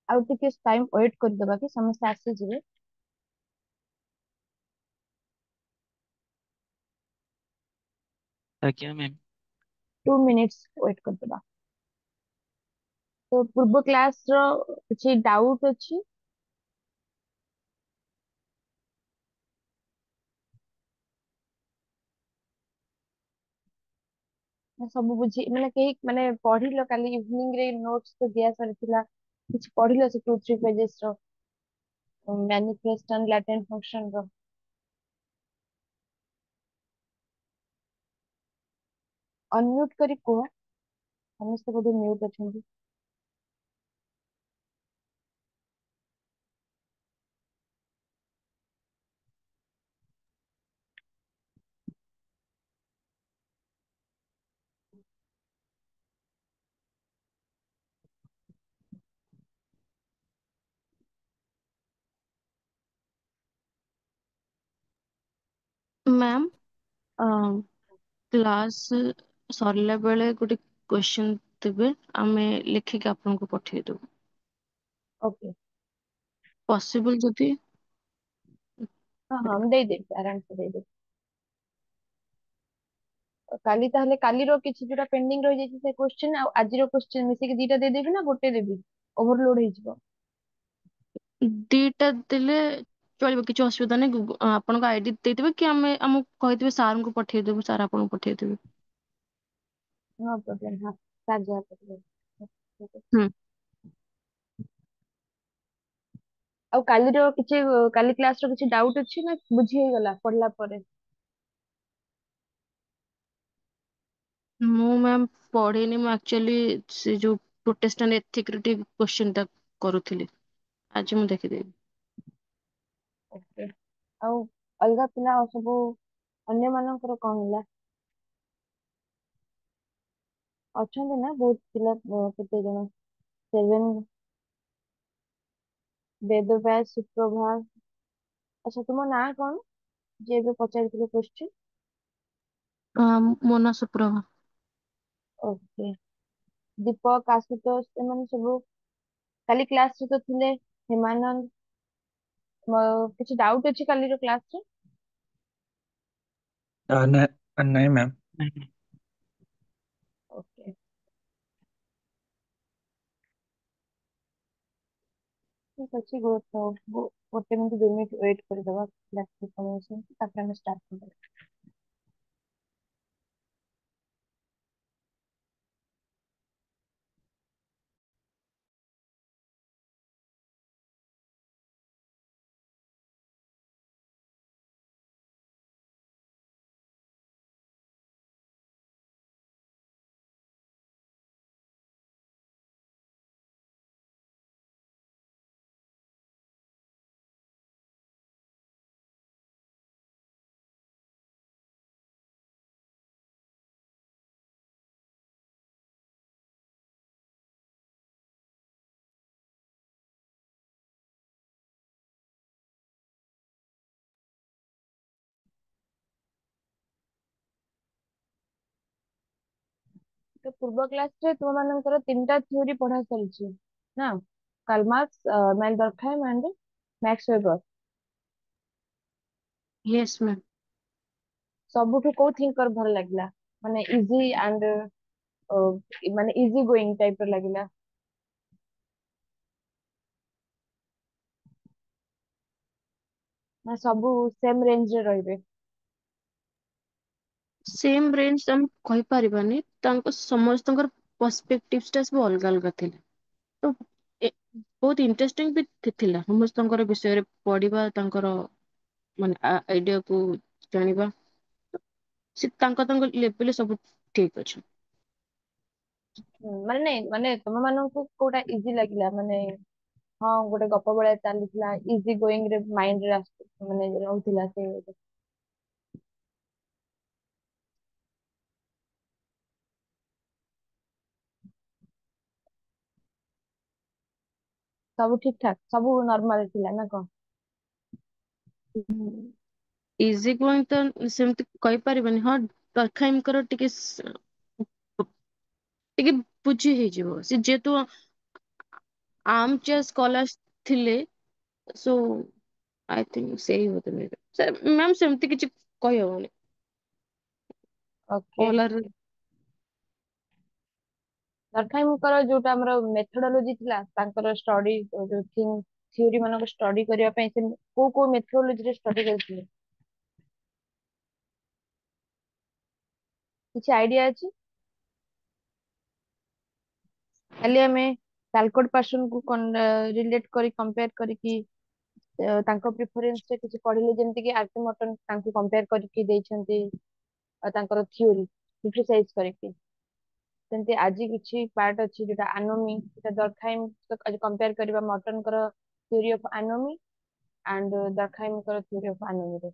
ଆଉ ଟିକେ ଟାइम ୱେट କରିଦବା କି ସମସ୍ତେ ଆସିଯିବେ। ଆଜ୍ଞା ମ୍ୟାମ୍। 2 minutes ୱେଟ କରିଦବା। ତ ପୂର୍ବ କ୍ଲାସ ର କିଛି ଡାଉଟ ଅଛି? ନା ସବୁ ବୁଝି ମାନେ କେହି ମାନେ ପଢିଲ କାଲି ଇଭିନିଂ ରେ ନୋଟ୍ସ ତ ଦିଆ ସରିଥିଲା, କିଛି ପଢିଲ ସେ 2-3 pages ର ମ୍ୟାନିଫେଷ୍ଟନ ଲାଟେଣ୍ଟ ଫଙ୍କସନ ର? ଅନମ୍ୟୁଟ କରି କୁହ, ସମସ୍ତେ ବୋଧେ ମ୍ୟୁଟ ଅଛନ୍ତି। ମ୍ୟାମ୍ କ୍ଲାସ ସରିଲା ବେଳେ ଗୋଟେ କ୍ୱେଶ୍ଚନ୍ ଦେବେ, ଆମେ ଲେଖିକି ଆପଣଙ୍କୁ ପଠେଇଦେବୁ। ଓକେ। ପସିବଲ ଯଦି। ହଁ ହଁ ମୁଁ ଦେଇଦେବି, ଆରାମସେ ଦେଇଦେବି। କାଲି ତାହେଲେ କାଲିର କିଛି ଯୋଉଟା ପେଣ୍ଡିଙ୍ଗ ରହିଯାଇଛି ସେ କ୍ୱେଶ୍ଚନ ଆଉ ଆଜିର କ୍ୱେଶ୍ଚନ ମିଶିକି ଦିଟା ଦେଇଦେବି ନା ଗୋଟେ ଦେବି? ଓଭରଲୋଡ ହେଇଯିବ। ଦିଟା ଦେଲେ ଚଳିବ, କିଛି ଅସୁବିଧା ନାହିଁ। ଆପଣଙ୍କ ଆଇଡି ଦେଇଦେବେ କି ଆମେ ଆମକୁ କହିଦେବେ ସାରଙ୍କୁ ପଠେଇଦେବୁ, ସାର୍ ଆପଣଙ୍କୁ ପଠେଇଦେବେ। नो प्रोब्लेम, हाँ साथ जा सकते हैं। ହୁଁ। ଆଉ କାଲିର କିଛି କାଲି କ୍ଲାସ ର କିଛି ଡାଉଟ ଅଛି ନା ବୁଝି ହେଇଗଲା ପଢିଲା ପରେ? ମୁଁ ମ୍ୟାମ୍ ପଢିନି, ମୁଁ ଆକ୍ଚୁଆଲି ସେ ଯୋଉ ପ୍ରୋଟେଷ୍ଟାଣ୍ଟ ଏଥିକ୍ସ ର ଟିକେ କ୍ୱେଶ୍ଚନ ଟା କରୁଥିଲି, ଆଜି ମୁଁ ଦେଖିଦେବି। ଓକେ। ଆଉ ଅଲଗା ପିଲା ଆଉ ସବୁ ଅନ୍ୟ ମାନଙ୍କର କଣ ହେଲା? ଅଛନ୍ତି ନା ବହୁତ ପିଲା, କେତେ ଜଣ? 7, ବେଦବ୍ୟାସ, ସୁପ୍ରଭା। ଆଚ୍ଛା ତୁମ ନାଁ କଣ, ଯିଏ ଏବେ ପଚାରିଥିଲେ କ୍ୱେଶ୍ଚନ? ମୋ ନାଁ ସୁପ୍ରଭା। ଓକେ। ଦୀପକ, ଆଶୁତୋଷ ଏମାନେ ସବୁ କାଲି କ୍ଲାସ ରେ ତ ଥିଲେ। ହେମାନନ୍ଦ, କିଛି ଡାଉଟ ଅଛି କାଲିର କ୍ଲାସ ରେ? नहीं मैम। ଓକେ। ଠିକ ଅଛି, ଗୋଟେ ମିନିଟ 2 ମିନିଟ ୱେଟ୍ କରିଦବା, କ୍ଲାସ ପଳେଇଆସନ୍ତୁ ତାପରେ ଆମେ ଷ୍ଟାର୍ଟ କରିଦବା। ତ ପୂର୍ବ କ୍ଲାସ ରେ ତୁମ ମାନଙ୍କର 3ଟା ଥିଓରି ପଢା ସରିଛି ନା? Karl Marx, Emile Durkheim and Max Weber. Yes ma'am. ସବୁଠୁ କୋଉ ଥିଙ୍କର ଭଲ ଲାଗିଲା, ମାନେ ଇଜି ଆଣ୍ଡ ମାନେ ଇଜି ଗୋଇଂ ଟାଇପ ର ଲାଗିଲା? ନା ସବୁ ସେମ ରେଞ୍ଜ ରେ ରହିବେ? ସେମ ରେଞ୍ଜ ଆମେ କହିପାରିବାନି, ତାଙ୍କ ସମସ୍ତଙ୍କର ପର୍ସପେକ୍ଟିଭ ଟା ସବୁ ଅଲଗା ଅଲଗା ଥିଲା। ତ ବହୁତ ଇଣ୍ଟରେଷ୍ଟିଂ ବି ଥିଲା ସମସ୍ତଙ୍କର ବିଷୟରେ ପଢିବା, ତାଙ୍କର ମାନେ ଆଇଡିଆକୁ ଜାଣିବା। ସେ ତାଙ୍କ ତାଙ୍କ ଲେଭେଲରେ ସବୁ ଠିକ ଅଛି। ମାନେ ନାଇଁ, ମାନେ ତମ ମାନଙ୍କୁ କୋଉଟା ଇଜି ଲାଗିଲା? ମାନେ ହଁ ଗୋଟେ ଗପ ଭଳିଆ ଚାଲିଥିଲା, ଇଜି ଗୋଇଂ ରେ ମାଇଣ୍ଡ ରେ ମାନେ ରହୁଥିଲା ସେ? ସବୁ ଠିକ ଠାକ, ସବୁ ନର୍ମାଲ ଥିଲା ନା କଣ? ଇଜି ଗୋଇଂ ତ ସେମିତି କହିପାରିବନି। ହଁ ଡର୍କହାଇମଙ୍କର ଟିକେ ବୁଝି ହେଇଯିବ, ସେ ଯେହେତୁ आर्म चेयर स्कॉलर्स ଥିଲେ। सो आई थिंक ସେଇ ବୋଧେ ମ୍ୟାମ୍ ସେମିତି କିଛି କହିହବନି। ଓକେ। ଅଲ୍ ଆର୍ ଦରଖାଇଙ୍କର ଯୋଉଟା ଆମର ମେଥଡୋଲୋଜି ଥିଲା ତାଙ୍କର ଷ୍ଟଡି ଯୋଉ ଥିଓରି ମାନଙ୍କ ଷ୍ଟଡି କରିବା ପାଇଁ ସେ କୋଉ କୋଉ ମେଥଡୋଲୋଜିରେ ଷ୍ଟଡି କରିଥିଲେ କିଛି ଆଇଡିଆ ଅଛି? ଖାଲି ଆମେ କାଲକୋଟ ପାର୍ସନକୁ ରିଲେଟ କରି କମ୍ପେୟାର କରିକି ତାଙ୍କ ପ୍ରିଫରେନ୍ସ ରେ କିଛି ପଢିଲେ ଯେମିତି କି ଆର୍କି ମଟନ ତାଙ୍କୁ କମ୍ପେୟାର କରିକି ଦେଇଛନ୍ତି ତାଙ୍କର ଥିଓରି କ୍ରିଟିସାଇଜ କରିକି। ସେମିତି ଆଜି କିଛି ପାର୍ଟ ଅଛି ଯୋଉଟା ଆନୋମି ସେଟା ଦରଖାଇମ୍ କମ୍ପେୟାର କରିବା ମଟନଙ୍କର ଥିଓରି ଅଫ ଆନୋମି ଆଣ୍ଡ ଦରଖାଇମଙ୍କର ଥିଓରି ଅଫ ଆନୋମିରେ।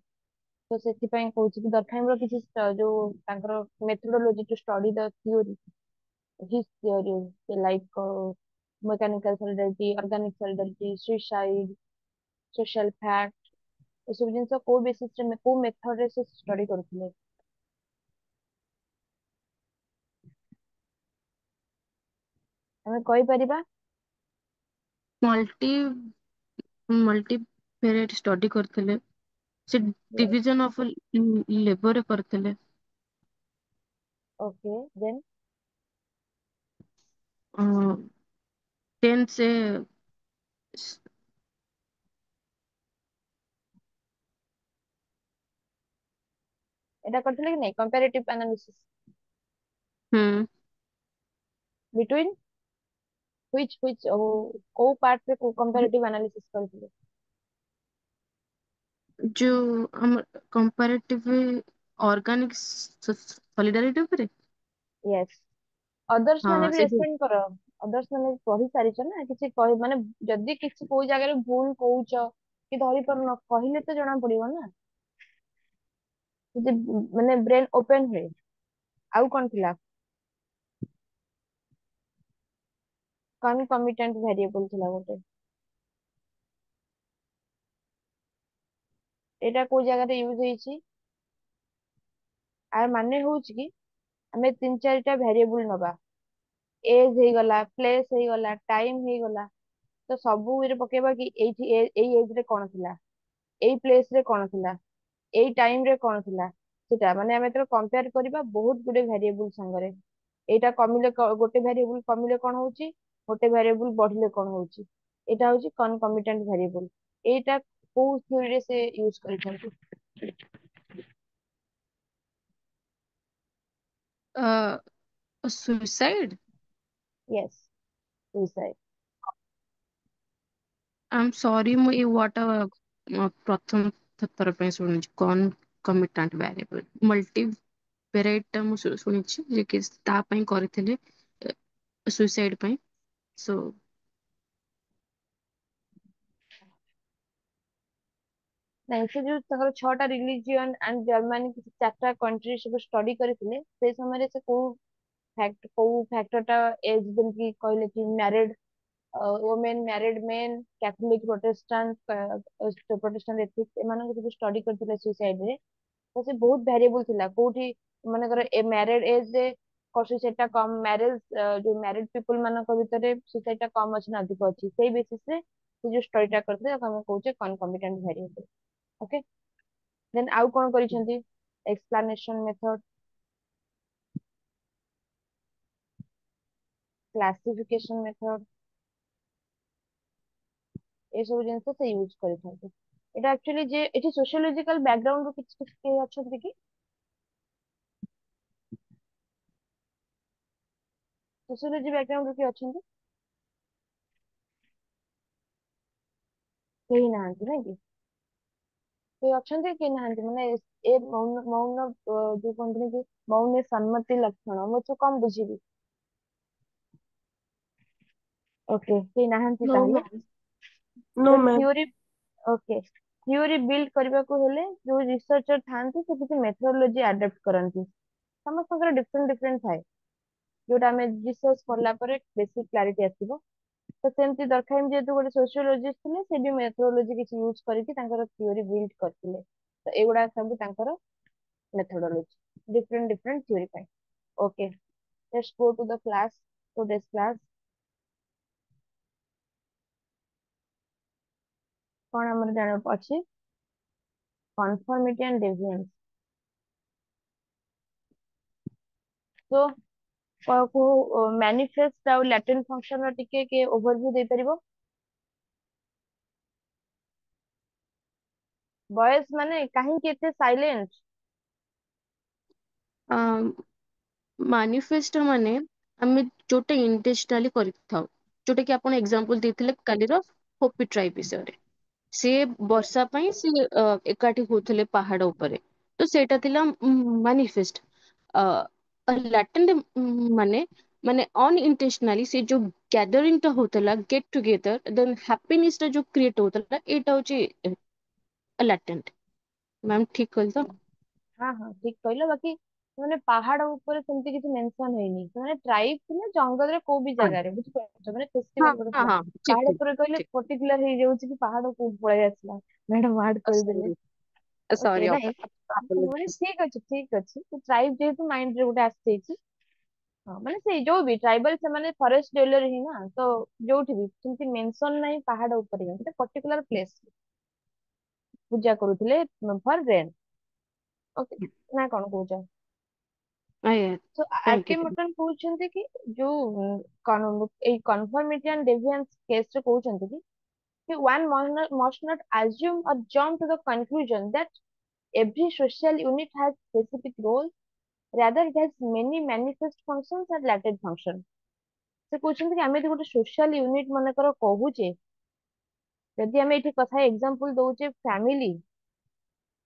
ତ ସେଥିପାଇଁ କହୁଛି କି ଦରଖାଇମର କିଛି ଯୋଉ ତାଙ୍କର methodology to study the theory his theory like mechanical solidarity organic solidarity suicide social fact ଏସବୁ ଜିନିଷ କୋଉ ବେସିସରେ କୋଉ ମେଥଡରେ ସେ ଷ୍ଟଡି କରୁଥିଲେ ଆମେ କହିପାରିବା? ମଲ୍ଟି ମଲ୍ଟି ଭେରାଇଟି ଷ୍ଟଡି କରିଥିଲେ। ସେ ଡିଭିଜନ ଅଫ ଲେବରରେ କରିଥିଲେ। ଓକେ ଦେନ୍ ଦେନ୍ ସେ ଏଇଟା କରିଥିଲେ କି ନାଇଁ କମ୍ପାରେଟିଭ ଆନାଲିସିସ୍ ହୁଁ ବିଟୱିନ୍ କୋଉ ପାର୍ଟରେ କୋଉ କମ୍ପାରେଟିଭ ଆନାଲିସିସ୍ କରିଥିଲେ? ଯୋଉ ଆମର କମ୍ପାରେଟିଭ ଅର୍ଗାନିକ ସଲିଡାରିଟି ଉପରେ। ୟେସ୍ ଅଦର୍ସ ହଁ ମାନେ ବି ସେ ଯୋଉ ରେସ୍ପଣ୍ଡ କର। ଅଦର୍ସ ମାନେ ପଢି ସାରିଛ ନା କିଛି କହି ମାନେ ଯଦି କିଛି କୋଉ ଜାଗାରେ ଭୁଲ କହୁଛ କି ଧରି ପାରୁନ କହିଲେ ତ ଜଣା ପଡିବ ନା ଯଦି ମାନେ ବ୍ରେନ ଓପେନ ହୁଏ। ଆଉ କଣ ଥିଲା କନକମିଟେଣ୍ଟ ଭେରିଏବଲ ଥିଲା ଗୋଟେ ଏଇଟା କୋଉ ଜାଗାରେ ୟୁଜ ହେଇଛି ଆର ମାନେ ହଉଛି କି ଆମେ ତିନି ଚାରିଟା ଭେରିଏବଲ ନବା ଏଜ ହେଇଗଲା ପ୍ଲେସ ହେଇଗଲା ଟାଇମ ହେଇଗଲା ତ ସବୁ ଇରେ ପକେଇବା କି ଏଇଠି ଏଇ ଏଜ ରେ କଣ ଥିଲା ଏଇ ପ୍ଲେସ ରେ କଣ ଥିଲା ଏଇ ଟାଇମ ରେ କଣ ଥିଲା ସେଟା ମାନେ ଆମେ ଯେତେବେଳେ କମ୍ପେୟାର କରିବା ବହୁତ ଗୁଡେ ଭେରିଏବୁଲ ସାଙ୍ଗରେ ଏଇଟା କମିଲେ ଗୋଟେ ଭେରିଏବୁଲ କମିଲେ କଣ ହଉଛି ଗୋଟେ ଭେରିଏବୁଲ ବଢିଲେ କଣ ହଉଛି ଏଇଟା ହଉଛି କନକମିଟେଣ୍ଟ ଭେରିଏବୁଲ ଏଇଟା କୋଉ ଥିଓରିରେ ସେ ୟୁଜ କରିଛନ୍ତି? Suicide. Yes suicide. I M ସରି ମୁଁ ଏଇ ୱାର୍ଡଟା ପ୍ରଥମ ଥର ପାଇଁ ଶୁଣୁଛି କମିଟାଣ୍ଟ ଭ୍ୟାରିଏବଲ ମଲ୍ଟି ଭେରାଇଟି ଟା ମୁଁ ଶୁଣିଛି ଯେ କି ତା ପାଇଁ କରିଥିଲେ ସୁଇସାଇଡ ପାଇଁ ସୋ ନାଇଁ ସେ ଯୋଉ ତାଙ୍କର 6ଟା ରିଲିଜିଅନ ଆଣ୍ଡ ଜର୍ମାନୀ ଚାରିଟା କଣ୍ଟ୍ରି ସବୁ ଷ୍ଟଡି କରିଥିଲେ ସେଇ ସମୟରେ ସେ କୋଉ ଫ୍ୟାକ୍ଟରଟା ଏଜ ଯେମିତି କହିଲେ କି married women married main Catholic Protestant ethics ଏମାନଙ୍କୁ ସବୁ ଷ୍ଟଡି କରିଥିଲେ ସୁସାଇଡ ରେ ତ ସେ ବହୁତ ଭ୍ୟାରିଏବଲ ଥିଲା କୋଉଠି ମନେକର ଏ ମ୍ୟାରେଡ ଏଜ ରେ ସୁସାଇଡ ଟା କମ ମ୍ୟାରେଜ ଯୋଉ ମ୍ୟାରିଡ ପିପୁଲ ମାନଙ୍କ ଭିତରେ ସୁସାଇଡ ଟା କମ ଅଛି ନା ଅଧିକ ଅଛି ସେଇ ବେସିସ ରେ ସେ ଯୋଉ ଷ୍ଟଡି ଟା କରିଥିଲେ ତାକୁ ଆମେ କହୁଛେ କନକମିଟେଣ୍ଟ ଭ୍ୟାରିଏବଲ। ଓକେ ଦେନ୍ ଆଉ କଣ କରିଛନ୍ତି ଏକ୍ସପ୍ଲାନେସନ ମେଥଡ କ୍ଲାସିଫିକେସନ ମେଥଡ ଏସବୁ ଜିନିଷ ସେ ୟୁଜ କରିଛନ୍ତି ଏଟା ଆକ୍ଚୁଆଲି ଯେ ଏଠି ସୋସିଓଲୋଜିକାଲ ବ୍ୟାକଗ୍ରାଉଣ୍ଡ ରୁ କିଛି କିଛି କେହି ଅଛନ୍ତି କି ସୋସିଓଲୋଜି ବ୍ୟାକଗ୍ରାଉଣ୍ଡ ରୁ କିଏ ଅଛନ୍ତି କେହି ନାହାନ୍ତି ନାଇଁ କି କେହି ଅଛନ୍ତି କେହି ନାହାନ୍ତି ମାନେ ଏ ମୌନ ମୌନ ଯୋଉ କହନ୍ତିନି କି ମୌନ ସମ୍ମତି ଲକ୍ଷଣ ମୁଁ ତ କମ ବୁଝିବି ଓକେ କେହି ନାହାନ୍ତି No, ତାହେଲେ ma'am. No, ତ ma'am. Theory okay theory build କରିବାକୁ ହେଲେ ଯୋଉ ରିସର୍ଚର ଥାନ୍ତି ସେ କିଛି ମେଥଡୋଲୋଜି ଆଡପ୍ଟ କରନ୍ତି ସମସ୍ତଙ୍କର ଡିଫରେଣ୍ଟ ଡିଫରେଣ୍ଟ ଥାଏ ଯୋଉଟା ଆମେ ରିସର୍ଚ୍ଚ କଲା ପରେ ବେଶୀ କ୍ଲାରିଟି ଆସିବ ତ ସେମିତି ଦରକାର ଯେହେତୁ ଗୋଟେ ସୋସିଓଲୋଜିଷ୍ଟ ଥିଲେ ସେ ବି ମେଥଡୋଲୋଜି କିଛି ୟୁଜ କରିକି ତାଙ୍କର ଥିଓରି ବିଲ୍ଡ କରିଥିଲେ ତ ଏଗୁଡା ସବୁ ତାଙ୍କର ମେଥଡୋଲୋଜି ଡିଫରେଣ୍ଟ ଡିଫରେଣ୍ଟ ଥିଓରି ପାଇଁ okay let's go to the class today's class कौन हमर जाने अछि कन्फर्मिटी एंड डेविएंस। तो को मैनिफेस्ट आउ लैटेंट फंक्शन टिके के ओवरव्यू दे परिबो। बॉयज माने काहे के एते साइलेंट। ମାନିଫେଷ୍ଟ ମାନେ ଆମେ ଯୋଉଟା ଇଣ୍ଟେନ୍ସନାଲି କରିଥାଉ, ଯୋଉଟା କି ଆପଣ ଏକ୍ସାମ୍ପଲ ଦେଇଥିଲେ କାଲିର ହୋପି ଟ୍ରାଇବ ବିଷୟରେ। ସେ ବର୍ଷା ପାଇଁ ସେ ଏକାଠି ହଉଥିଲେ ପାହାଡ ଉପରେ, ତ ସେଇଟା ଥିଲା ମାନିଫେଷ୍ଟ। ଲାଟେଣ୍ଟ ମାନେ ମାନେ ଅନଇଣ୍ଟେନ୍ସନାଲି ସେ ଯୋଉ ଗ୍ୟାଦରିଂ ଟା ହଉଥିଲା, ଗେଟ୍ ଟୁଗେଦର ଦେନ୍ ହ୍ୟାପିନେସ ଟା ଯୋଉ କ୍ରିଏଟ ହଉଥିଲା, ଏଇଟା ହଉଛି ଲାଟେଣ୍ଟ। ମ୍ୟାମ ଠିକ କହିଲି ତ? हाँ हाँ ठीक कहलो। बाकी ମାନେ ପାହାଡ ଉପରେ ସେମିତି କିଛି ମେନସନ ହେଇନି। ସେମାନେ ଟ୍ରାଇବ ଥିଲେ ଜଙ୍ଗଲରେ କୋଉ ବି ହଁ ଜାଗାରେ, ବୁଝିପାରୁଛ, ମାନେ ହଁ ଫେଷ୍ଟିଭାଲ ଗୋଟେ ହଁ ଥିଲା। ହଁ, ଠିକ ପାହାଡ ଠିକ ଉପରେ କହିଲେ ଠିକ। ପର୍ଟିକୁଲାର ହେଇଯାଉଛି କି ପାହାଡ କୋଉଠି ପଳେଇ ଆସିଲା, ମ୍ୟାଡାମ ଆଡ କରିଦେଲେ। ସରି ଓକେ ସରି ନାଇଁ, ମାନେ apologies। ଠିକ ଅଛି ଠିକ ଅଛି। ଟ୍ରାଇବ ଯେହେତୁ ମାଇଣ୍ଡ ରେ ଗୋଟେ ଆସିଯାଇଛି। ହଁ ମାନେ ସେଇ ଯୋଉ ବି ଟ୍ରାଇବାଲ ସେମାନେ ଫରେଷ୍ଟ ଡ୍ୱେଲର ହିଁ ନା, ତ ଯୋଉଠି ବି ସେମିତି ମେନସନ ନାହିଁ ପାହାଡ ଉପରେ, ଗୋଟେ ପର୍ଟିକୁଲାର ପ୍ଲେସ ପୂଜା କରୁଥିଲେ ଫର ରେନ୍। ଓକେ ନା କଣ କହୁଛ? ଆଜ୍ଞା, ତ ଥ୍ୟାଙ୍କ ଆରକେ ୟୁ। ମଟନ କହୁଛନ୍ତି କି ଯୋଉ ଏଇ କନଫର୍ମିଟି ଆଣ୍ଡ ଡେଭିଆନ୍ସ କେସ ରେ କହୁଛନ୍ତି କି one must not assume or jump to the conclusion that every social unit has specific role, rather it has many manifest functions and latent function। ସେ କହୁଛନ୍ତି କି ଆମେ ଯଦି ଗୋଟେ ସୋସିଆଲ ୟୁନିଟ ମନେକର କହୁଛେ, ଯଦି ଆମେ ଏଠି କଥା ଏକ୍ସାମ୍ପଲ ଦଉଛେ ଫ୍ୟାମିଲି,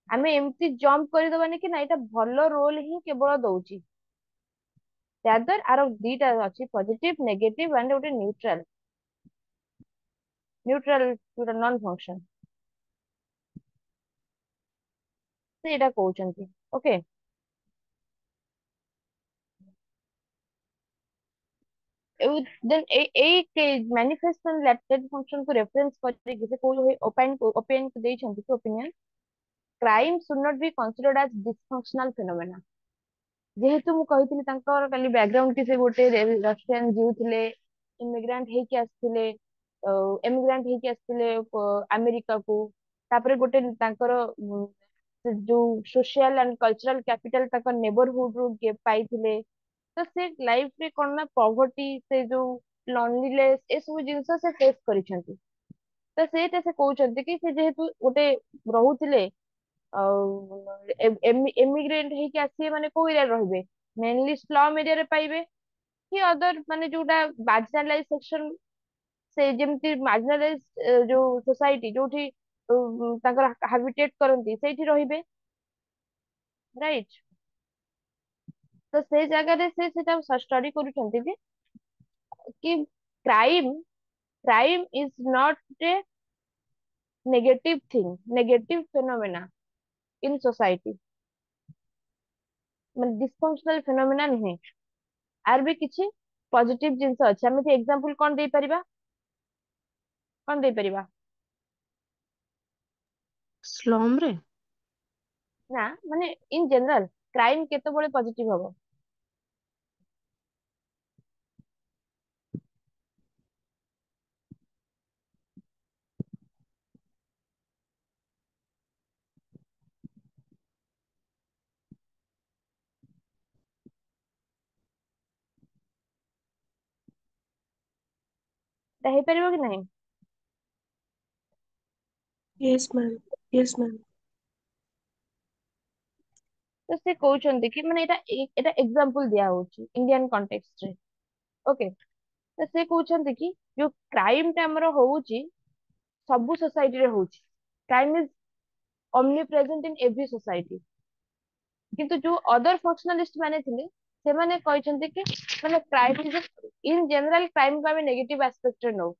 ଆମେ ଏମିତି ଜମ୍ପ କରିଦବାନି କି ନା ଏଇଟା ଭଲ ରୋଲ ହିଁ କେବଳ ଦଉଛି। ରାଦର ଆର ଦିଟା ଅଛି, ପଜିଟିଭ ନେଗେଟିଭ ଆଣ୍ଡ ଗୋଟେ ନ୍ୟୁଟ୍ରାଲ। ନ୍ୟୁଟ୍ରାଲ ଯୋଉଟା ନନ୍ ଫଙ୍କସନ, ସେ ଏଇଟା କହୁଛନ୍ତି। ଓକେ, ଦେନ୍ ଏଇ ମ୍ୟାନିଫେଷ୍ଟନ ଲାଟେଣ୍ଟ ଫଙ୍କସନ କୁ ରେଫରେନ୍ସ କରିକି ସେ କୋଉ ଓପିନିୟନ ଦେଇଛନ୍ତି କି opinion crime should not be considered as dysfunctional phenomena। ଯେହେତୁ ମୁଁ କହିଥିଲି ତାଙ୍କର କାଲି ବ୍ୟାକଗ୍ରାଉଣ୍ଡ କି ସେ ଗୋଟେ ରସିଆନ ଜିଉ ଥିଲେ, ଇମିଗ୍ରାଣ୍ଟ ହେଇକି ଆସିଥିଲେ, ଏମିଗ୍ରାଣ୍ଟ ହେଇକି ଆସିଥିଲେ ଆମେରିକାକୁ। ତାପରେ ଗୋଟେ ତାଙ୍କର ସେ ଯୋଉ ସୋସିଆଲ ଆଣ୍ଡ କଲଚରାଲ କ୍ୟାପିଟାଲ ତାଙ୍କ ନେବରହୁଡ ରୁ ପାଇଥିଲେ। ତ ସେ ଲାଇଫ ରେ କଣ ନା ପଭର୍ଟି, ସେ ଯୋଉ ଲନଲିନେସ, ଏସବୁ ଜିନିଷ ସେ ଫେସ କରିଛନ୍ତି। ତ ସେଇଟା ସେ କହୁଛନ୍ତି କି ସେ ଯେହେତୁ ଗୋଟେ ରହୁଥିଲେ ଆଉ ଏମିଗ୍ରେଣ୍ଟ ହେଇକି ଆସିବେ ମାନେ କୋଉ ଏରିଆରେ ରହିବେ, ମେନଲି ସ୍ଲମ ଏରିଆରେ ପାଇବେ କି ଅଦର ମାନେ ଯୋଉଟା ମାର୍ଜିନାଲାଇଜ ସେକ୍ସନ, ସେ ଯେମିତି ମାର୍ଜିନାଲାଇଜ ଯୋଉ ସୋସାଇଟି ଯୋଉଠି ତାଙ୍କର ହାବିଟେଟ କରନ୍ତି ସେଇଠି ରହିବେ, ରାଇଟ। ତ ସେଇ ଜାଗାରେ ସେ ସେଟା ଷ୍ଟଡି କରୁଛନ୍ତି କି crime crime is not a negative thing, negative phenomena in society, ମାନେ ଡିସଫଙ୍କସନାଲ ଫିନୋମିନା ନୁହେଁ। ଆର ବି କିଛି ପଜିଟିଭ ଜିନିଷ ଅଛି। ଆମେ ଏକ୍ସାମ୍ପଲ କଣ ଦେଇପାରିବା, କଣ ଦେଇପାରିବା? ସ୍ଲମ ରେ ନା ମାନେ ଇନ ଜେନରାଲ କ୍ରାଇମ କେତେବେଳେ ପଜିଟିଭ ହବ? এটা ହେଇପାରିବ କି ନାହିଁ? Yes, ma'am. Yes, ma'am. ତ ସେ କହୁଛନ୍ତି କି ମାନେ ଏଇଟା ଏକ୍ସାମ୍ପଲ ଦିଆ ହଉଛି ଇଣ୍ଡିଆନ କଣ୍ଟେକ୍ସଟ ରେ। ଓକେ, ତ ସେ କହୁଛନ୍ତି କି ଯୋଉ କ୍ରାଇମ ଟା ଆମର ହଉଛି ସବୁ ସୋସାଇଟିରେ ହଉଛି, crime is omni present in every society। କିନ୍ତୁ ଯୋଉ ଅଦର ଫଙ୍କସନାଲିଷ୍ଟ ମାନେ ଥିଲେ, ସେମାନେ କହିଛନ୍ତି କି ମାନେ କ୍ରାଇମ ଇନ ଜେନେରାଲ କ୍ରାଇମକୁ ଆମେ ନେଗେଟିଭ ଆସ୍ପେକ୍ଟରେ ନଉ।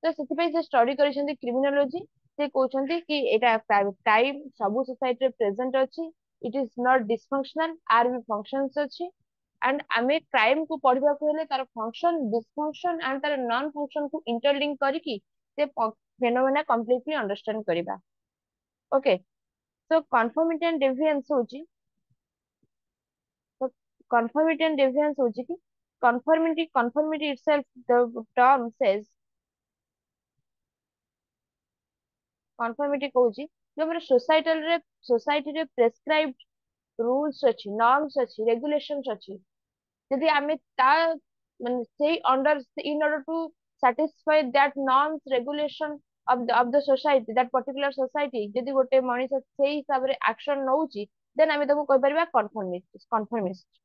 ତ ସେଥିପାଇଁ ସେ ଷ୍ଟଡି କରିଛନ୍ତି କ୍ରିମିନୋଲୋଜି। ସେ କହୁଛନ୍ତି କି ଏଇଟା କ୍ରାଇମ ସବୁ ସୋସାଇଟିରେ ପ୍ରେଜେଣ୍ଟ ଅଛି, it is not dysfunctional, are be functions ଅଛି। ଆଣ୍ଡ ଆମେ କ୍ରାଇମ କୁ ପଢିବାକୁ ହେଲେ ତାର ଫଙ୍କସନ, ଡିସଫଙ୍କସନ ଆଣ୍ଡ ତାର ନନ ଫଙ୍କସନ କୁ ଇଣ୍ଟରଲିଙ୍କ କରିକି ସେ ଫେନୋମେନା କମ୍ପ୍ଲିଟଲି ଅଣ୍ଡରଷ୍ଟାଣ୍ଡ କରିବା। ଓକେ, ତ କନଫର୍ମିଟି ଆଣ୍ଡ ଡେଭିଆନ୍ସ ହଉଛି, ତ କନଫର୍ମିଟି ଆଣ୍ଡ ଡେଭିଆନ୍ସ ହଉଛି କି conformity itself, the term says conformity कहूची जो हमर सोसाइटी रे प्रेस्क्राइब्ड रूल्स अछि, नॉर्म्स अछि, रेगुलेशंस अछि, यदि आमे ता माने सेही under in order to satisfy that norms regulation of the society, that particular society, यदि गोटे मनीष सेही हिसाब रे एक्शन नउची, देन आमे ताको कहि परिबा कन्फर्मिस्ट।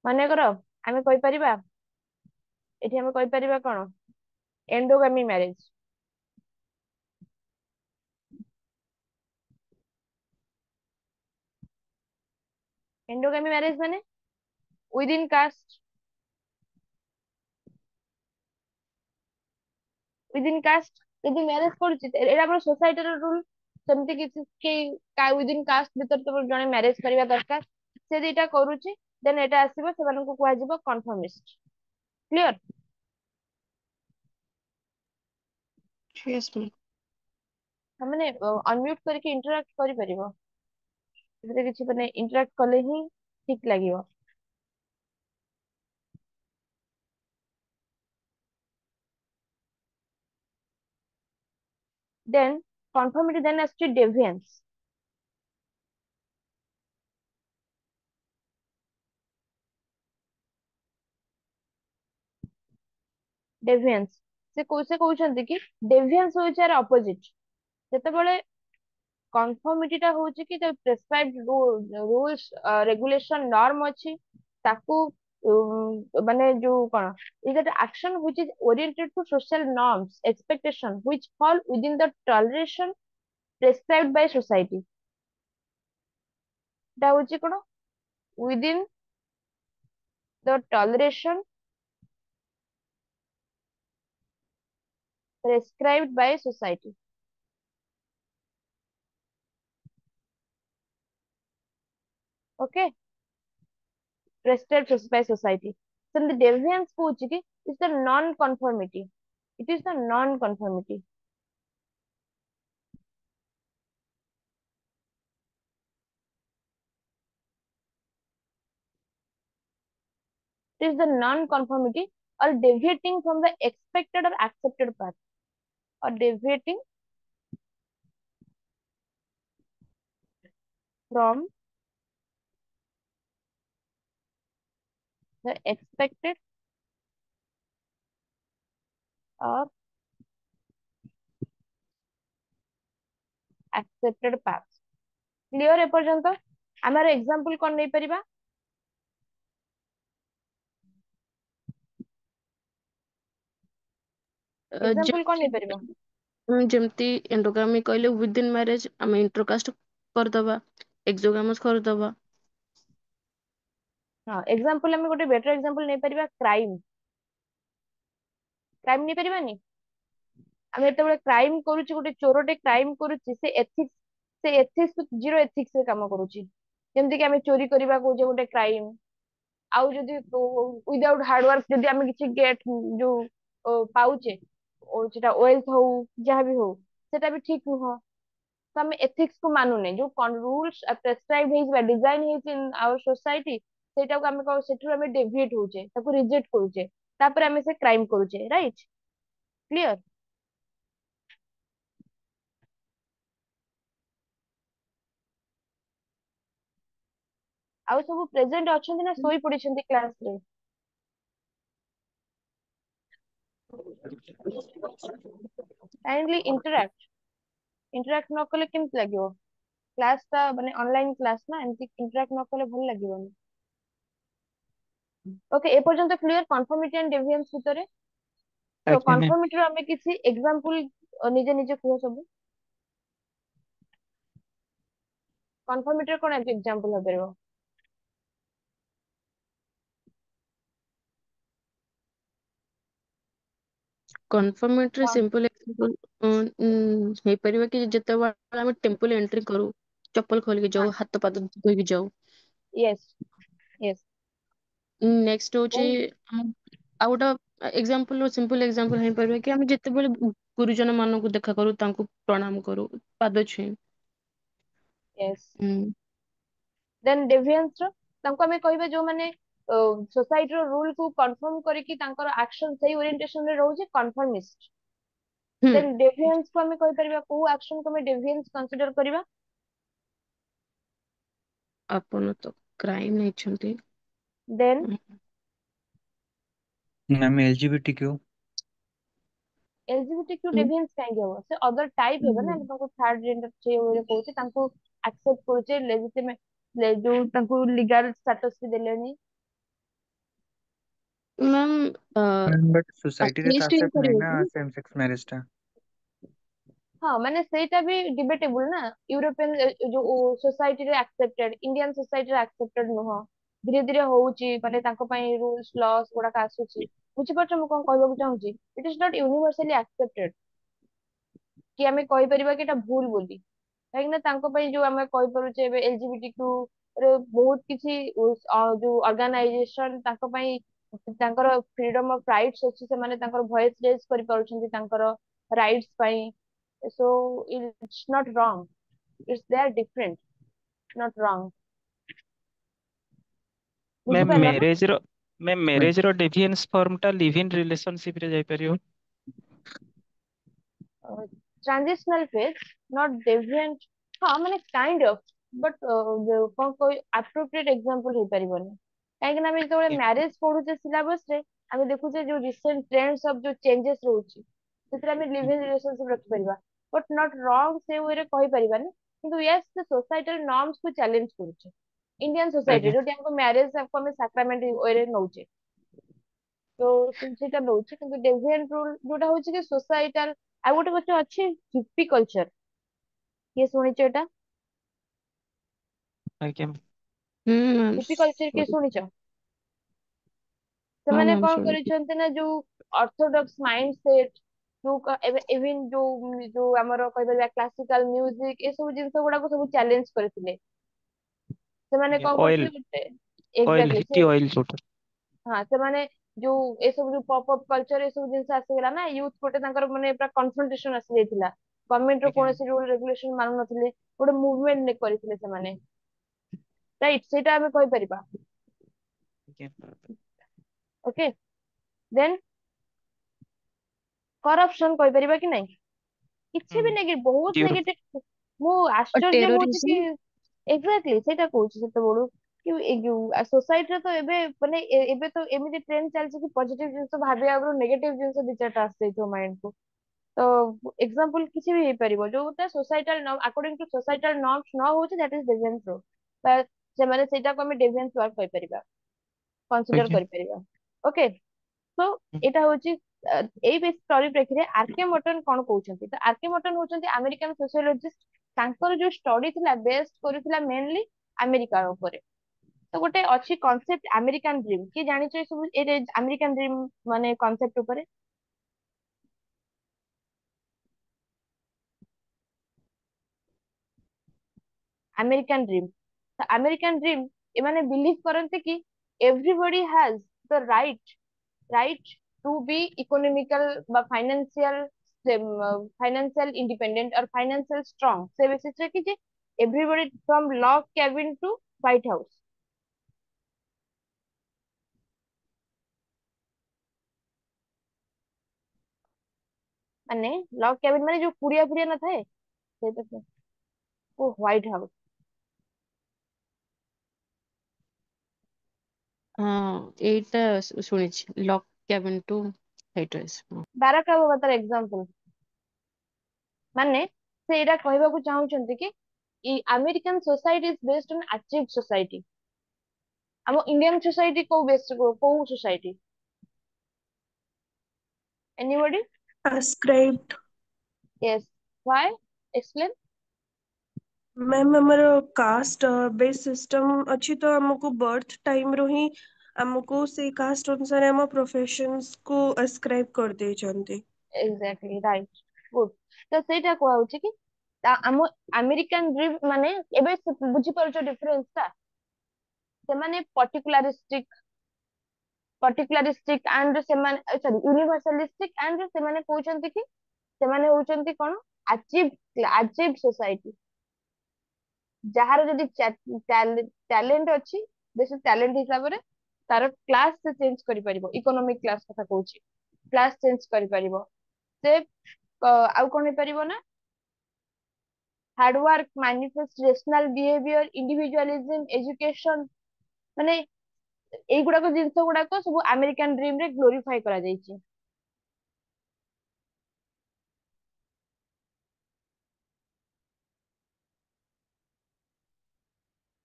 माने करो आमे कहि परिबा एठी आमे कहि परिबा कोन एंडोगामी मैरिज। एंडोगामी मैरिज माने विदिन कास्ट, विदिन कास्ट यदि मैरिज करूची एटा हमर सोसाइटी रो रूल, सेमति किछि कि का विदिन कास्ट भीतर तो जने मैरिज करिवा दरकार, से दिटा करूची, देन एटा आसीबो सेमान को कुआ जिवो कन्फर्मिस्ट। क्लियर? Yes ma'am. हमने अनम्यूट करके इंटरैक्ट करि परिबो, एते किछि माने इंटरैक्ट कले ही ठीक लागिवो। Then conformity then as to deviance. Deviance से कहउछन्ति कि deviance होइछ आर ऑपोजिट। जेतेबेले conformity टा होउछ कि the prescribed rules regulation norm अछि ताकू माने जो कोन is that action which is oriented to social norms expectation which fall within the toleration prescribed by society। ता होउछ कोन within the toleration prescribed by society। Okay, prescribed by society। So the deviance कहउछ कि is the non conformity, it is the non conformity। It is the non conformity or deviating from the expected or accepted path, or deviating from the expected or accepted path। Clear? ए पर्यंत आमार example कोन नै परिबा? Example कोन नै परिबा? जेमती एंडोगामी कहले विदिन मैरिज आमे इंटरकास्ट करदबा, एक्सोगामस करदबा। हां एग्जांपल हम गोटे बेटर एग्जांपल नै परिबा क्राइम। क्राइम नै परिबानी? आमे एते बळे क्राइम करूची, गोटे चोरटे क्राइम करूची, से एथिक्स जीरो एथिक्स रे काम करूची। जेमति कि आमे चोरी करिबा को जे गोटे क्राइम, आउ जदि विदाउट हार्ड वर्क जदि आमे किछि गेट जो पाउचे ओ सेटा वेल्थ हो जहा भी हो सेटा भी ठीक नुह। तो हम एथिक्स को मानुने जो रूल्स प्रेस्क्राइब हेइ डिजाइन हेइ इन आवर सोसाइटी, सेटा को हम को सेठु हम डेविएट होचे, ताको रिजेक्ट करूचे, तापर हम से क्राइम करूचे। राइट? क्लियर? आउ सब प्रेजेंट अछंती ना सोई पडिछंती क्लास रे? काइंडली इंटरैक्ट न कले केमति लागिवो? क्लास ता माने ऑनलाइन क्लास ना, एमति इंटरैक्ट न कले भल लागिवोनी। ओके, ए पर्यंत क्लियर कन्फर्मिटी एंड डेविएंस भितरे? तो आज्ञा मैम। कन्फर्मिटी रो हमें किसी एग्जांपल निजे निजे कहो सब। कन्फर्मिटी रो कोन एग्जांपल हो परबो? कन्फर्मेटरी सिंपल एग्जांपल हे परिबा कि जेतेबार हम टेंपल एंट्री करू, चप्पल खोल के जाऊ, हाथ पाद धोई के जाऊ। Yes yes. नेक्स्ट होची आउटा एग्जांपल सिंपल एग्जांपल हे परिबा कि हम जेतेबेले गुरुजन मानन को देखा करू, तांको प्रणाम करू, पाद छुई। यस। देन डेविएंस रो तांको हमें कहबे जो माने सोसाइटी रो रूल को कंफर्म करके तांकर एक्शन सही ओरिएंटेशन रे रहउचे कन्फर्मिस्ट। हम्म देन डेविएंस को हमें कहि परिबा को एक्शन को हमें डेविएंस कंसीडर करबा। ଆପଣ ତ କ୍ରାଇମ ନେଇଛନ୍ତି। Then ma'am LGBTQ. एलजीबीटीक्यू ହୁଁ डेविएंस काहे हो से अदर टाइप हेबे ना ହୁଁ तांको थर्ड जेंडर से ओरे कहउचे तांको एक्सेप्ट करउचे लेजिटिमेट जो तांको लीगल स्टेटस भी देलेनी। ମ୍ୟାମ୍ बट सोसाइटी रे तो लिस्ट एक्सेप्ट नहीं ହେଇପାରିବ ना କି? सेम सेक्स मैरिज टा। हाँ माने सेटा भी डिबेटेबल ना। यूरोपियन जो सोसाइटी रे एक्सेप्टेड इंडियन सोसाइटी रे एक्सेप्टेड नुह धीरे धीरे होउची माने तांको पई रूल्स लॉस गुडा का आसुची। बुझी पाछ मु कोन कहबो चाहूची it is not universally accepted कि हमें कहि परिबा कि एटा भूल बोली काहे ना तांको पई जो हमें कहि परुचे एबे एलजीबीटीक्यू रे बहुत किछि जो ऑर्गेनाइजेशन तांको पई तांकर फ्रीडम ऑफ राइट्स अछि से माने तांकर वॉइस रेज करि परुछन्ती तांकर राइट्स पई। So it's not wrong. It's they're different, not wrong. Ma'am ବୁଝିପାରିଲ ନା? ମ୍ୟାରେଜ ର ମ୍ୟାମ୍ ମ୍ୟାରେଜ ର ଡେଭିଏନ୍ସ ଫର୍ମ ଟା ଲିଭ୍ ଇନ୍ ରିଲେସନସିପ ରେ ଯାଇପାରିବ। Transitional phase, not deviant। ହଁ ମାନେ kind of, but କଣ କହି appropriate example ହେଇପାରିବନି। କାହିଁକି ନା ଆମେ ଯେତେବେଳେ ମ୍ୟାରେଜ ପଢୁଛେ syllabus ରେ ଆମେ ଦେଖୁଛେ ଯୋଉ recent trends of ଯୋଉ changes ରହୁଛି ସେଥିରେ ଆମେ live in relationship ରଖିପାରିବା but not wrong ସେ way ରେ କହିପାରିବାନି। କିନ୍ତୁ yes ସେ societal norms କୁ challenge କରୁଛେ ଇଣ୍ଡିଆନ ସୋସାଇଟି ଆଜ୍ଞା ଯୋଉଠି ଆମକୁ ମ୍ୟାରେଜ ଆମେ ସାକ୍ରାମେଣ୍ଟ ୱେରେ ନଉଛେ ତ ସେଇଟା ନଉଛି। କିନ୍ତୁ ଡେଭିଏଣ୍ଟ ରୁଲ ଯୋଉଟା ହଉଛି କି ସୋସାଇଟାଲ ଆଉ ଗୋଟେ କଥା ଅଛି ହିପି କଲଚର। କିଏ ଶୁଣିଛ ଏଟା? ଆଜ୍ଞା ହୁଁ ମ୍ୟାମ୍ ହିପି କଲଚର କିଏ ସରି ଶୁଣିଛ? ହଁ ସେମାନେ ମ୍ୟାମ୍ କଣ ଶୁଣିଛି। କରିଛନ୍ତି ନା ଯୋଉ ଅର୍ଥୋଡକ୍ସ ମାଇଣ୍ଡ ସେଟ ଯୋଉ ଏବେ ଇଭିନ୍ ଯୋଉ ଆମର କହିପାରିବା କ୍ଲାସିକାଲ ମ୍ୟୁଜିକ ଏସବୁ ଜିନିଷ ଗୁଡାକୁ ସବୁ ଚ୍ୟାଲେଞ୍ଜ କରିଥିଲେ। ସେମାନେ ଆଜ୍ଞା କଣ ଅଏଲ କରୁଥିଲେ ଗୋଟେ ଅଏଲ ଏକ୍ସାକ୍ଟଲି ହିଟି ଅଏଲ ଯୋଉଟା। ହଁ ସେମାନେ ଯୋଉ ଏସବୁ ଯୋଉ ପପ ଅପ କଲଚର ଏସବୁ ଜିନିଷ ଆସିଗଲା ନା ୟୁଥ ଗୋଟେ ତାଙ୍କର ମାନେ ପୁରା କନଫ୍ରଣ୍ଟେସନ ଆସିଯାଇଥିଲା। ଗଭର୍ଣ୍ଣମେଣ୍ଟ ର ଆଜ୍ଞା କୌଣସି ରୁଲ ରେଗୁଲେସନ ମାନୁନଥିଲେ ଗୋଟେ ମୁଭମେଣ୍ଟ କରିଥିଲେ ସେମାନେ ରାଇଟ ସେଇଟା ଆମେ କହିପାରିବା। ଆଜ୍ଞା ଓକେ ଦେନ୍ କରପସନ କହିପାରିବା କି ନାଇଁ? କିଛି ବି ନେଗେଟିଭ ବହୁତ ଜିରୋ ନେଗେଟିଭ। ମୁଁ ଆଶ୍ଚର୍ଯ୍ୟ ହଉଛି କି ଟେରୋରିଜିମ୍। ଏକ୍ସାକ୍ଟଲି ସେଇଟା କହୁଛି ସେତେବେଳୁ କି ଏଇ ଯୋଉ ସୋସାଇଟିରେ ତ ଏବେ ମାନେ ଏବେ ତ ଏମିତି ଟ୍ରେଣ୍ଡ ଚାଲିଛି କି ପଜିଟିଭ ଜିନିଷ ଭାବିବା ଆଗରୁ ନେଗେଟିଭ ଜିନିଷ ଦି ଚାରିଟା ଆସିଯାଇଥିବ ମାଇଣ୍ଡ କୁ। ତ ଏକ୍ସାମ୍ପଲ କିଛି ବି ହେଇପାରିବ ଯୋଉଟା ସୋସାଇଟାଲ ଆକର୍ଡିଂ ଟୁ ସୋସାଇଟାଲ ନର୍ମସ୍ ନ ହଉଛି ଦ୍ୟାଟ ଇଜ ଡେଭିଏନ୍ସ ୱର୍କ ବା ସେମାନେ ସେଇଟାକୁ ଆମେ ଡେଭିଏନ୍ସ ୱର୍କ କହିପାରିବା କନସିଡର ଆଜ୍ଞା କରିପାରିବା। ଓକେ ତ ଏଇଟା ହଉଛି ଏଇ ପରିପ୍ରେକ୍ଷୀରେ ଆର୍କେ ମଟନ କଣ କହୁଛନ୍ତି ତ ଆର୍କେ ମଟନ ହଉଛନ୍ତି ଆମେରିକାନ ସୋସିଓଲୋଜିଷ୍ଟ। ତାଙ୍କର ଯୋଉ ଷ୍ଟଡି ଥିଲା ବେଷ୍ଟ କରିଥିଲା ମେନଲି ଆମେରିକା ଉପରେ। ତ ଗୋଟେ ଅଛି କନସେପ୍ଟ ଆମେରିକାନ ଡ୍ରିମ କିଏ ଜାଣିଛ ଏ ସବୁ ଏ ଆମେରିକାନ ଡ୍ରିମ ମାନେ କନସେପ୍ଟ ଉପରେ? ଆମେରିକାନ ଡ୍ରିମ ତ ଆମେରିକାନ ଡ୍ରିମ ଏମାନେ ବିଲିଭ କରନ୍ତି କି everybody has the right to be economical ବା फाइनेंशियल इंडिपेंडेंट और फाइनेंशियल स्ट्रांग से बेसिस रे कि जे everybody from log cabin to White House माने लॉग केबिन माने जो कुड़िया फुड़िया न थाए ସେଇଟା ଓ ହ୍ୱାଇଟ ହାଉସ। ହଁ ଏଇଟା ଶୁଣିଛି log cabin to White House. Barack Obama ତାର ଏକ୍ସାମ୍ପଲ ମାନେ ସେ ଏଇଟା କହିବାକୁ ଚାହୁଁଛନ୍ତି କି American society is based on achieve society. ଆମ ଇଣ୍ଡିଆନ ସୋସାଇଟି କୋଉ ବେସ୍ କୋଉ society? Anybody? Ascribed। Yes why explain. Ma'am हमर कास्ट बेस सिस्टम अच्छी तो हमको बर्थ टाइम रो ही हमको से कास्ट अनुसार हम प्रोफेशंस को अस्क्राइब कर दे चंती। Exactly right good. ତ ସେଇଟା କୁହାହଉଛି କି ଆମ ଆମେରିକାନ ଡ୍ରିମ ମାନେ ଏବେ ବୁଝିପାରୁଛ ଡିଫରେନ୍ସ ଟା ସେମାନେ ପର୍ଟିକୁଲାରିଷ୍ଟିକ ଆଣ୍ଡ ସେମାନେ ସରି ୟୁନିଭର୍ସାଲିଷ୍ଟିକ ଆଣ୍ଡ ସେମାନେ କହୁଛନ୍ତି କି ସେମାନେ ହଉଛନ୍ତି କଣ ଆଚିଭ ସୋସାଇଟି। ଯାହାର ଯଦି ଟ୍ୟାଲେଣ୍ଟ ଅଛି ବେଶୀ ଟ୍ୟାଲେଣ୍ଟ ହିସାବରେ तार क्लास से चेंज करि परिबो इकोनॉमिक क्लास कथा कहूची क्लास चेंज करि परिबो से आउ कोन हे परिबो ना hard work manifest rational behaviour individualism education माने एई गुडा को जिंस गुडा को सब अमेरिकन ड्रीम रे ग्लोरीफाई करा जायछि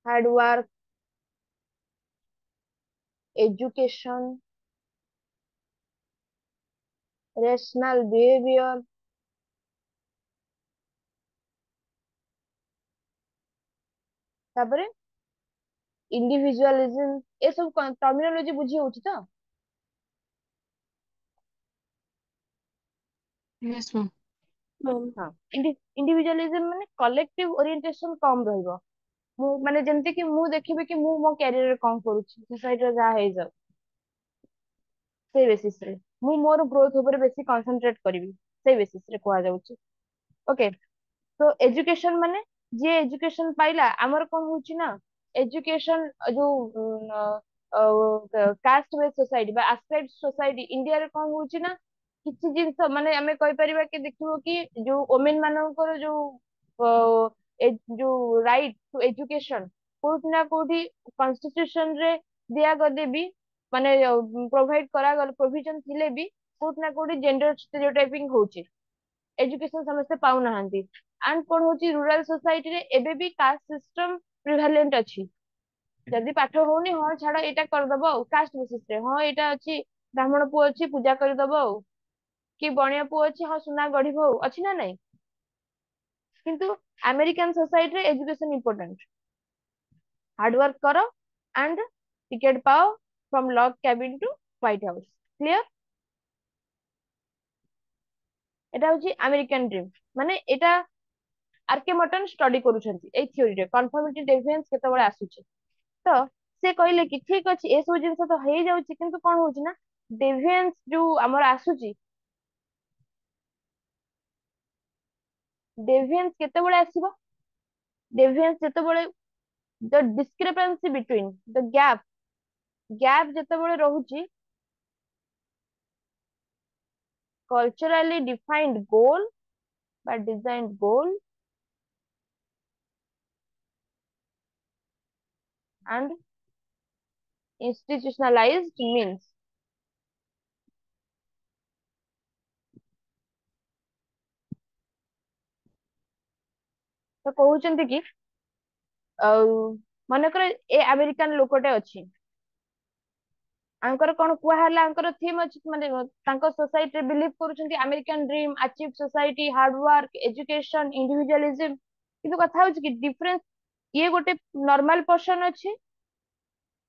hard work education rational behaviour तापरे इंडिविजुअलिज्म ए सब टर्मिनोलॉजी बुझी होउछि तो यस मैम। मैम हाँ इंडिविजुअलिज्म माने कलेक्टिव ओरिएंटेशन कम रहइबो मु माने जेमति कि मु देखिबे कि मु मो कैरियर रे कोन करूछि सोसाइटी रे जा हे जाउ से बेसिस रे मु मोर ग्रोथ ऊपर बेसी कंसंट्रेट करिवि से बेसिस रे कोआ जाउछि ओके तो एजुकेशन माने जे एजुकेशन पाइला हमर कोन होउछि ना एजुकेशन जो कास्ट बेस्ड सोसाइटी बा आस्पेक्ट सोसाइटी इंडिया रे कोन होउछि ना किछि जिंस माने हमें कहि परिबा कि देखिबो कि जो वुमेन मानकर जो जो राइट टू एजुकेशन कोउठ ना कोउठी कॉन्स्टिट्यूशन रे दिया गदे भी माने प्रोवाइड करा गल प्रोविजन थिले भी कोउठ ना कोउठी जेंडर स्टेरियोटाइपिंग होउछि एजुकेशन समस्ते पाउ नाहंती एंड कोन होची रूरल सोसाइटी रे एबे भी कास्ट सिस्टम प्रिवालेंट अछि जदि पाठ होउनी हो छाड़ एटा कर दबो कास्ट बेसिस रे हो एटा अछि ब्राह्मण पुओ अछि पूजा कर दबो कि बणिया पुओ अछि हो सुना गढिबो अछि ना नहीं किंतु अमेरिकन सोसाइटी रे एजुकेशन इंपोर्टेंट हार्ड वर्क करो एंड टिकट पाओ from log cabin to White House clear एटा होची अमेरिकन ड्रीम माने एटा आरके मटन स्टडी करूछंती एई थ्योरी रे कन्फर्मिटी डेविएंस केतेबेले आसुची तो से कहले कि ठीक अछि ए सब जिंस तो हेई जाउची किंतु कोन होउची ना डेविएंस जो हमर आसुची डेविएंस केतेबेले आसीबो डेविएंस जेतेबेले the discrepancy between the gap जेतेबेले रहूची कल्चरली डिफाइंड गोल बा designed goal and institutionalized means तो कहउचंती कि मनकर ए अमेरिकन लोकटे अछि आंकर कोन कुआ हला आंकर थीम अछि माने तांको सोसाइटी बिलीव करूछंती American dream achieve society hard work education individualism किंतु कथा होछि कि डिफरेंस ये गोटे नॉर्मल पर्सन अछि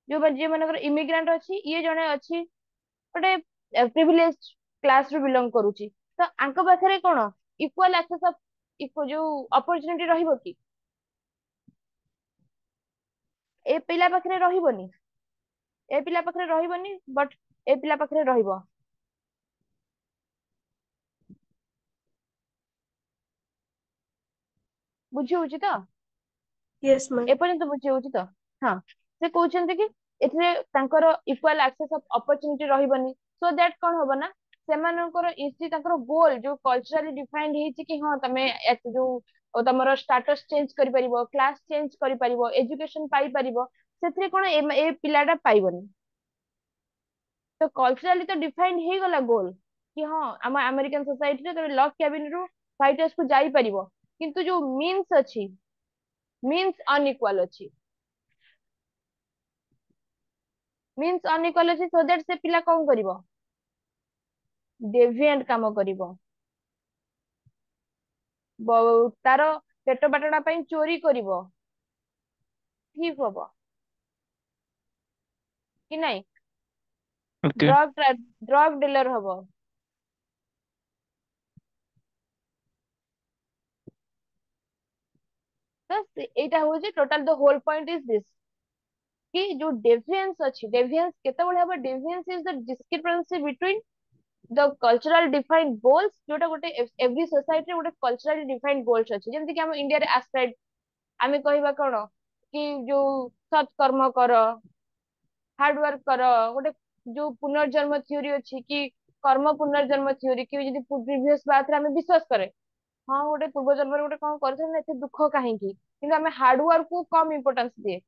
जो जे मनकर इमिग्रेंट अछि ये जने अछि गोटे प्रिविलेज क्लास रू बिलोंग करूची तो आंको पाखरे कोन इक्वल एक्सेस ऑफ इको जो अपॉर्चुनिटी रहिबो कि ए पिला पाखरे रहिबोनी ए पिला पाखरे रहिबोनी बट ए पिला पाखरे रहिबो बुझी होची तो यस मैम एपर्यंत बुझी होची तो हाँ से कहउछंती कि एथिरे तांकर इक्वल एक्सेस ऑफ अपॉर्चुनिटी रहिबोनी सो दैट कोन होबो ना सेमानकर इसी तांकर गोल जो कल्चरली डिफाइंड हेची कि हां तमे जो तमरो स्टेटस चेंज करि परिबो क्लास चेंज करि परिबो एजुकेशन पाई परिबो सेथिरे कोन ए पिलाटा पाइबोनी तो कल्चरली तो डिफाइंड हे गला गोल कि हाँ हम अमेरिकन सोसाइटी रे तो लॉग कैबिन रु व्हाइट हाउस को जाई परिबो किंतु जो मीन्स अछि मीन्स अनइक्वल अछि मीन्स अनइक्वल अछि सो दैट से पिला कोन करिवो डेविएंट काम करिवो तारो पेट बाटणा ପାଇଁ चोरी करिवो ठीक हबो कि नहीं ओके ड्रग डीलर हबो तो एटा होजे total the whole point is this कि जो डेविएंस अछि डेविएंस केतेबेले हबो deviance is the discrepancy between the cultural defined goals जोटा गोटे एवरी सोसाइटी रे गोटे कल्चरली डिफाइंड गोल्स अछि जेमति कि हम इंडिया रे एस्पेक्ट आमे कहबा कोन कि जो सत्कर्म कर हार्ड वर्क कर गोटे जो पुनर्जन्म थ्योरी अच्छी कि कर्म पुनर्जन्म थ्योरी कि जब प्रीवियस बात रे आमे विश्वास करे हाँ गोटे पूर्व जन्म गोटे कौन कर एते दुख कहीं कि आमे हार्ड वर्क को कम इम्पोर्टेंस दिए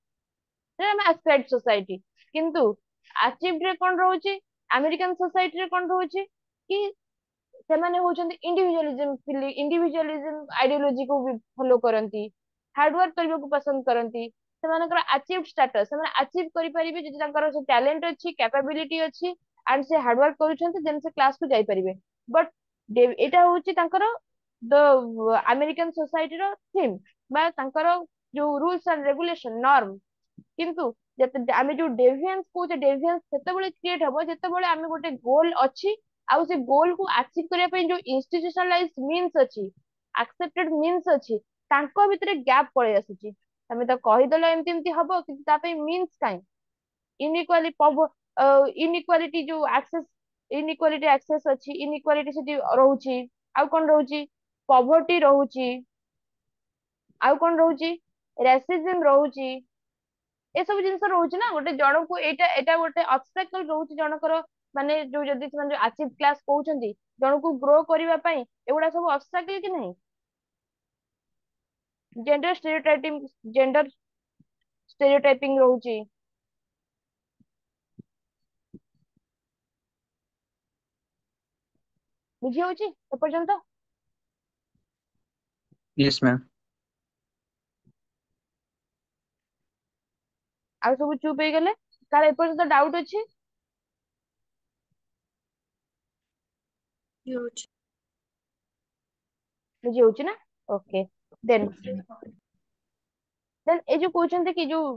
आस्क्राइब सोसाइटी किंतु अचीव्ड रे कौन रोचे अमेरिकन सोसाइटी रे कौन रोचे कि ସେମାନେ ହଉଛନ୍ତି ଇଣ୍ଡିଭିଜୁଆଲିଜିମ ଆଇडियोलॉजी को ବି ଫଲୋ କରନ୍ତି ହାର୍ଡୱାର୍କ କରିବାକୁ ପସନ୍ଦ କରନ୍ତି ସେମାନଙ୍କର ଆଚିଭ ଷ୍ଟାଟସ ସେମାନେ ଆଚିଭ କରିପାରିବେ ଯଦି ତାଙ୍କର ସେ ଟ୍ୟାଲେଣ୍ଟ ଅଛି କ୍ୟାପାବିଲିଟି ଅଛି ଆଣ୍ଡ ସେ ହାର୍ଡୱାର୍କ କରୁଛନ୍ତି ଦେନ୍ ସେ କ୍ଲାସ କୁ ଯାଇପାରିବେ ବଟ ଏଇଟା ହଉଛି ତାଙ୍କର ଦ ଆମେରିକାନ ସୋସାଇଟିର ଥିମ୍ ବା ତାଙ୍କର ଯୋଉ ରୁଲସ ଆଣ୍ଡ ରେଗୁଲେସନ ନର୍ମ କିନ୍ତୁ ଯେତେ ଆମେ ଯୋଉ ଡେଭିଆନ୍ସ କହୁଛେ ଡେଭିଆନ୍ସ ସେତେବେଳେ କ୍ରିଏଟ ହବ ଯେତେବେଳେ ଆମେ ଗୋଟେ ଗୋଲ ଅଛି ଆଉ ସେ ଗୋଲ କୁ ଆଚିଭ କରିବା ପାଇଁ ଯୋଉ ଇନଷ୍ଟିଟ୍ୟୁସନାଲାଇଜ ମିନ୍ସ ଅଛି ଆକ୍ସେପ୍ଟେଡ ମିନ୍ସ ଅଛି ତାଙ୍କ ଭିତରେ ଗ୍ୟାପ ପଳେଇ ଆସୁଛି ତମେ ତ କହିଦେଲ ଏମିତି ଏମିତି ହବ କିନ୍ତୁ ତା ପାଇଁ ମିନ୍ସ କାଇଁ ଇନଇକ୍ୱାଲିଟି ଯୋଉ ଆକ୍ସେସ ଇନଇକ୍ୱାଲିଟି ଆକ୍ସେସ ଅଛି ଇନଇକ୍ୱାଲିଟି ସେଠି ରହୁଛି ଆଉ କଣ ରହୁଛି ପଭର୍ଟି ରହୁଛି ଆଉ କଣ ରହୁଛି ରାସିଜମ ରହୁଛି ଏସବୁ ଜିନିଷ ରହୁଛି ନା ଗୋଟେ ଜଣକୁ ଏଇଟା ଏଇଟା ଗୋଟେ ଅବଷ୍ଟାକଲ ରହୁଛି ଜଣଙ୍କର ମାନେ ଯୋଉ ଯଦି ସେମାନେ ଯୋଉ ଆଚିଭ କ୍ଲାସ କହୁଛନ୍ତି ଜଣକୁ ଗ୍ରୋ କରିବା ପାଇଁ ଏଗୁଡା ସବୁ ଅବଷ୍ଟାକଲ କି ନାହିଁ ଜେଣ୍ଡର ଷ୍ଟେରିଓଟାଇପିଂ ରହୁଛି ବୁଝି ହଉଛି ଏପର୍ଯ୍ୟନ୍ତ यस मैम। ଆଉ ସବୁ ଚୁପ୍ ହେଇଗଲେ କାହାର ଏପର୍ଯ୍ୟନ୍ତ ଡାଉଟ ଅଛି ହେଉଛି। ବୁଝି ହଉଛି ନା ଓକେ ଦେନ୍ ଦେନ୍ ଏଇ ଯୋଉ କହୁଛନ୍ତି କି ଯୋଉ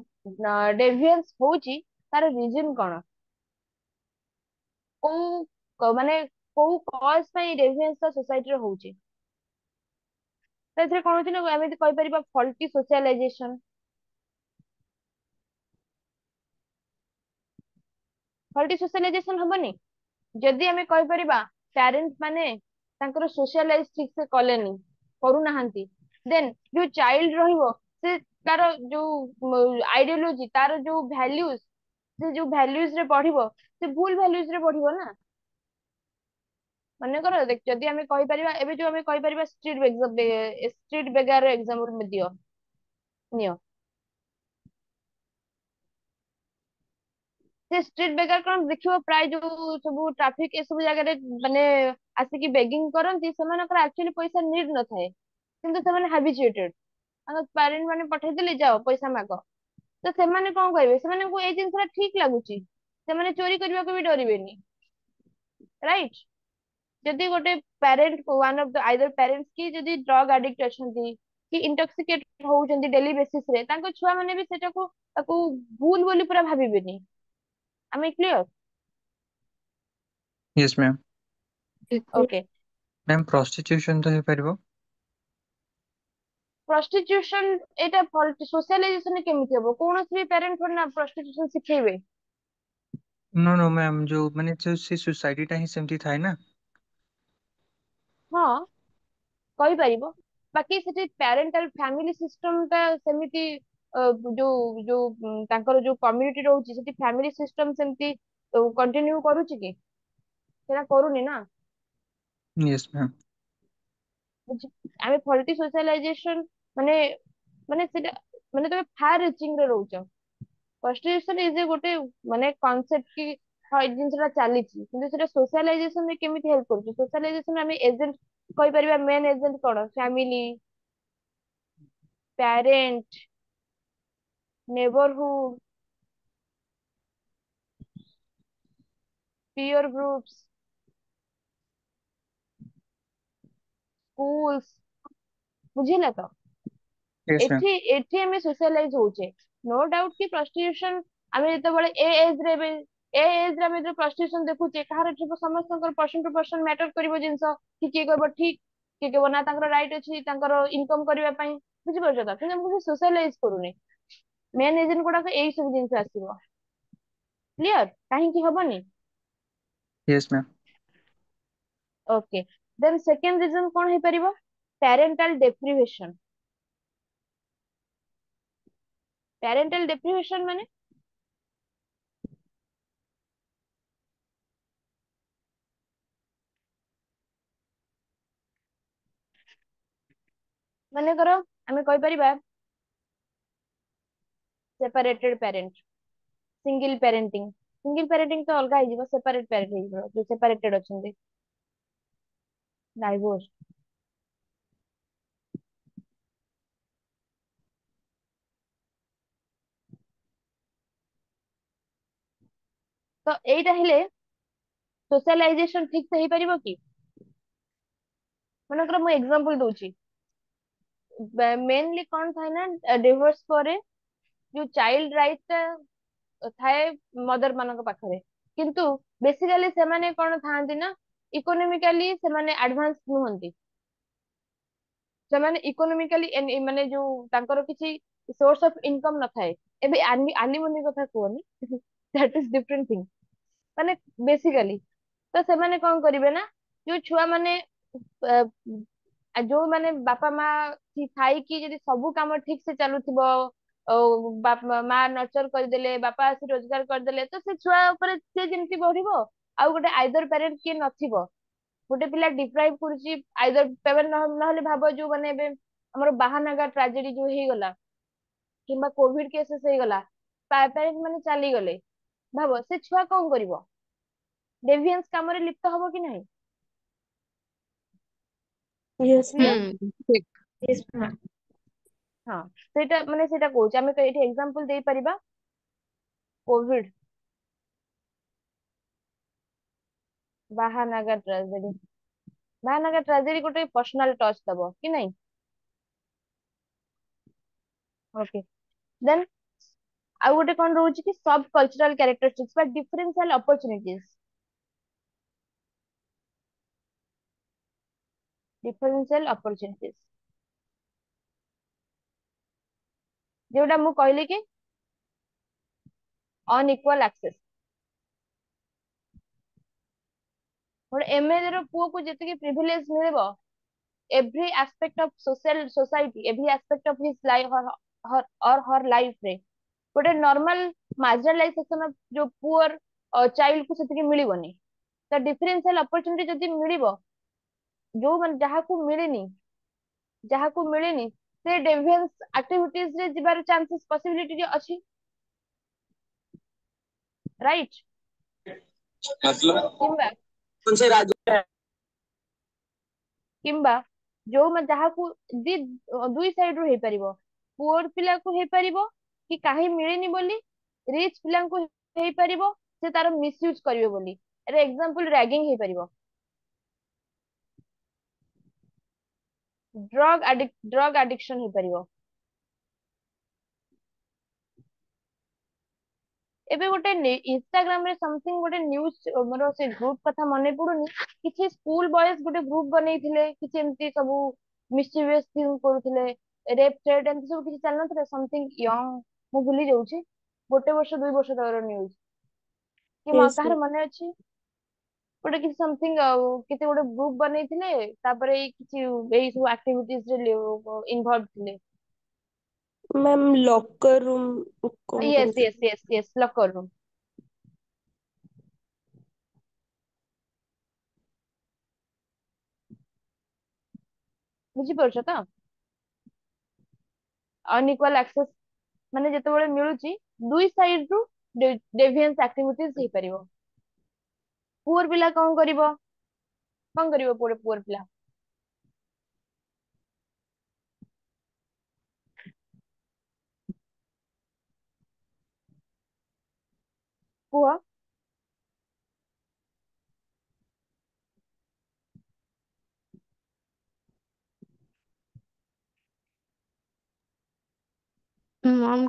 ଡେଭିଏନ୍ସ ହଉଛି ତାର ରିଜନ କଣ ମାନେ କୋଉ କଜ ପାଇଁ ଡେଭିଏନ୍ସ ଟା ସୋସାଇଟିରେ ହଉଛି ତ ଏଥିରେ କଣ ହଉଛି ନା ଆମେ ଯଦି କହିପାରିବା ଫଲ୍ଟି ସୋସିଆଲାଇଜେସନ ଫଲ୍ଟି ସୋସିଆଲାଇଜେସନ ହବନି ଯଦି ଆମେ କହିପାରିବା ପ୍ୟାରେଣ୍ଟ ମାନେ ତାଙ୍କର ସୋସିଆଲାଇଜ ଠିକ ସେ କଲେନି କରୁନାହାନ୍ତି ଦେନ୍ ଯୋଉ ଚାଇଲ୍ଡ ରହିବ ସେ ତାର ଯୋଉ ଆଇଡିଓଲୋଜି ତାର ଯୋଉ ଭ୍ୟାଲ୍ୟୁଜ ସେ ଯୋଉ ଭ୍ୟାଲ୍ୟୁଜ ରେ ବଢିବ ସେ ଭୁଲ ଭ୍ୟାଲ୍ୟୁଜ ରେ ବଢିବ ନା ମନେକର ଦେଖ ଯଦି ଆମେ କହିପାରିବା ଏବେ ଯୋଉ ଆମେ କହିପାରିବା ଷ୍ଟ୍ରିଟ ବେଗାର ଏକ୍ସାମ୍ପଲ ଦିଅ ନିଅ ସେ ଷ୍ଟ୍ରିଟ ବେଗାର କଣ ଦେଖିବ ପ୍ରାୟ ଯୋଉ ସବୁ ଟ୍ରାଫିକ ଏସବୁ ଜାଗାରେ ମାନେ ଆସିକି ବେଗିଙ୍ଗ କରନ୍ତି ସେମାନଙ୍କର ଆକ୍ଚୁଆଲି ପଇସା ନିଡ ନଥାଏ କିନ୍ତୁ ସେମାନେ ହାବିଚୁଏଟେଡ ତାଙ୍କ ପ୍ୟାରେଣ୍ଟ ମାନେ ପଠେଇଦେଲେ ଯାଅ ପଇସା ମାଗ ତ ସେମାନେ କଣ କହିବେ ସେମାନଙ୍କୁ ଏଇ ଜିନିଷ ଟା ଠିକ ଲାଗୁଛି ସେମାନେ ଚୋରି କରିବାକୁ ବି ଡରିବେନି ରାଇଟ ଯଦି ଗୋଟେ parent one of the either parent କି ଯଦି ଡ୍ରଗ ଆଡିକ୍ଟ ଅଛନ୍ତି କି ଇଣ୍ଟକ୍ସିକେଟ ହଉଛନ୍ତି ଡେଲି ବେସିସ ରେ ତାଙ୍କ ଛୁଆ ମାନେ ବି ସେଟାକୁ ତାକୁ ଭୁଲ ବୋଲି ପୁରା ଭାବିବେନି ଆମେ clear yes ma'am. Okay ma'am prostitution तो ହେଇପାରିବ ପ୍ରଷ୍ଟିଟ୍ୟୁସନ ଏଇଟା ସୋସିଆଲାଇଜେସନ କେମିତି ହବ କୌଣସି ବି ପ୍ୟାରେଣ୍ଟ ଥୋଡି ନା ପ୍ରଷ୍ଟିଟ୍ୟୁସନ ଶିଖେଇବେ नो नो मैम जो ମାନେ जो ସେ सोसाइटी ଟା ହିଁ ସେମିତି ଥାଏ ନା ହଁ କହିପାରିବ ବାକି ସେଠି ପ୍ୟାରେଣ୍ଟାଲ ଫ୍ୟାମିଲି ସିଷ୍ଟମ ଟା ସେମିତି ତାଙ୍କର ଯୋଉ କମ୍ୟୁନିଟି ରହୁଛି ସେଠି ଫ୍ୟାମିଲି ସିଷ୍ଟମ ସେମିତି କଣ୍ଟିନ୍ୟୁ କରୁଛି କି ସେଟା କରୁନି ନା यस मैम। ଆମେ ଫଲ୍ଟି ସୋସିଆଲାଇଜେସନ ମାନେ ମାନେ ସେଟା ମାନେ ତମେ ଫାର ରିଚିଂ ରେ ରହୁଛ ପ୍ରଷ୍ଟିଟ୍ୟୁସନ ଇଜ ଗୋଟେ ମାନେ କନସେପ୍ଟ କି ହଁ ଏଇ ଜିନିଷଟା ଚାଲିଛି କିନ୍ତୁ ସେଟା ସୋସିଆଲାଇଜେସନ ରେ କେମିତି ହେଲ୍ପ କରୁଛି ସୋସିଆଲାଇଜେସନ ଆମେ ଏଜେଣ୍ଟ କହିପାରିବା ମେନ୍ ଏଜେଣ୍ଟ କଣ family parent neighbourhood peer groups schools ବୁଝିଲା ତ यस मैम। ଏଠି ଏଠି ଆମେ ସୋସିଆଲାଇଜ ହଉଛେ ନୋ ଡାଉଟ କି ପ୍ରଷ୍ଟିଟ୍ୟୁସନ ଆମେ ଯେତେବେଳେ ଏ ଏଜ ରେ ଏବେ ଏ ଏଜ ରେ ଆମେ ଯେତେବେଳେ ପ୍ରଷ୍ଟିଟ୍ୟୁସନ ଦେଖୁଛେ କାହାର ଥିବ ସମସ୍ତଙ୍କର ପର୍ସନ ଟୁ ପର୍ସନ ମ୍ୟାଟର କରିବ ଜିନିଷ କି କିଏ କହିବ ଠିକ କିଏ କହିବ ନା ତାଙ୍କର ରାଇଟ ଅଛି ତାଙ୍କର ଇନକମ କରିବା ପାଇଁ ବୁଝିପାରୁଛ ତ କିନ୍ତୁ ଆମକୁ ସୋସିଆଲାଇଜ କରୁନି ମେନ୍ ଏଜେଣ୍ଟ ଗୁଡାକ ଏଇ ସବୁ ଜିନିଷ ଆସିବ କ୍ଲିୟର କାହିଁକି ହବନି yes ma'am. Okay then second reason କଣ ହେଇପାରିବ ପ୍ୟାରେଣ୍ଟାଲ ଡେପ୍ରିଭେସନ ପ୍ୟାରେଣ୍ଟାଲ ଡେପ୍ରିଭେସନ ମାନେ ମନେକର ଆମେ କହିପାରିବା ସେପାରେଟେଡ ପ୍ୟାରେଣ୍ଟ, ସିଙ୍ଗଲ ପ୍ୟାରେଣ୍ଟିଂ ତ ଅଲଗା ହେଇଯିବ, ସେପାରେଟ ପ୍ୟାରେଣ୍ଟ ହେଇଯିବ, ଯୋଉ ସେପାରେଟେଡ ଅଛନ୍ତି, ଡାଇଭୋର୍ସ। ତ ଏଇଟା ହେଲେ सोशलाइजेशन ठीक से ହେଇପାରିବ କି? ମନେକର ମୁଁ ଏକ୍ସାମ୍ପଲ ଦଉଛି, ମେନଲି କଣ ଥାଏ ନା ଡିଭୋର୍ସ ପରେ ଯୋଉ ଚାଇଲ୍ଡ ରାଇଟ ଟା ଥାଏ ମଦର ମାନଙ୍କ ପାଖରେ, କିନ୍ତୁ ବେସିକାଲି ସେମାନେ କଣ ଥାଆନ୍ତି ନା ଇକୋନୋମିକାଲି ସେମାନେ ଆଡଭାନ୍ସ ନୁହନ୍ତି। ସେମାନେ ଇକୋନୋମିକାଲି ମାନେ ଯୋଉ ତାଙ୍କର କିଛି ସୋର୍ସ ଅଫ ଇନକମ ନଥାଏ। ଏବେ ଆଲିମନି କଥା କୁହନି ଦ୍ୟାଟ ଇଜ ଡିଫରେଣ୍ଟ ଥିଙ୍ଗ। ମାନେ ବେସିକାଲି ତ ସେମାନେ କଣ କରିବେ ନା ଯୋଉ ଛୁଆ ମାନେ ଯୋଉମାନେ ବାପା ମା ଥାଇକି ଯଦି ସବୁ କାମ ଠିକ ସେ ଚାଲୁଥିବ, ମା ନର୍ଚର କରିଦେଲେ, ବାପା ଆସି ରୋଜଗାର କରିଦେଲେ, ତ ସେ ଛୁଆ ଉପରେ ସେ ଯେମିତି ବଢିବ। ଆଉ ଗୋଟେ ଆଇଦର ପ୍ୟାରେଣ୍ଟ କିଏ ନଥିବ, ଗୋଟେ ପିଲା ଡିପ୍ରାଇଭ କରୁଛି ଆଇଦର ପେମେଣ୍ଟ ନହେଲେ ଭାବ ଯୋଉ ମାନେ ଏବେ ଆମର ବାହାନଗା ଟ୍ରାଜେଡି ଯୋଉ ହେଇଗଲା, କିମ୍ବା କୋଭିଡ କେସେସ୍ ହେଇଗଲା, ପ୍ୟାରେଣ୍ଟ ମାନେ ଚାଲିଗଲେ, ଭାବ ସେ ଛୁଆ କଣ କରିବ? ଡେଭିଏନ୍ସ କାମରେ ଲିପ୍ତ ହବ କି ନାହିଁ? Yes, clear? ma'am. ହୁଁ ଠିକ। Yes, ma'am. ହଁ, ସେଇଟା ମାନେ ସେଇଟା କହୁଛି, ଆମେ ତ ଏଇଠି ଏକ୍ସାମ୍ପଲ ଦେଇପାରିବା Covid, Bahanaga tragedy. Bahanaga tragedy ଗୋଟେ ପର୍ସନାଲ ଟଚ୍ ଦବ କି ନାଇଁ? ଓକେ, ଦେନ୍ ଆଉ ଗୋଟେ କଣ ରହୁଛି କି ସବ୍ କଲଚରାଲ କ୍ୟାରେକ୍ଟରିଷ୍ଟିକ୍ସ ବା ଡିଫରେନ୍ସିଆଲ ଅପରଚୁନିଟିଜ। ଡିଫରେନ୍ସିଆଲ ଅପରଚୁନିଟିଜ ଯୋଉଟା ମୁଁ କହିଲି କି ଅନଇକ୍ୱାଲ ଆକ୍ସେସ। ଗୋଟେ ଏମଏଲଏ ର ପୁଅକୁ ଯେତିକି ପ୍ରିଭିଲେଜ ମିଳିବ, every aspect of social society, every aspect of his life or her life ରେ ଗୋଟେ ନର୍ମାଲ ମାର୍ଜିନାଲାଇଜେସନ ଅଫ ଯୋଉ ପୁଅର ଚାଇଲ୍ଡ କୁ ସେତିକି ମିଳିବନି। ତ ଡିଫରେନ୍ସିଆଲ ଅପରଚୁନିଟି ଯଦି ମିଳିବ, ଯୋଉ ଯାହାକୁ ମିଳିନି ସେ ଡେଭିଏନ୍ସ ଆକ୍ଟିଭିଟିଜ ରେ ଯିବାର ଚାନ୍ସେସ ପସିବିଲିଟି ଅଛି, ରାଇଟ? କିମ୍ବା କିମ୍ବା ଯାହାକୁ ଦୁଇ ସାଇଡ ରୁ ହେଇପାରିବ, ପୁଅର ପିଲାକୁ ହେଇପାରିବ କି କାହିଁ ମିଳିନି ବୋଲି, ରିଚ୍ ପିଲାଙ୍କୁ ହେଇପାରିବ ସେ ତାର ମିସୟୁଜ କରିବେ ବୋଲି। ଏର ଏକ୍ସାମ୍ପଲ ରାଗିଂ ହେଇପାରିବ, ଡ୍ରଗ ଆଡିକ୍ସନ ହେଇପାରିବ। ଏବେ ଗୋଟେ ଇନଷ୍ଟାଗ୍ରାମ ରେ ସମଥିଙ୍ଗ ଗୋଟେ ନ୍ୟୁଜ, ମୋର ସେ ଗ୍ରୁପ କଥା ମନେ ପଡୁନି, କିଛି ସ୍କୁଲ ବଏଜ ଗୋଟେ ଗ୍ରୁପ ବନେଇଥିଲେ, କିଛି ଏମିତି ସବୁ ମିସଚିଭିୟସ୍ ଥିଙ୍ଗ କରୁଥିଲେ, ରେପ୍ ଥ୍ରେଟ୍ ଏମିତି ସବୁ କିଛି ଚାଲିନଥିଲା ସମଥିଙ୍ଗ ୟଙ୍ଗ, ମୁଁ ଭୁଲି ଯାଉଛି, 1 ବର୍ଷ 2 ବର୍ଷ ତଳର ନ୍ୟୁଜ, କି Yes, କାହାର ma'am. ମନେ ଅଛି? ଗୋଟେ କିଛି ସମଥିଙ୍ଗ ଆଉ କିଛି ଗୋଟେ ଗ୍ରୁପ ବନେଇଥିଲେ, ତାପରେ ଏଇ ସବୁ ଆକ୍ଟିଭିଟିଜ ରେ ଇନଭଲ୍ଭ ଥିଲେ। Ma'am, locker room କଣ ୟେସ୍ କହୁଥିଲେ? Yes Yes Yes, locker room. ବୁଝିପାରୁଛ ତ? ଅନଇକ୍ୱାଲ ଆକ୍ସେସ ମାନେ ଯେତେବେଳେ ମିଳୁଛି, ଦୁଇ ସାଇଡ ରୁ ଡେଭିଏନ୍ସ ଆକ୍ଟିଭିଟିଜ ହେଇପାରିବ। ପୁଅର ପିଲା କଣ କରିବ? କଣ କରିବ ପୁଅର ପିଲା? କୁହ। ମ୍ୟାମ୍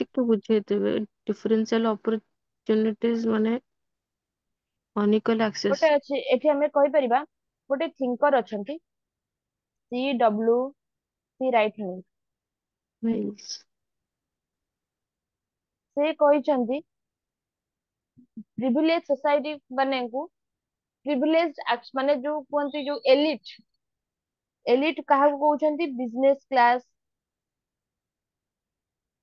ଟିକେ ବୁଝେଇଦେବେ ଡିଫରେନ୍ସିଆଲ ଅପରଚୁନିଟିଜ ମାନେ ଅନଇକ୍ୱାଲ ଆକ୍ସେସ ଗୋଟେ ଅଛି ଏଠି ଆମେ କହିପାରିବା, ଗୋଟେ ଥିଙ୍କର ଅଛନ୍ତି, CW ରାଇଟ୍। ମିନ୍ସ ସେ କହିଛନ୍ତି ପ୍ରିଭିଲେଜ ସୋସାଇଟି ମାନଙ୍କୁ, ପ୍ରିଭିଲେଜ ମାନେ ଯୋଉ କୁହନ୍ତି ଯୋଉ ଏଲିଟ, ଏଲିଟ କାହାକୁ କହୁଛନ୍ତି? ବିଜନେସ କ୍ଲାସ,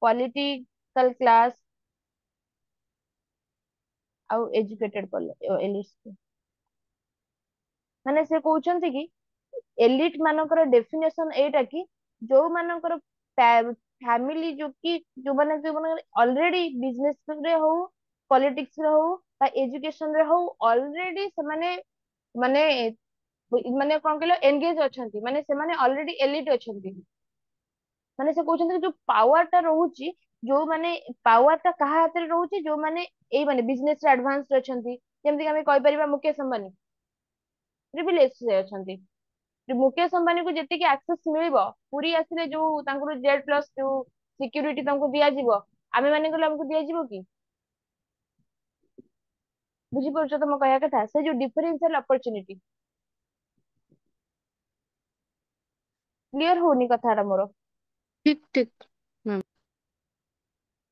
ପଲିଟିକାଲ କ୍ଲାସ ଆଉ ଏଜୁକେଟେଡ ଏଲିଟ। ମାନେ ସେ କହୁଛନ୍ତି କି ଏଲିଟ ମାନଙ୍କର ଡେଫିନେସନ ଏଇଟା କି जो मानकर फैमिली जो कि जो माने ऑलरेडी बिजनेस रे हो, पॉलिटिक्स रे हो, एजुकेशन रे हो, ऑलरेडी से माने माने माने कौन कहलो एंगेज अछंती, माने से माने ऑलरेडी एलिट अछंती। माने से कहउछंती कि जो पावर टा रहउची, जो माने पावर टा कहा हाथ रे रहउची, जो माने एई माने बिजनेस रे एडवांस अछंती, जेमति कि हमें कहि परिबा मुकेश अंबानी प्रिविलेज से अछंती। जो मुकेश अंबानी को जेतिकी एक्सेस मिलिबो, पुरी आसिले जो तांकर जेड प्लस जो सिक्युरिटी तांको दिया जिवो, आमे माने गले हमको दिया जिवो कि? बुझी पड़छ तो म कहया कथा, से जो डिफरेंशियल अपॉर्चुनिटी क्लियर होनी कथाटा मोर, ठीक ठीक मैम।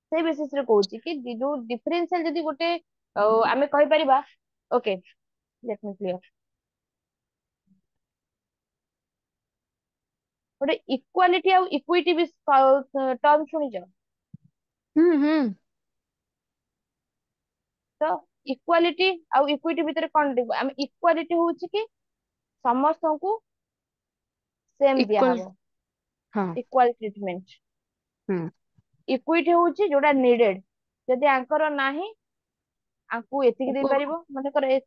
से बेसिस रे कहूची कि जो डिफरेंशियल जदी गोटे आमे कहि परिबा। Okay, let me clear. गोटे इक्वालिटी आ इक्विटी भी टर्म सुनिଛ? हम्म। तो इक्वालिटी आ इक्विटी भितर कोन डिफ आमे इक्वालिटी होची कि समस्त को सेम दिया इक्वल। हबो, हाँ। Equal treatment. हम्म। इक्विटी होची जोडा नीडेड, जदी आंकर नाही आंकु एतिकी दे उप- परिबो, माने कर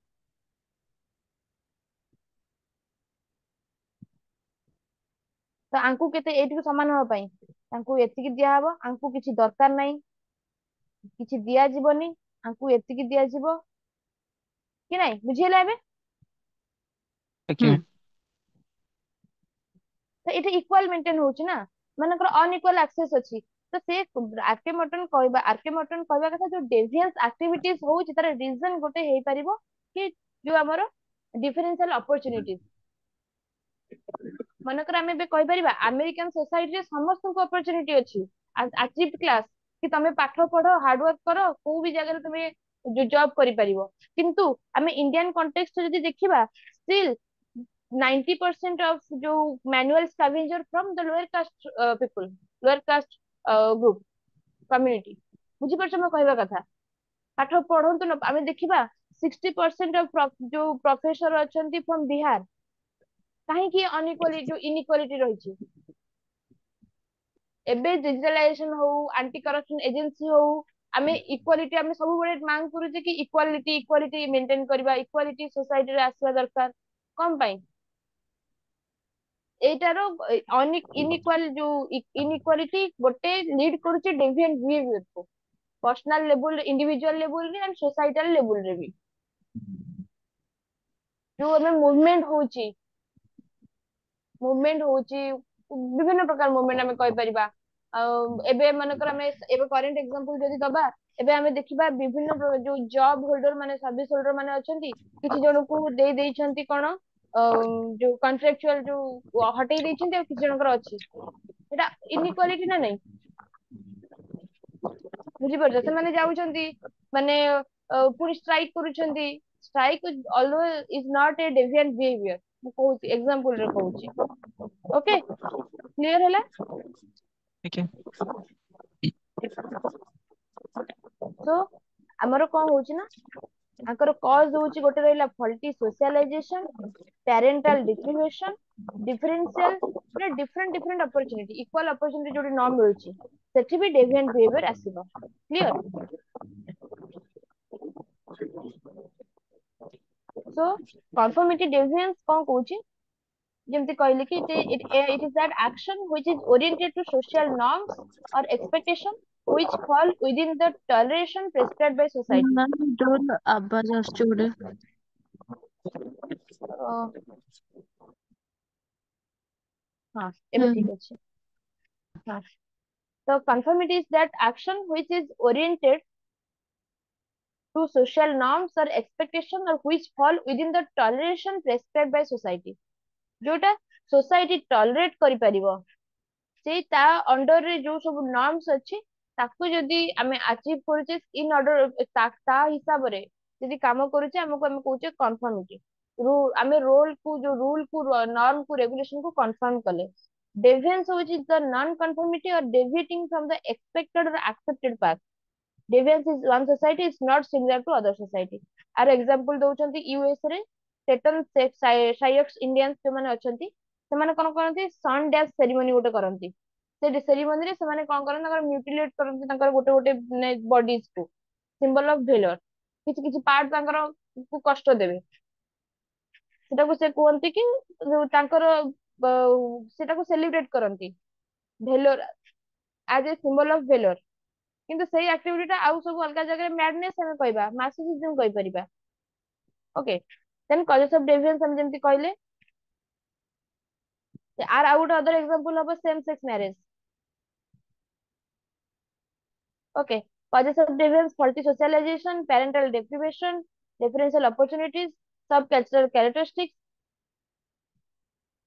तो आंकु केते एटिक समान हो पई तांकु एतिकी दिया हबो, आंकु किछि दरकार नाही, किछि दिया जीवनी, आंकु एतिकी दिया जीवो कि नाही, बुझियला एबे? ଆଜ୍ଞା। हम्म। तो एटा इक्वल मेंटेन होची ना, मानकर अनइक्वल एक्सेस अछि। तो से आरके मटन कहबा कथा जो डेवियंस एक्टिविटीज होची तार रीजन गोटे हेई परिबो कि जो हमर डिफरेंशियल अपॉर्चुनिटीज। मनकर आमे बे कहि परिबा अमेरिकन सोसाइटी रे समस्त को अपॉर्चुनिटी अछि, अचीव क्लास कि तमे पाठ पढो, हार्ड वर्क करो, को भी जगह तमे जो जॉब करि परिबो। किंतु आमे इंडियन कॉन्टेक्स्ट जदी देखिबा, स्टिल 90% of जो manual scavenger from the lower caste people, lower caste group community. बुझी परछ म कहबा कथा? पाठ पढंतु न, आमे देखिबा 60% ऑफ जो प्रोफेसर अछंती फ्रॉम बिहार। काहे कि अनइक्वालिटी जो इनइक्वालिटी रहिछि, एबे डिजिटलाइजेशन हो, एंटी करप्शन एजेंसी हो, आमे इक्वालिटी आमे सब बळे मांग करू जे कि इक्वालिटी इक्वालिटी मेंटेन करबा, इक्वालिटी सोसाइटी रे आसीबा दरकार। कम पाई एटार इनइक्वाल जो इनइक्वालिटी गोटे लीड करूचे डेविएंट बिहेवियर को, पर्सनल लेवल, इंडिविजुअल लेवल रे एंड सोसाइटल लेवल रे भी। जो हमें मुवमेंट होची विभिन्न प्रकार मुवमेंट हमें कहि परिबा। एबे मानकर हमें एबे करेंट एग्जांपल जदी दबा, एबे हमें देखिबा विभिन्न जो जॉब होल्डर माने सर्विस होल्डर माने अछंती, किछि जण को देई देइछंती कोन जो कॉन्ट्रैक्चुअल जो हटेई देइछंती आ किछि जनकर अछि। एटा इनइक्वालिटी ना नहीं? बुझी परछ? से माने जाउछंती माने पुरी स्ट्राइक करूछंती। Strike always is not a deviant behaviour. मु कहूची एग्जांपल रे कहूची। ओके, क्लियर होला? ଆଜ୍ଞା। तो हमर कोन होची ना, आकर कॉज होची गोटे रहला faulty socialization, parental deprivation, differential different different opportunity, equal opportunity जोडी न मिलुची, सेठी भी डेविएंट बिहेवियर आसीबो। क्लियर? सो कन्फर्मिटी डेविएंस कोन कहूची, जेमति कहले कि it is that action which is oriented to social norms or expectation which fall within the toleration prescribed by society। Ma'am door आवाज आସୁଛି ଗୋଟେ। हाँ एबे ठीक अछि। हाँ, so conformity is that action which is oriented to social norms or expectation or which fall within the toleration prescribed by society। जोटा society tolerate करि परिबो, से ता अंडर रे जो सब नॉर्म्स अछि ताकू जदी आमे अचीव करूचे इन ऑर्डर ता हिसाब रे जदी काम करूचे, हमको हम कहूचे कन्फर्मिटी। रूल आमे रूल को नॉर्म को रेगुलेशन को कंफर्म कले। Deviance which is the non conformity or deviating from the expected or accepted path. Deviance is one society is not similar to other society. आर एग्जांपल दउचंती US रे सेटन Sikes Indians जो माने अछंती, ସେମାନେ କଣ କରନ୍ତି सन डैश सेरेमनी गोटे करନ୍ତି से सेरेमनी रे ସେମାନେ କଣ କରନ୍ତି ତାଙ୍କର म्यूटिलेट କରନ୍ତି ତାଙ୍କର ଗୋଟେ ଗୋଟେ बॉडीज को सिंबल ऑफ भेलर କିଛି କିଛି ପାର୍ଟ ତାଙ୍କର କୁ କଷ୍ଟ ଦେବେ ସେଟାକୁ ସେ କୁହନ୍ତି କି ତାଙ୍କର ସେଟାକୁ ସେଲିବ୍ରେଟ କରନ୍ତି ଭେଲୋର ଆଜ ଏ ସିମ୍ବଲ ଅଫ ଭେଲୋର କିନ୍ତୁ ସେଇ ଆକ୍ଟିଭିଟି ଟା ଆଉ ସବୁ ଅଲଗା ଜାଗାରେ ମ୍ୟାଡନେସ୍ ଆମେ କହିବା ମାର୍ସିସିଜମ କହିପାରିବା okay then causes of deviance हम जेमती कहले आर आउट other example of same sex marriage okay causes of deviance faulty socialization parental deprivation differential opportunities सब cultural characteristics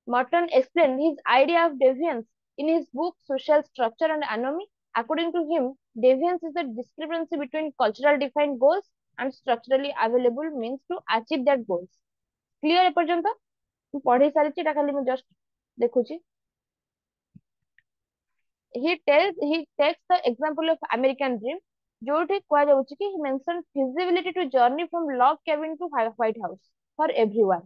Morton explained his idea of deviance in his book Social Structure and Anomy. According to him, deviance is the discrepancy between cultural defined goals and structurally available means to achieve that goals. Clear एपर्यंत ମୁଁ ପଢେଇ ସାରିଛି ଏଟା ଖାଲି ମୁଁ just ଦେଖୁଛି he takes the example of American dream ଯୋଉଠି କୁହାଯାଉଛି କି he mentioned feasibility to journey from log cabin to White House for everyone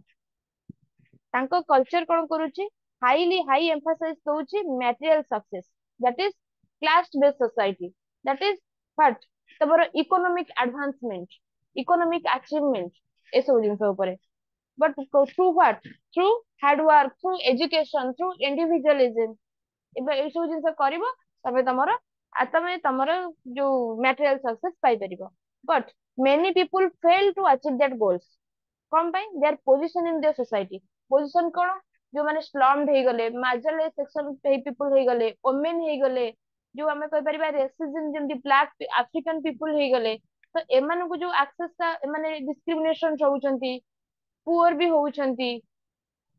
ତାଙ୍କ କଲଚର କଣ କରୁଛି ହାଇ ଏମ୍ଫାସାଇଜ ଦଉଛି material success that is class based society that is what ତମର economic advancement economic achievement ଏସବୁ ଜିନିଷ ଉପରେ but through what through hard work through education through individualism ଏବେ ଏଇ ସବୁ ଜିନିଷ କରିବ ତମେ ତମର ଯୋଉ ମ୍ୟାଟେରିଆଲ ସକ୍ସେସ ପାଇପାରିବ but many people fail to achieve that goals कौन पाई their position in their society position कौन जो माने स्लम्ड ହେଇଗଲେ marginalized section people ହେଇଗଲେ women ହେଇଗଲେ जो आमे कहि परिबा रेसिज्म जेमति ब्लैक अफ्रीकन पीपल ହେଇगले तो एमानकु जो एक्सेस ता माने डिस्क्रिमिनेशन होउचंती पुअर भी होउचंती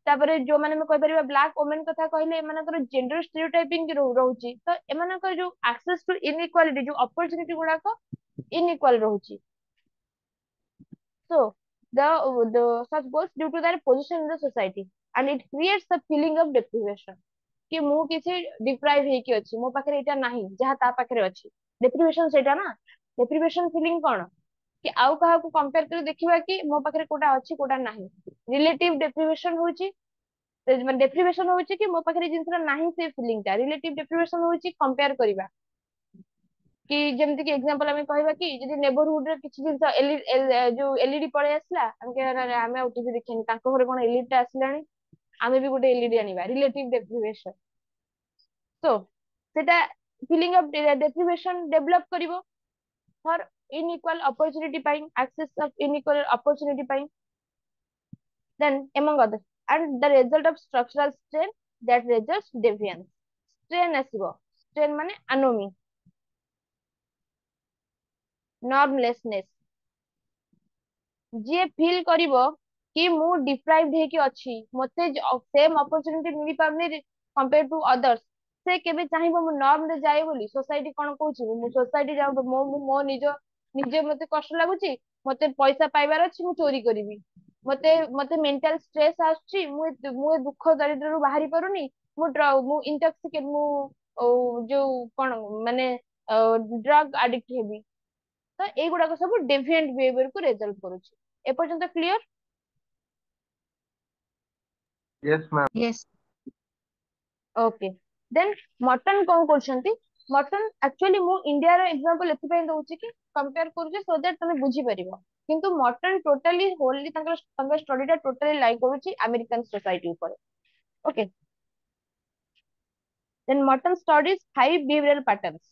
तापरे जो माने मैं कहि परिबा ब्लैक वुमेन कथा कहले एमानकर जेंडर स्टीरियोटाइपिंग रहउची तो एमानकर जो एक्सेस टू इनइक्वालिटी जो अपॉर्चुनिटी गुडा को inequal रहउची so the such goals due to their position in the society and it creates the feeling of deprivation कि मु किसी डिप्राइव ହେଇକି ଅଛି ମୋ ପାଖରେ ଏଟା ନାହିଁ ଯାହା ତା ପାଖରେ ଅଛି deprivation ସେଇଟା ନା deprivation feeling କଣ कि ଆଉ କାହାକୁ compare କରି ଦେଖିବା कि ମୋ ପାଖରେ କୋଉଟା ଅଛି କୋଉଟା ନାହିଁ relative deprivation ହଉଛି deprivation ହଉଛି कि ମୋ ପାଖରେ ଜିନିଷଟା ନାହିଁ ସେ feeling ଟା relative deprivation ହଉଛି compare କରିବା कि ଯେମିତି କି एग्जांपल ଆମେ କହିବା कि ଯଦି नेबरहुड ରେ କିଛି ଜିନିଷ ଯୋଉ एलईडी पळेଇ ଆସିଲା ଆମେ ଆଉ टीवी ଦେଖିନି ତାଙ୍କ ଘରେ କଣ एलईडी ଟା ଆସିଲାଣି ଆମେ ବି ଗୋଟେ एलईडी ଆଣିବା रिलेटिव डेप्रिवेशन so ସେଟା feeling of deprivation develop କରିବ for unequal opportunity ପାଇଁ access of unequal opportunity ପାଇଁ then among others and the result of structural strain that results deviance strain ଆସିବ strain ମାନେ anomy normlessness ଯିଏ feel କରିବ କି ମୁଁ ଡିପ୍ରାଇଭଡ ହେଇକି ଅଛି ମତେ ସେମ ଅପରଚୁନିଟି ମିଳି ପାରୁନି କମ୍ପେୟାର ଟୁ ଅଦର୍ସ ସେ କେବେ ଚାହିଁବ ମୁଁ ନର୍ମ ରେ ଯାଏ ବୋଲି सोसाइटी କଣ କହୁଛି ମୁଁ सोसाइटी ଯାଉ ମୋ ନିଜେ ମତେ କଷ୍ଟ ଲାଗୁଛି ମତେ ପଇସା ପାଇବାର ଅଛି ମୁଁ ଚୋରି କରିବି ମତେ ମେଣ୍ଟାଲ ଷ୍ଟ୍ରେସ ଆସୁଛି ମୁଁ ଏ ଦୁଃଖ ଦରିଦ୍ରରୁ ବାହାରି ପାରୁନି ମୁଁ ଇଣ୍ଟକ୍ସିକେଟ ମୁଁ ଯୋଉ କଣ ମାନେ ଡ୍ରଗ ଆଡିକ୍ଟ ହେବି ତ ଏଇଗୁଡାକ ସବୁ ଡେଭିଏଣ୍ଟ ବିହେଭିୟର କୁ ରେଜଲ୍ଟ କରୁଛି ଏପର୍ଯ୍ୟନ୍ତ clear Yes, ma'am. Yes. Okay then Merton कौन କରୁଛନ୍ତି मटन एक्चुअली ମୁଁ इंडिया ର एग्जांपल एथिପାଇଁ ଦଉଛି कि कंपेयर କରୁଛି सो दैट तमे बुझी परिबो किंतु मटन टोटली होली तांकर स्टडी टा टोटली लाइक करूची अमेरिकन सोसाइटी ऊपर okay then Merton studies 5 behavioural patterns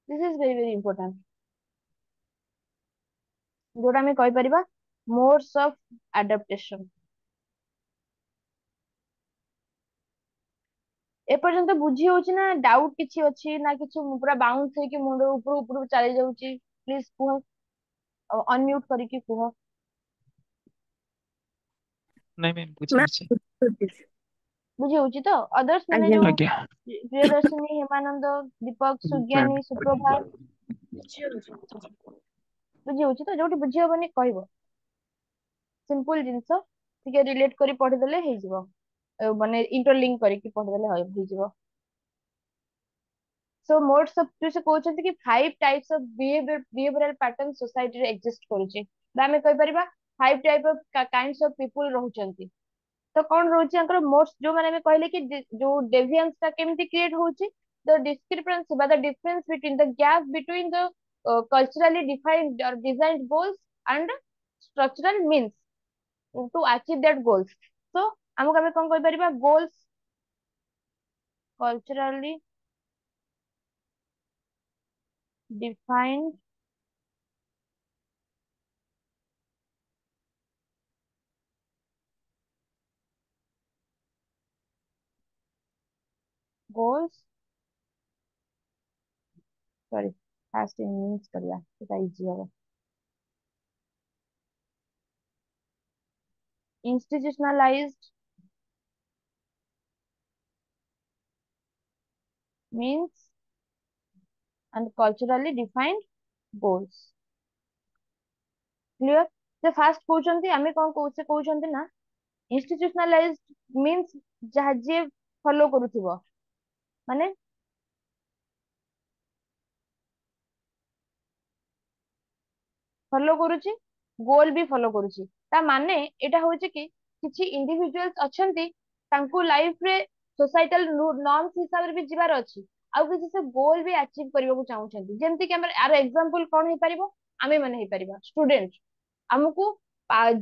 this is very very important जोटा ଆମେ କହିପାରିବା मोड्स ऑफ एडाप्टेशन एपर्यंत बुझी होची ना डाउट किछि अछि ना किछु पूरा बाउंस हे कि मुंड ऊपर ऊपर चली जाउची प्लीज कुह अनम्यूट करके कुह नहीं मैम बुझी मैम अछि बुझी होची तो अदर्स माने ଆଜ୍ଞା जो ma'am। ଆଜ୍ଞା। प्रियदर्शिनी हेमानंद दीपक मैम सुज्ञानी सुप्रभा बुझी होची तो जोटी बुझी हबनी कहबो सिंपल जिंस ठीक रिलेट करी पढ़ी देले हे जिवो माने इंटरलिंक करी की पढ़ी देले होय बुझी सो मोड्स ऑफ जो से कहउछंती कि five types of behavioural pattern society रे एग्जिस्ट करूची बा हमें कहि परिबा five type of kinds of people रहउचंती तो कौन रोचे अंकर मोस्ट जो मैंने कहले कि जो डेविएंस ता केमिति क्रिएट होची द डिस्क्रिपेंसी बा the difference between the gap between the culturally defined or designed goals and structural means to achieve that goals so हमको हमें कौन कहि परिबा goals culturally defined goals sorry fast in means करिया सेटा easy होगा institutionalized means and culturally defined goals clear से fast कहउछंती आमे कोन कहउछे कहउछंती ना institutionalized means जहा जे फॉलो करूथिबो माने फॉलो करूची गोल भी फॉलो करूची ता माने एटा होचे कि किछि इंडिविजुअल्स अछंती तांको लाइफ रे सोसाइटल नॉर्म्स हिसाब रे भी जिबार अछि आउ किछि से गोल भी अचीव करबा को चाहउछंती जेमति कि हमर आर एग्जांपल कोन हे परिबो आमे माने हे परिबा स्टूडेंट हमकू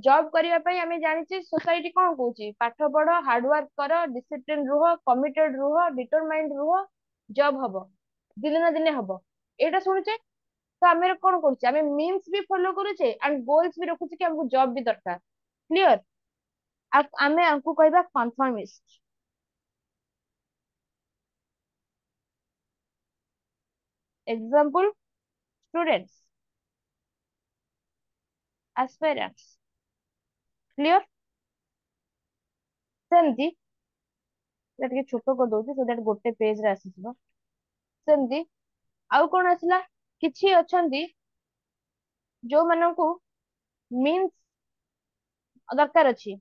जॉब करबा पई आमे जानिचे सोसाइटी कोन कहूची पाठ पढ़ो हार्ड वर्क करो डिसिप्लिन रुहो कमिटेड रुहो डिटरमाइंड रुहो जॉब हबो दिने ना दिने हबो एटा सुनुचे तो आमे कौन करुचे आमे मीम्स भी फॉलो करूचे एंड गोल्स भी रखुचे कि हमको जॉब भी दरकार क्लियर आमे हमको कहबा conformist example students aspirants clear सेमती ଟିକେ ଛୋଟ କରି ଦଉଛି so that ଗୋଟେ ପେଜ ରେ ଆସିଯିବ ସେମତି ଆଉ କଣ ଆସିଲା କିଛି ଅଛନ୍ତି ଯୋଉମାନଙ୍କୁ ମିନ୍ସ ଦରକାର ଅଛି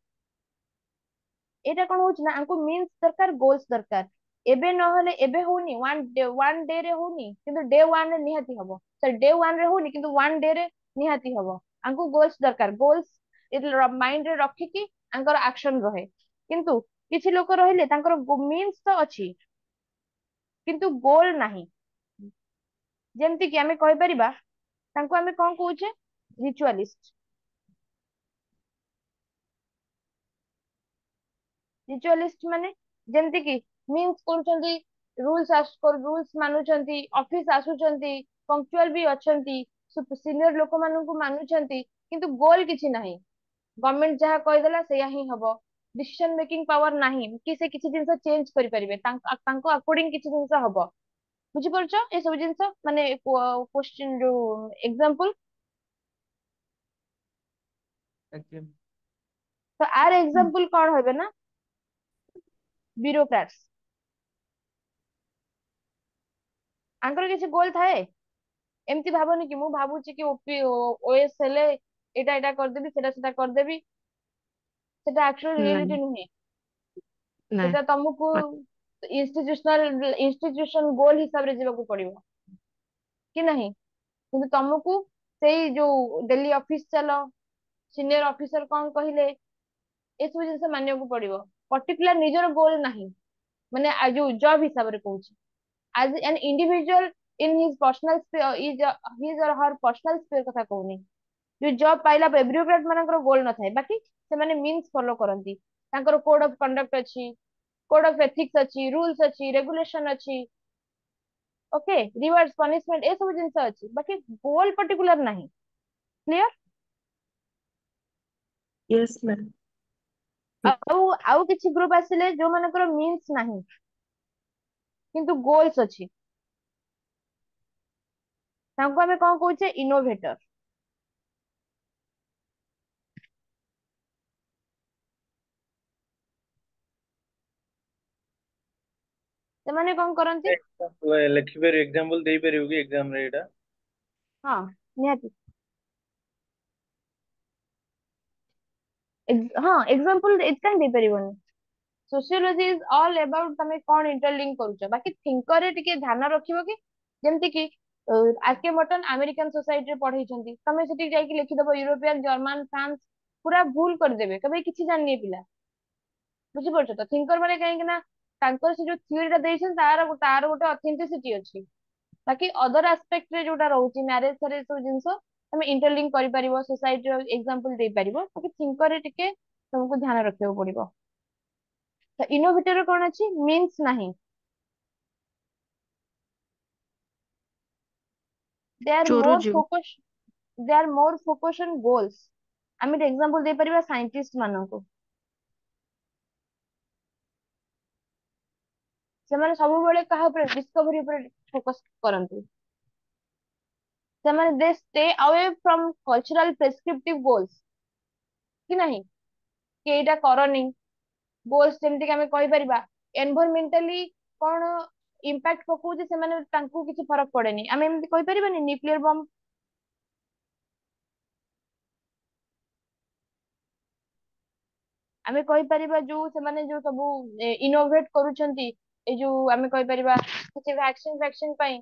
ଏଇଟା କଣ ହଉଛି ନା ଆମକୁ ମିନ୍ସ ଦରକାର ଗୋଲ୍ସ ଦରକାର ଏବେ ନହେଲେ ଏବେ ହଉନି ୱାନ ଡେ ରେ ହଉନି କିନ୍ତୁ ଡେ ୱାନ ରେ ନିହାତି ହବ ଡେ ୱାନ ରେ ହଉନି କିନ୍ତୁ ୱାନ ଡେ ରେ ନିହାତି ହବ ଆମକୁ ଗୋଲ୍ସ ଦରକାର ଗୋଲ୍ସ ମାଇଣ୍ଡ ରେ ରଖିକି ତାଙ୍କର ଆକ୍ସନ ରହେ କିନ୍ତୁ କିଛି ଲୋକ ରହିଲେ ତାଙ୍କର ମିନ୍ସ ତ ଅଛି କିନ୍ତୁ ଗୋଲ ନାହିଁ ଯେମିତି କି ଆମେ କହିପାରିବା ତାଙ୍କୁ ଆମେ କଣ କହୁଛେ ରିଚୁଆଲିଷ୍ଟ ରିଚୁଆଲିଷ୍ଟ ମାନେ ଯେମିତି କି ମିନ୍ସ କରୁଛନ୍ତି ରୁଲ୍ସ ମାନୁଛନ୍ତି ଅଫିସ ଆସୁଛନ୍ତି ପଙ୍କ୍ଚୁଆଲ ବି ଅଛନ୍ତି ସିନିୟର ଲୋକମାନଙ୍କୁ ମାନୁଛନ୍ତି କିନ୍ତୁ ଗୋଲ କିଛି ନାହିଁ ଗଭର୍ଣମେଣ୍ଟ ଯାହା କହିଦେଲା ସେଇଆ ହିଁ ହବ डिसीजन मेकिंग पावर ନାହିଁ କି ସେ କିଛି ଜିନିଷ ଚେଞ୍ଜ କରିପାରିବେ ତାଙ୍କ ଆକର୍डिଂ କିଛି ଜିନିଷ ହବ ବୁଝିପାରୁଛ ଏସବୁ ଜିନିଷ ମାନେ କ୍ୱେଶ୍ଚନ ଯୋଉ ଏକ୍ସାମ୍ପଲ ତ ଆର ଏକ୍ସାମ୍ପଲ କଣ ହେବେ ନା ବ୍ୟୁରୋକ୍ରାଟ୍ସ ଆଙ୍କର କିଛି ଗୋଲ ଥାଏ ଏମିତି ଭାବନି କି ମୁଁ ଭାବୁଛି କି ଓଏସ୍ ହେଲେ ଏଇଟା କରିଦେବି ସେଟା କରିଦେବି ସେଟା ଆକ୍ଚୁଆଲି ନାଇଁ ରିୟଲିଟି ନୁହେଁ ନାଇଁ ସେଟା ତମକୁ ଇନଷ୍ଟିଟ୍ୟୁସନ ଗୋଲ ହିସାବରେ ଯିବାକୁ ପଡିବ କି ନାହିଁ କିନ୍ତୁ ତମକୁ ସେଇ ଯୋଉ ଡେଲି ଅଫିସ ଚାଲ ସିନିୟର ଅଫିସର କଣ କହିଲେ ଏସବୁ ଜିନିଷ ମାନିବାକୁ ପଡିବ ପର୍ଟିକୁଲାର ନିଜର ଗୋଲ ନାହିଁ ମାନେ ଯୋଉ ଜବ ହିସାବରେ କହୁଛି as an individual in his personal his or her personal sphere କଥା କହୁନି ଯୋଉ ଜବ ପାଇଲା ପରେ ବ୍ୟୁରୋକ୍ରାଟ ମାନଙ୍କର ଗୋଲ ନଥାଏ ବାକି ସେମାନେ ମିନ୍ସ ଫଲୋ କରନ୍ତି ତାଙ୍କର କୋଡ ଅଫ କଣ୍ଡକ୍ଟ ଅଛି କୋଡ ଅଫ ଏଥିକ୍ସ ଅଛି ରୁଲ୍ସ ଅଛି ରେଗୁଲେସନ ଅଛି ଓକେ ରିୱାର୍ଡ ପନିଶମେଣ୍ଟ ଏସବୁ ଜିନିଷ ଅଛି ବାକି ଗୋଲ ପର୍ଟିକୁଲାର ନାହିଁ କ୍ଲିୟର यस मैम। ଆଉ ଆଉ କିଛି ଗ୍ରୁପ ଆସିଲେ ଯୋଉମାନଙ୍କର ମିନ୍ସ ନାହିଁ କିନ୍ତୁ ଗୋଲ୍ସ ଅଛି ତାଙ୍କୁ ଆମେ କଣ କହୁଛେ ଇନୋଭେଟର ସେମାନେ କଣ କରନ୍ତି? ଲେଖିପାରିବୁ ଏକ୍ସାମ୍ପଲ ଦେଇପାରିବୁ କି ଏକ୍ସାମ ରେ ଏଇଟା? ହଁ ନିହାତି। ହଁ ଏକ୍ସାମ୍ପଲ କାହିଁ ଦେଇପାରିବନି? ସୋସିଓଲୋଜି ଇଜ ଅଲ୍ ଏବାଉଟ ତମେ କଣ ଇଣ୍ଟରଲିଙ୍କ କରୁଛ। ବାକି ଥିଙ୍କରରେ ଟିକେ ଧ୍ୟାନ ରଖିବ କି ଯେମିତି କି ଆରକେ ମଟନ ଆମେରିକାନ ସୋସାଇଟିରେ ପଢେଇଛନ୍ତି, ତମେ ସେଠି ଯାଇକି ଲେଖିଦବ ୟୁରୋପିଆନ ଜର୍ମାନ ଫ୍ରାନ୍ସ, ପୁରା ଭୁଲ କରିଦେବେ, କେବେ କିଛି ଜାଣିନି ଏ ପିଲା। ବୁଝିପାରୁଛ ତ? ଥିଙ୍କର ମାନେ କାହିଁକି ନା ତାଙ୍କର ସେ ଯୋଉ ଥିଓରି ଟା ଦେଇଛନ୍ତି ତାର ଗୋଟେ ଅଥେଣ୍ଟିସିଟି ଅଛି। ବାକି ଅଦର ଆସ୍ପେକ୍ଟରେ ଯୋଉଟା ରହୁଛି ମ୍ୟାରେଜ ଫ୍ୟାରେଜ ସବୁ ଜିନିଷ ତମେ ଇଣ୍ଟରଲିଙ୍କ କରିପାରିବ, ସୋସାଇଟିର ଏକ୍ସାମ୍ପଲ ଦେଇପାରିବ। ବାକି ଥିଙ୍କରରେ ଟିକେ ତମକୁ ଧ୍ୟାନ ରଖିବାକୁ ପଡିବ। ତ ଇନୋଭେଟର କଣ ଅଛି? ମିନ୍ସ ନାହିଁ। ଦେ ଆର୍ ମୋର ଚୋରୋଜିମ୍। ଫୋକସ୍ ଦେ ଆର୍ ମୋର ଫୋକସ୍ ଅନ୍ ଗୋଲ୍ସ। ଆମେ ଏକ୍ସାମ୍ପଲ ଦେଇପାରିବା ସାଇଣ୍ଟିଷ୍ଟ ମାନଙ୍କୁ। ସେମାନେ ସବୁବେଳେ କାହା ଉପରେ? ଡିସ୍କଭରି ଉପରେ ଫୋକସ କରନ୍ତି। ସେମାନେ they stay away from cultural prescriptive goals କି ନାହିଁ, କି ଏଇଟା କରନି। ଗୋଲ୍ସ ଯେମିତି କି ଆମେ କହିପାରିବା ଏନଭାରମେଣ୍ଟାଲି କଣ ଇମ୍ପାକ୍ଟ ପକଉଛି, ସେମାନେ ତାଙ୍କୁ କିଛି ଫରକ ପଡେନି। ଆମେ ଏମିତି କହିପାରିବାନି ନ୍ୟୁକ୍ଲିୟର ବମ୍। ଆମେ କହିପାରିବା ଯୋଉ ସେମାନେ ଯୋଉ ସବୁ ଇନୋଭେଟ କରୁଛନ୍ତି, ଏଇ ଯୋଉ ଆମେ କହିପାରିବା କିଛି ଭ୍ୟାକ୍ସିନ ପାଇଁ,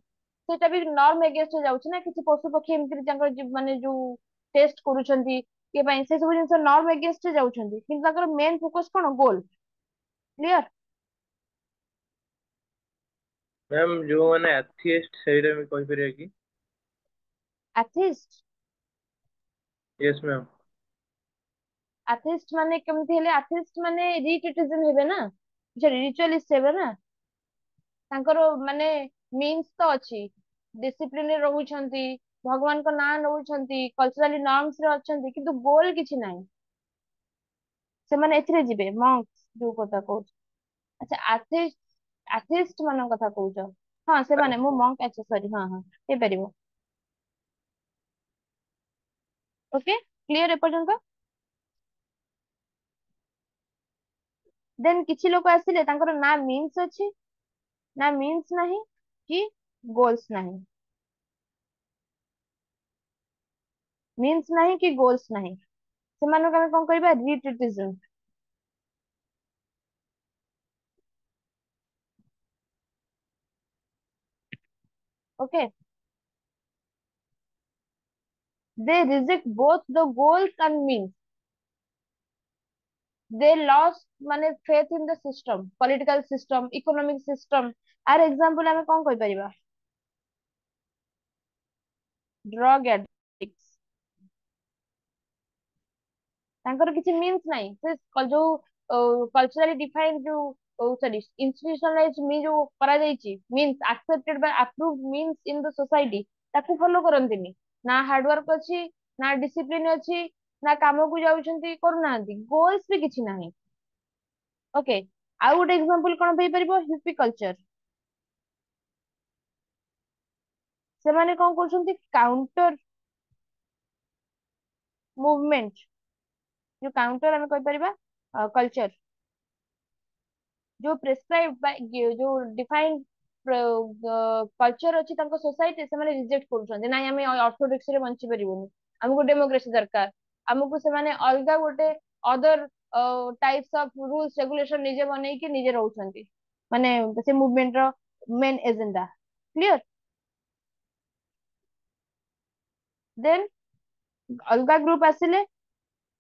ସେଟା ବି ନର୍ମ ଏଗେନ୍ଷ୍ଟ ଯାଉଛି ନା। କିଛି ପଶୁ ପକ୍ଷୀ ଏମିତି ତାଙ୍କର ମାନେ ଯୋଉ ଟେଷ୍ଟ କରୁଛନ୍ତି ଇଏ ପାଇଁ, ସେ ସବୁ ଜିନିଷ ନର୍ମ ଏଗେନ୍ଷ୍ଟ ଯାଉଛନ୍ତି, କିନ୍ତୁ ତାଙ୍କର ମେନ୍ ଫୋକସ କଣ? ଗୋଲ। କ୍ଲିୟର? ମ୍ୟାମ୍ ଯୋଉମାନେ ଆଥିଏଷ୍ଟ ସେଇଟା ବି କହିପାରିବା କି? ଆଥିଷ୍ଟ? Yes ma'am. ଆଥିଷ୍ଟ ମାନେ କେମିତି ହେଲେ? ଆଥିଷ୍ଟ ମାନେ ରିକ୍ରିଟିସିଜମ ହେବେ ନା, ରିଚୁଆଲିଷ୍ଟ ହେବେ ନା। ତାଙ୍କର ମାନେ ମିନ୍ସ ତ ଅଛି, ଡିସିପ୍ଲିନରେ ରହୁଛନ୍ତି, ଭଗବାନଙ୍କ ନାଁ ନଉଛନ୍ତି, କଲଚରାଲି ନର୍ମସ ରେ ଅଛନ୍ତି, କିନ୍ତୁ ଗୋଲ କିଛି ନାହିଁ। ସେମାନେ ଏଥିରେ ଯିବେ ମଙ୍କ୍ସ ଯୋଉ କଥା କହୁଛି। ଆଚ୍ଛା ଆଥିଷ୍ଟ ମାନଙ୍କ କଥା କହୁଛ? ହଁ ସେମାନେ, ମୁଁ ମଙ୍କ, ଆଚ୍ଛା ସରି, ହଁ ହଁ ହେଇପାରିବ। ଓକେ, କ୍ଲିୟର ଏପର୍ଯ୍ୟନ୍ତ? ଦେନ୍ କିଛି ଲୋକ ଆସିଲେ, ତାଙ୍କର ନା ମିନ୍ସ ଅଛି, ନା ମିନ୍ସ ନାହିଁ, କି ଗୋଲ୍ସ ନାହିଁ। ମିନ୍ସ ନାହିଁ କି ଗୋଲ୍ସ ନାହିଁ, ସେମାନଙ୍କୁ ଆମେ କଣ କରିବା? Retreatism. Okay, they reject both the goals and means. They lost ମାନେ faith in the system, political system, economic system. R example ଆମେ କଣ କହିପାରିବା? Drug addict. ତାଙ୍କର କିଛି ମିନ୍ସ ନାହିଁ। ସେ ଯୋଉ କଲଚରାଲି ଡିଫାଇନ୍ଡ ଯୋଉ ସରି ଇନଷ୍ଟିଟ୍ୟୁସନାଲାଇଜ ଯୋଉ କରାଯାଇଛି ମିନ୍ସ, ଆକ୍ସେପ୍ଟେଡ ବାଇ ଆପ୍ରୁଭଡ ମିନ୍ସ ଇନ ଦ ସୋସାଇଟି, ତାକୁ ଫଲୋ କରନ୍ତିନି। ନା ହାର୍ଡୱାର୍କ ଅଛି, ନା ଡିସିପ୍ଲିନ ଅଛି, ନା କାମକୁ ଯାଉଛନ୍ତି, କରୁନାହାନ୍ତି। ଗୋଲ୍ସ ବି କିଛି ନାହିଁ। ଓକେ, ଆଉ ଗୋଟେ ଏକ୍ସାମ୍ପଲ କଣ ହେଇପାରିବ? Hippie culture. ସେମାନେ କଣ କରୁଛନ୍ତି? କାଉଣ୍ଟର ମୁଭମେଣ୍ଟ, ଯୋଉ କାଉଣ୍ଟର ଆମେ କହିପାରିବା କଲଚର, ଯୋଉ ପ୍ରେସକ୍ରାଇବ ବା ଯୋଉ ଡିଫାଇନ୍ଡ କଲଚର ଅଛି ତାଙ୍କ ସୋସାଇଟି, ସେମାନେ ରିଜେକ୍ଟ କରୁଛନ୍ତି। ନାଇଁ ଆମେ ଅର୍ଥୋଡକ୍ସରେ ବଞ୍ଚି ପାରିବୁନି, ଆମକୁ ଡେମୋକ୍ରେସି ଦରକାର। ଆମକୁ ସେମାନେ ଅଲଗା ଗୋଟେ other types of rules regulation ନିଜେ ବନେଇକି ନିଜେ ରହୁଛନ୍ତି, ମାନେ ସେ ମୁଭମେଣ୍ଟ ର ମେନ୍ ଏଜେଣ୍ଡା। କ୍ଲିୟର? ଦେନ୍ ଅଲଗା ଗ୍ରୁପ ଆସିଲେ,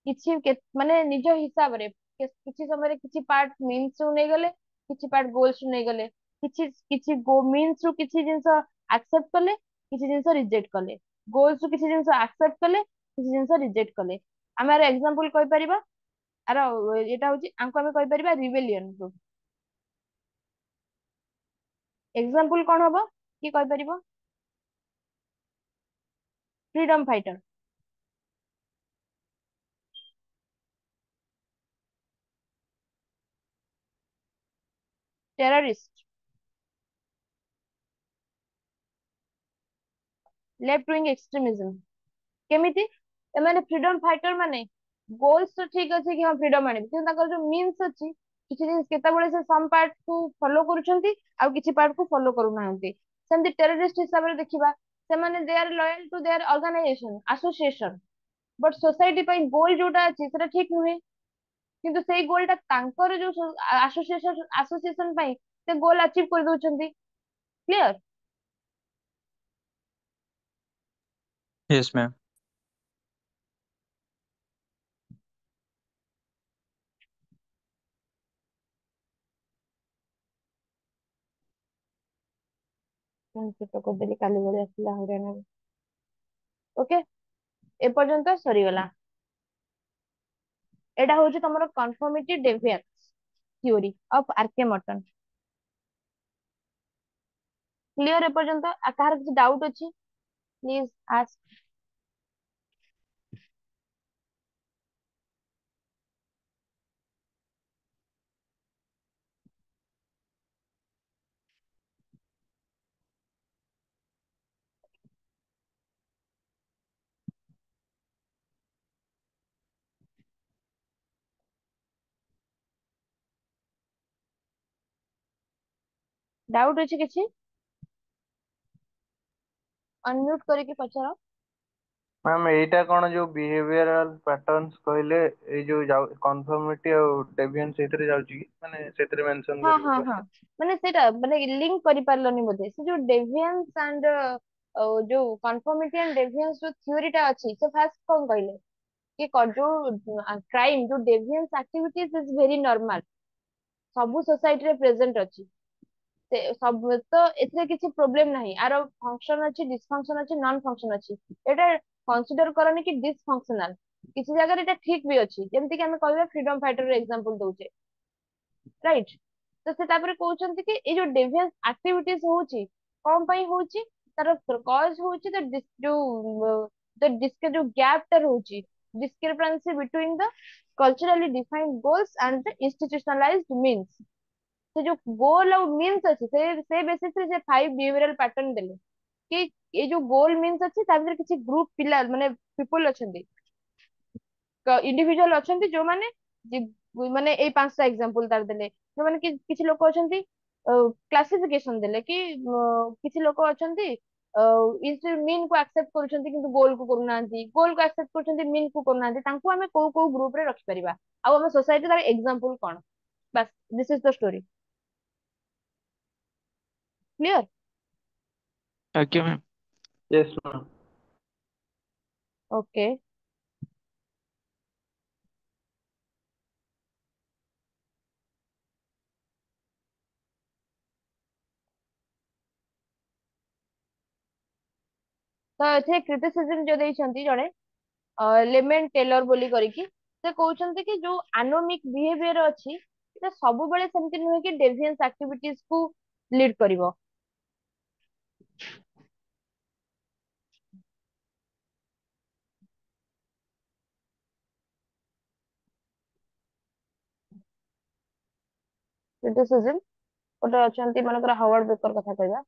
କିଛି ମାନେ ନିଜ ହିସାବରେ କିଛି ସମୟରେ କିଛି ପାର୍ଟ ମିନ୍ସ ରୁ ନେଇଗଲେ, କିଛି ପାର୍ଟ ଗୋଲ୍ସ ରୁ ନେଇଗଲେ, କିଛି କିଛି ମିନ୍ସ ରୁ କିଛି ଜିନିଷ ଆକ୍ସେପ୍ଟ କଲେ, କିଛି ଜିନିଷ ରିଜେକ୍ଟ କଲେ, ଗୋଲ୍ସ ରୁ କିଛି ଜିନିଷ ଆକ୍ସେପ୍ଟ କଲେ, କିଛି ଜିନିଷ ରିଜେକ୍ଟ କଲେ। ଆମେ ଆର ଏକ୍ସାମ୍ପଲ କହିପାରିବା, ଆର ଏଇଟା ହଉଛି, ଆଙ୍କୁ ଆମେ କହିପାରିବା ରିବେଲିୟନ ଗ୍ରୁପ। ଏକ୍ସାମ୍ପଲ କଣ ହବ କି କହିପାରିବ? Freedom fighter. Terrorist, left wing extremism. କେମିତି? ଏମାନେ ଫ୍ରିଡମ ଫାଇଟର ମାନେ ଗୋଲ୍ସ ତ ଠିକ ଅଛି କି ହଁ ଫ୍ରିଡମ ଆଣିବେ, କିନ୍ତୁ ତାଙ୍କର ଯୋଉ ମିନ୍ସ ଅଛି କିଛି ଜିନିଷ କେତେବେଳେ ସେ ସମ୍ ପାର୍ଟ କୁ ଫଲୋ କରୁଛନ୍ତି ଆଉ କିଛି ପାର୍ଟ କୁ ଫଲୋ କରୁନାହାନ୍ତି। ସେମିତି ଟେରରିଷ୍ଟ ହିସାବରେ ଦେଖିବା, ସେମାନେ they are loyal to their organisation association, but society ପାଇଁ ଗୋଲ ଯୋଉଟା ଅଛି ସେଟା ଠିକ ନୁହେଁ। କିନ୍ତୁ ସେଇ ଗୋଲଟା ତାଙ୍କର ଯୋଉ ଆସୋସିଏସନ ପାଇଁ ସେ ଗୋଲ ଆଚିଭ କରିଦଉଛନ୍ତି। କ୍ଲିୟର? Yes, ma'am. ସେଟ କରିଦେଲି କାଲି ଭଳି ଆସିଲା ହଇରାଣ। ଓକେ, ଏପର୍ଯ୍ୟନ୍ତ ସରିଗଲା। ଏଟା ହଉଛି ତମର conformity deviance theory of R K Merton. Clear ଏପର୍ଯ୍ୟନ୍ତ? କାହାର କିଛି ଡାଉଟ ଅଛି ପ୍ଲିଜ ଆସ୍କ। ଡାଉଟ ଅଛି କିଛି? ଅନମ୍ୟୁଟ କରିକି ପଚାର। ମ୍ୟାମ୍ ଏଇଟା କଣ ଯୋଉ ବିହେଭିୟରାଲ ପ୍ୟାଟର୍ନସ୍ କହିଲେ, ଏଇ ଯୋଉ ଯାଉ କନଫର୍ମିଟି ଆଉ ଡେଭିଆନ୍ସ ସେଇଥିରେ ଯାଉଛି କି, ମାନେ ସେଥିରେ ମେନସନ ହଁ କରିବ ହଁ ହଁ, question? ମାନେ ସେଇଟା ମାନେ ଲିଙ୍କ କରିପାରିଲନି ବୋଧେ। ସେ ଯୋଉ ଡେଭିଆନ୍ସ ଆଣ୍ଡ ଯୋଉ କନଫର୍ମିଟି ଆଣ୍ଡ ଡେଭିଆନ୍ସ ଯୋଉ ଥିଓରିଟା ଅଛି, ସେ ଫାର୍ଷ୍ଟ କଣ କହିଲେ କି ଯୋଉ କ୍ରାଇମ ଯୋଉ ଡେଭିଆନ୍ସ ଆକ୍ଟିଭିଟିଜ ଇଜ ଭେରି ନର୍ମାଲ, ସବୁ ସୋସାଇଟିରେ ପ୍ରେଜେଣ୍ଟ ଅଛି। ସେ ସବୁ ତ ଏଥିରେ କିଛି ପ୍ରୋବ୍ଲେମ ନାହିଁ। ଆର ଫଙ୍କସନ ଅଛି, ଡିସଫଙ୍କସନ ଅଛି, ନନ ଫଙ୍କସନ ଅଛି। ଏଇଟା କନସିଡର କରନି କି ଡିସଫଙ୍କସନାଲ, କିଛି ଜାଗାରେ ଏଇଟା ଠିକ ବି ଅଛି। ଯେମିତି କି ଆମେ କହିବା ଫ୍ରିଡମ ଫାଇଟର ଏକ୍ସାମ୍ପଲ ଦଉଛେ, ରାଇଟ? ତ ସେ ତାପରେ କହୁଛନ୍ତି କି ଏଇ ଯୋଉ ଡେଭିଆନ୍ସ ଆକ୍ଟିଭିଟିଜ ହଉଛି କଣ ପାଇଁ ହଉଛି, ତାର କଜ ହଉଛି ଯୋଉ ଗ୍ୟାପ ଟା ରହୁଛି, discrepancy between the culturally defined goals and the institutionalized means। ସେ ଯୋଉ ଗୋଲ ଆଉ ମିନ୍ସ ଅଛି, ସେ ବେସିସ ରେ ସେ 5 ବିହେଭିୟରାଲ ପ୍ୟାଟର୍ନ ଦେଲେ କି ଏଇ ଯୋଉ ଗୋଲ ମିନ୍ସ ଅଛି ତା ଭିତରେ କିଛି ଗ୍ରୁପ ପିଲା ମାନେ ପିପୁଲ ଅଛନ୍ତି, ଇଣ୍ଡିଭିଜୁଆଲ ଅଛନ୍ତି ଯୋଉମାନେ ମାନେ ଏଇ 5ଟା ଏକ୍ସାମ୍ପଲ ତାର ଦେଲେ। ଯୋଉମାନେ କି କିଛି ଲୋକ ଅଛନ୍ତି କ୍ଲାସିଫିକେସନ ଦେଲେ କି କିଛି ଲୋକ ଅଛନ୍ତି ମିନ୍ କୁ ଆକ୍ସେପ୍ଟ କରୁଛନ୍ତି କିନ୍ତୁ ଗୋଲ କୁ କରୁନାହାନ୍ତି, ଗୋଲ କୁ ଆକ୍ସେପ୍ଟ କରୁଛନ୍ତି ମିନ୍ କୁ କରୁନାହାନ୍ତି। ତାଙ୍କୁ ଆମେ କୋଉ କୋଉ ଗ୍ରୁପ ରେ ରଖିପାରିବା, ଆଉ ଆମ ସୋସାଇଟି ତାର ଏକ୍ସାମ୍ପଲ କଣ। ବାସ୍, this is the story. Clear? ଆଜ୍ଞା ମ୍ୟାମ୍। Yes, ma'am. ଓକେ। ତ ଏଥିରେ କ୍ରିଟିସିଜମ ଯୋଉ ଦେଇଛନ୍ତି ଜଣେ ଲେମେନ ଟେଲର ବୋଲି କରିକି, ସେ କହୁଛନ୍ତି କି ଯୋଉ ଆନୋମିକ ବିହେଭିୟର ଅଛି ସେଟା ସବୁବେଳେ ସେମିତି ନୁହେଁ କି ଡେଭିଏନ୍ସ ଆକ୍ଟିଭିଟିଜ କୁ ଲିଡ୍ କରିବ। କ୍ରିଟିସିଜମ ଗୋଟେ ଅଛନ୍ତି ମନେକର ହାୱାର୍ଡ ବେକର କଥା କହିବା।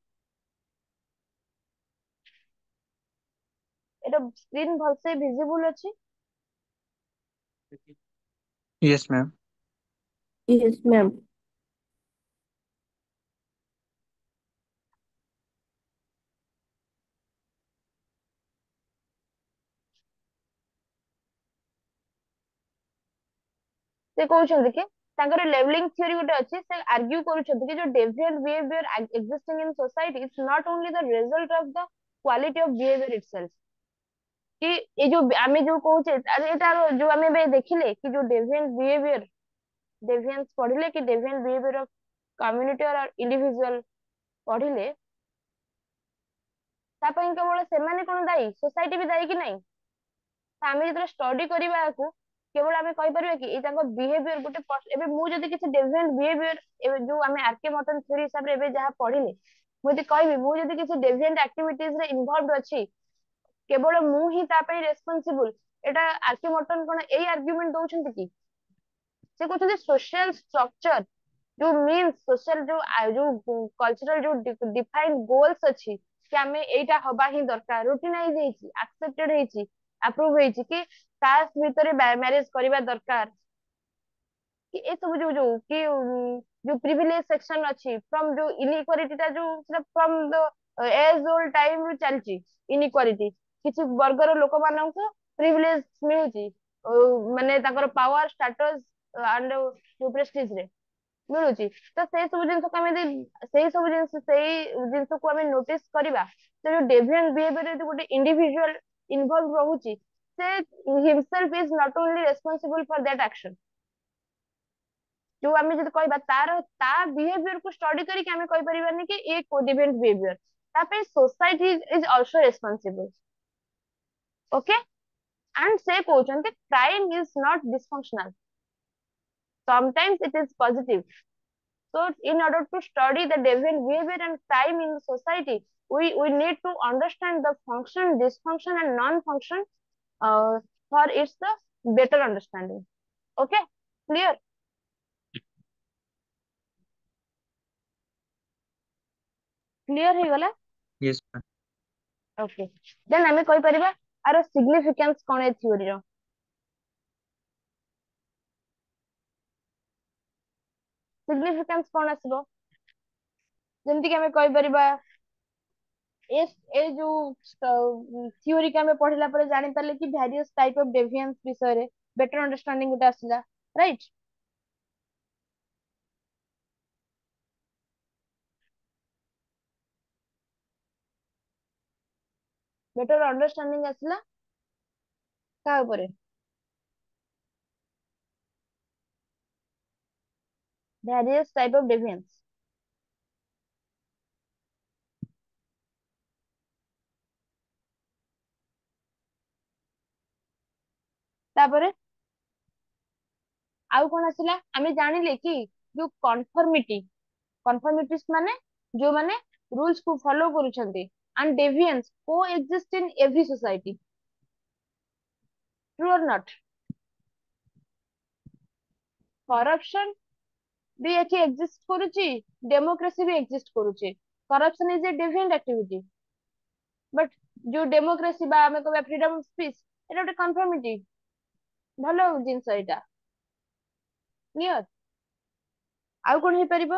ଏଟା ସ୍କ୍ରିନ ଭଲସେ ଭିଜିବୁଲ ଅଛି? Yes, ma'am. Yes, ma'am. ସେ କହୁଛନ୍ତି କି ତାଙ୍କର ଲେବଲିଂ ଥିଓରି ଗୋଟେ ଅଛି, ସେ ଆର୍ଗ୍ୟୁ କରୁଛନ୍ତି କି ଯୋଉ deviant behaviour existing in society it's not only the result of the quality of behaviour itself. କି ଏଇ ଯୋଉ ଆମେ ଯୋଉ କହୁଛେ ଏଇଟା ଯୋଉ ଆମେ ଏବେ ଦେଖିଲେ କି ଯୋଉ ଡେଭିଏଣ୍ଟ ବିହେଭିୟର, ଡେଭିଏନ୍ସ ପଢିଲେ କି deviant behaviour of community or individual ପଢିଲେ, ତା ପାଇଁ କେବଳ ସେମାନେ କଣ ଦାୟୀ, ସୋସାଇଟି ବି ଦାୟୀ କି ନାହିଁ? ଆମେ ଯେତେବେଳେ ଷ୍ଟଡି କରିବା ଆକୁ, କେବଳ ଆମେ କହିପାରିବା କି ଏଇ ତାଙ୍କ ବିହେଭିୟର ଗୋଟେ ଏବେ ମୁଁ ଯଦି କିଛି ଡେଭିଏଣ୍ଟ ବିହେଭିୟର, ଏବେ ଯୋଉ ଆମେ ଆର୍କେ ମଟନ ଥିଓରି ହିସାବରେ ଏବେ ଯାହା ପଢିଲେ, ମୁଁ ଯଦି କହିବି ମୁଁ ଯଦି କିଛି ଡେଭିଏଣ୍ଟ ଆକ୍ଟିଭିଟିଜ ରେ ଇନଭଲ୍ଭ ଅଛି, କେବଳ ମୁଁ ହିଁ ତା ପାଇଁ ରେସ୍ପନ୍ସିବୁଲ, ଏଟା ଆର୍କେ ମଟନ କଣ ଏଇ ଆର୍ଗୁମେଣ୍ଟ ଦଉଛନ୍ତି କି? ସେ କହୁଛନ୍ତି ସୋସିଆଲ ଷ୍ଟ୍ରକ୍ଚର ଯୋଉ ମିନ୍ସ ସୋସିଆଲ ଯୋଉ କଲଚରାଲ ଯୋଉ ଡିଫାଇନ ଗୋଲ୍ସ ଅଛି କି ଆମେ ଏଇଟା ହବା ହିଁ ଦରକାର, ରୁଟିନାଇଜ ହେଇଛି, ଆକ୍ସେପ୍ଟେଡ ହେଇଛି, ଆପ୍ରୁଭ ହେଇଛି କି କାଷ୍ଟ ଭିତରେ ମ୍ୟାରେଜ କରିବା ଦରକାର, कि ए सब जो जो कि जो प्रिविलेज सेक्शन अच्छी फ्रॉम जो इनइक्वालिटी टा जो from the age old time ରୁ ଚାଲିଛି इनइक्वालिटी କିଛି ବର୍ଗର ଲୋକମାନଙ୍କୁ ପ୍ରିଭିଲେଜ ମିଳୁଛି ମାନେ ତାଙ୍କର ପାୱାର ଷ୍ଟାଟସ ଆଣ୍ଡ ଯୋଉ ପ୍ରେଷ୍ଟିଜ ରେ ମିଳୁଛି। ତ ସେଇ ସବୁ ଜିନିଷକୁ ଆମେ ଯଦି ସେଇ ଜିନିଷକୁ ଆମେ ନୋଟିସ କରିବା ତ ଯୋଉ ଡେଭିଆଣ୍ଟ ବିହେଭିୟର ଯଦି ଗୋଟେ ଇଣ୍ଡିଭିଜୁଆଲ ଇନଭଲ୍ଭ ରହୁଛି ସେ himself is not only responsible for that action. ଯୋଉ ଆମେ ଯଦି କହିବା ତା ବିହେଭିୟର କୁ ଷ୍ଟଡି କରିକି ଆମେ କହିପାରିବାନି କି ଏ କୋଡିଭେଣ୍ଟ ବିହେଭିୟର ତା ପାଇଁ society is also responsible. Okay and ସେ କହୁଛନ୍ତି crime is not dysfunctional sometimes it is positive. So in order to study the deviant behavior and crime in society we need to understand the function dysfunction and non-function for its the better understanding. Okay, clear? Clear ହେଇଗଲା? yes ma'am. Okay, then ଆମେ କହିପାରିବା ଆର significance କଣ ଏ theory ର? significance କଣ ଆସିବ? ଯେମିତି କି ଆମେ କହିପାରିବା ଏ ଏ ଯୋଉ theory କି ଆମେ ପଢିଲା ପରେ ଜାଣିପାରିଲେ କି various type of deviance ବିଷୟରେ better understanding ଗୋଟେ ଆସିଲା, right? better understanding ଆସିଲା କା ଉପରେ? various type of deviance। ତାପରେ ଆଉ କଣ ଆସିଲା ଆମେ ଜାଣିଲେ କି ଯୋଉ କନଫର୍ମିଟିସ୍ ମାନେ ଯୋଉମାନେ rules କୁ follow କରୁଛନ୍ତି and deviance coexist in every society, true or not? corruption ବି ଏଠି exist କରୁଛି, democracy ବି exist କରୁଛି। corruption is a deviant activity but ଯୋଉ democracy ବା ଆମେ କହିବା freedom of speech ଏଟା ଗୋଟେ conformity, ଭଲ ଜିନିଷ ଏଇଟା। କ୍ଲିୟର? ଆଉ କଣ ହେଇପାରିବ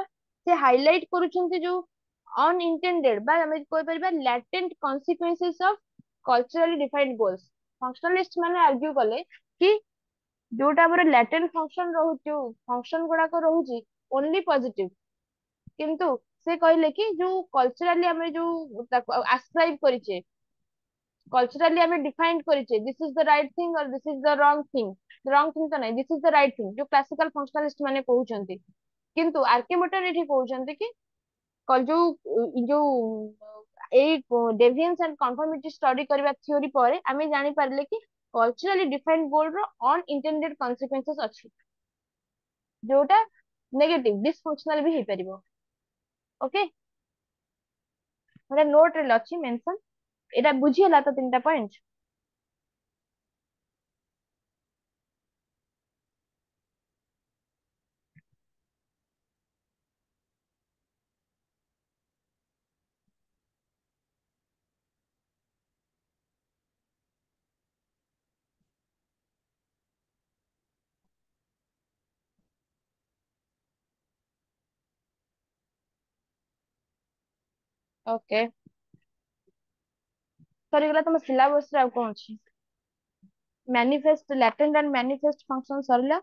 ସେ ହାଇଲାଇଟ କରୁଛନ୍ତି ଯୋଉ ଅନଇଣ୍ଟେଣ୍ଡେଡ ବା ଆମେ କହିପାରିବା latent କନସିକ୍ୱେନ୍ସେସ୍ of culturally defined goals. ଫଙ୍କସନାଲିଷ୍ଟ ମାନେ ଆର୍ଗ୍ୟୁ କଲେ କି ଯୋଉଟା ଆମର ଲାଟେଣ୍ଟ ଫଙ୍କସନ ରହୁଛି ଯୋଉ ଫଙ୍କସନ ଗୁଡାକ ରହୁଛି ଓନଲି ପଜିଟିଭ, କିନ୍ତୁ ସେ କହିଲେ କି ଯୋଉ କଲଚରାଲି ଆମେ ଯୋଉ ତାକୁ ଆସ୍କ୍ରାଇବ କରିଛେ କଲଚରାଲି ଆମେ ଡିଫାଇନ୍ କରିଛେ this is the right thing or this is the wrong thing ତ ନାହିଁ, this is the right thing ଯୋଉ କ୍ଲାସିକାଲ ଫଙ୍କସନାଲିଷ୍ଟ ମାନେ କହୁଛନ୍ତି। କିନ୍ତୁ ଆର୍କିମିଟର ଏଠି କହୁଛନ୍ତି କି ଯୋଉ ଏଇ ଡେଭିଏନ୍ସ ଆଣ୍ଡ କନଫର୍ମିଟି ଷ୍ଟଡି କରିବା ଥିଓରି ପରେ ଆମେ ଜାଣିପାରିଲେ କି କଲଚରାଲି ଡିଫାଇନ୍ଡ ଗୋଲ ର ଅନଇଣ୍ଟେଣ୍ଡେଡ କନସିକ୍ୱେନ୍ସେସ୍ ଅଛି ଯୋଉଟା ନେଗେଟିଭ ଡିସଫଙ୍କସନାଲ ବି ହେଇପାରିବ। ଓକେ, ଗୋଟେ ନୋଟ ରେ ଅଛି ମେନସନ, ଏଇଟା ବୁଝିହେଲା ତ ତିନିଟା ପଏଣ୍ଟ? ଓକେ, ସରିଗଲା ତମ ସିଲାବସ ରେ ଆଉ କଣ ଅଛି? Manifest latent and manifest function ସରିଲା,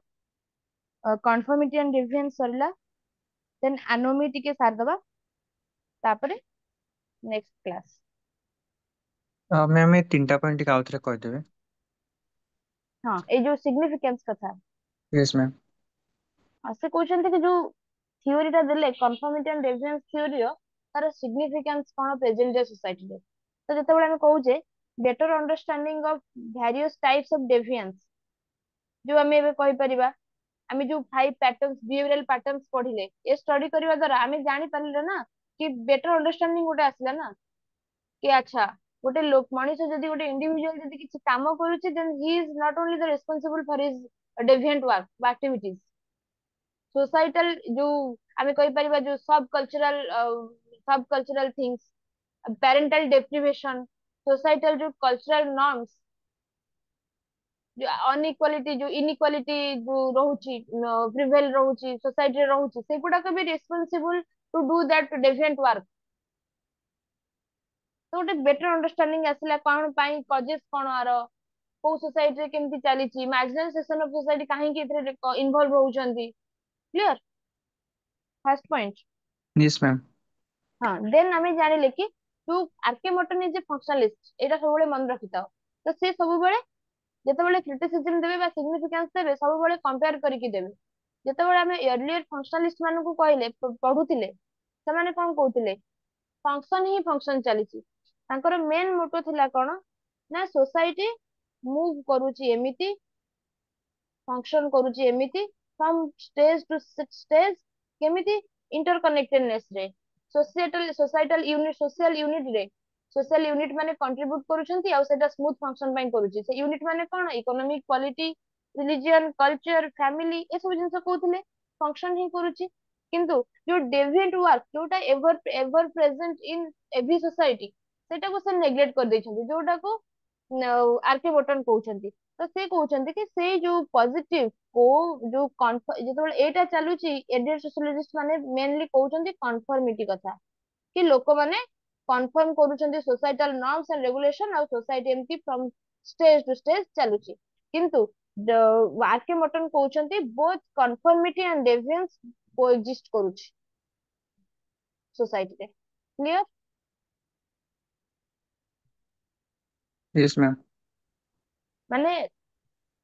କନଫର୍ମିଟି ଆଣ୍ଡ ଡେଭିଏନ୍ସ ସରିଲା, ଦେନ୍ ଆନୋମି ଟିକେ ସାରିଦବା, ତାପରେ ନେକ୍ସଟ କ୍ଲାସ। ମ୍ୟାମ୍ ଏ ତିନିଟା ପଏଣ୍ଟ ଟିକେ ଆଉଥରେ କହିଦେବେ। ହଁ ଏଇ ଯୋଉ ସିଗ୍ନିଫିକାନ୍ସ କଥା yes ma'am। ସେ କହୁଛନ୍ତି କି ଯୋଉ ଥିଓରି ଟା ଦେଲେ କନଫର୍ମିଟି ଆଣ୍ଡ ଡେଭିଏନ୍ସ ଥିଓରିର ତାର ସିଗ୍ନିଫିକାନ୍ସ କଣ ପ୍ରେଜେଣ୍ଟ ଡେ ସୋସାଇଟିରେ। ତ ଯେତେବେଳେ ଆମେ କହୁଛେ better understanding of various types of deviance, ଯୋଉ ଆମେ ଏବେ କହିପାରିବା ଆମେ ଯୋଉ 5 ପ୍ୟାଟର୍ନସ୍ ବିହେଭିୟରାଲ ପ୍ୟାଟର୍ନସ୍ ପଢିଲେ ଏ ଷ୍ଟଡି କରିବା ଦ୍ୱାରା ଆମେ ଜାଣିପାରିଲେ ନା କି ବେଟର ଅଣ୍ଡରଷ୍ଟାଣ୍ଡିଂ ଗୋଟେ ଆସିଲା ନା କି ଆଚ୍ଛା ଗୋଟେ ମଣିଷ ଯଦି ଗୋଟେ ଇଣ୍ଡିଭିଜୁଆଲ ଯଦି କିଛି କାମ କରୁଛି then he is not only the responsible for his deviant work ବା ଆକ୍ଟିଭିଟିଜ। सोसाइटल जो आमे कहि परिबा जो सब cultural things parental deprivation societal जो कल्चरल नॉर्म्स अनइक्वालिटी जो इनइक्वालिटी जो रोची प्रिवेल रोची सोसाइटी रोची सेगुडा भी responsible to do that deviant work. तो गोटे बेटर अंडरस्टैंडिंग आसला कौन पाई कजेस कौन आर को सोसाइटी रे केमती चलीची मार्जिनलाइजेशन ऑफ सोसाइटी काहे कि इथरे इन्वॉल्व होउचंदी। Clear first point. Yes ma'am. हाँ देन आम जानिले कि तू R K Merton is a functionalist एटा सब मन रखी था तो से सब ଯେତେବେଳେ କ୍ରିଟିସିଜମ ଦେବେ ବା ସିଗ୍ନିଫିକାନ୍ସ ଦେବେ ସବୁବେଳେ କମ୍ପେୟାର କରିକି ଦେବେ। ଯେତେବେଳେ ଆମେ ଏର୍ଲିୟର ଫଙ୍କସନାଲିଷ୍ଟ ମାନଙ୍କୁ କହିଲେ ପଢୁଥିଲେ ସେମାନେ କଣ କହୁଥିଲେ ଫଙ୍କସନ ହିଁ ଫଙ୍କସନ ଚାଲିଛି। ତାଙ୍କର ମେନ୍ ମୋଟୋ ଥିଲା କଣ ନା ସୋସାଇଟି ମୁଭ କରୁଛି ଏମିତି ଫଙ୍କସନ କରୁଛି ଏମିତି ଫ୍ରମ ଷ୍ଟେଜ ଟୁ ଷ୍ଟେଜ କେମିତି ଇଣ୍ଟରକନେକ୍ଟେଡନେସ ରେ ସୋସିଆଲ ୟୁନିଟ ମାନେ କଣ୍ଟ୍ରିବ୍ୟୁଟ କରୁଛନ୍ତି ଆଉ ସେଟା ସ୍ମୁଥ ଫଙ୍କସନ ପାଇଁ କରୁଛି। ସେ ୟୁନିଟ ମାନେ କଣ economic polity religion culture family ଏସବୁ ଜିନିଷ କହୁଥିଲେ ଫଙ୍କସନ ହିଁ କରୁଛି। କିନ୍ତୁ ଯୋଉ ଡେଭିଏଣ୍ଟ ୱାର୍କ ଯୋଉଟା ଏଭର ଏଭର ପ୍ରେଜେଣ୍ଟ ଇନ ଏଭ୍ରି ସୋସାଇଟି ସେଟାକୁ ସେ ନେଗ୍ଲେକ୍ଟ କରିଦେଇଛନ୍ତି ଯୋଉଟାକୁ ଆରକେ ବଟନ କହୁଛନ୍ତି। ତ ସେ କହୁଛନ୍ତି କି ସେଇ ଯୋଉ ପଜିଟିଭ କୋଉ ଯୋଉ ଯେତେବେଳେ ଏଇଟା ଚାଲୁଛି ଏଡିୟର ସୋସିଓଲୋଜିଷ୍ଟ ମାନେ ମେନଲି କହୁଛନ୍ତି କନଫର୍ମିଟି କଥା କି ଲୋକମାନେ କନଫର୍ମ କରୁଛନ୍ତି ସୋସାଇଟାଲ ନର୍ମସ ଆଣ୍ଡ ରେଗୁଲେସନ ଆଉ ସୋସାଇଟି ଏମିତି ଫ୍ରମ ଷ୍ଟେଜ ଟୁ ଷ୍ଟେଜ ଚାଲୁଛି। କିନ୍ତୁ ଆରକେ ମଟନ କହୁଛନ୍ତି ବୋଥ କନଫର୍ମିଟି ଆଣ୍ଡ ଡେଭିଏନ୍ସ କୋଏକ୍ଜିଷ୍ଟ କରୁଛି सोसाइटी रे। क्लियर। Yes ma'am. माने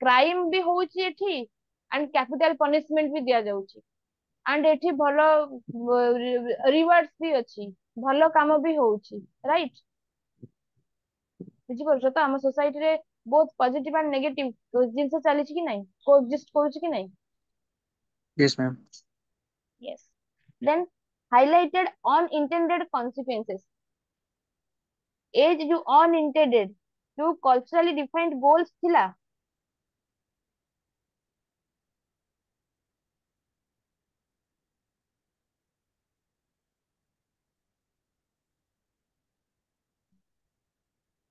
क्राइम भी होउची एठी एंड कैपिटल पनिशमेंट भी दिया जाउची एंड एठी भलो रिवार्ड्स भी अछि भलो काम भी होउची राइट। बुझी परछो तो हम सोसाइटी रे बहुत पॉजिटिव एंड नेगेटिव जिंस चली कि नहीं कोएक्जिस्ट करूची कि नहीं। Yes ma'am. Yes then highlighted unintended consequences as जो अनइंटेंडेड जो कल्चरली डिफाइंड गोल्स थिला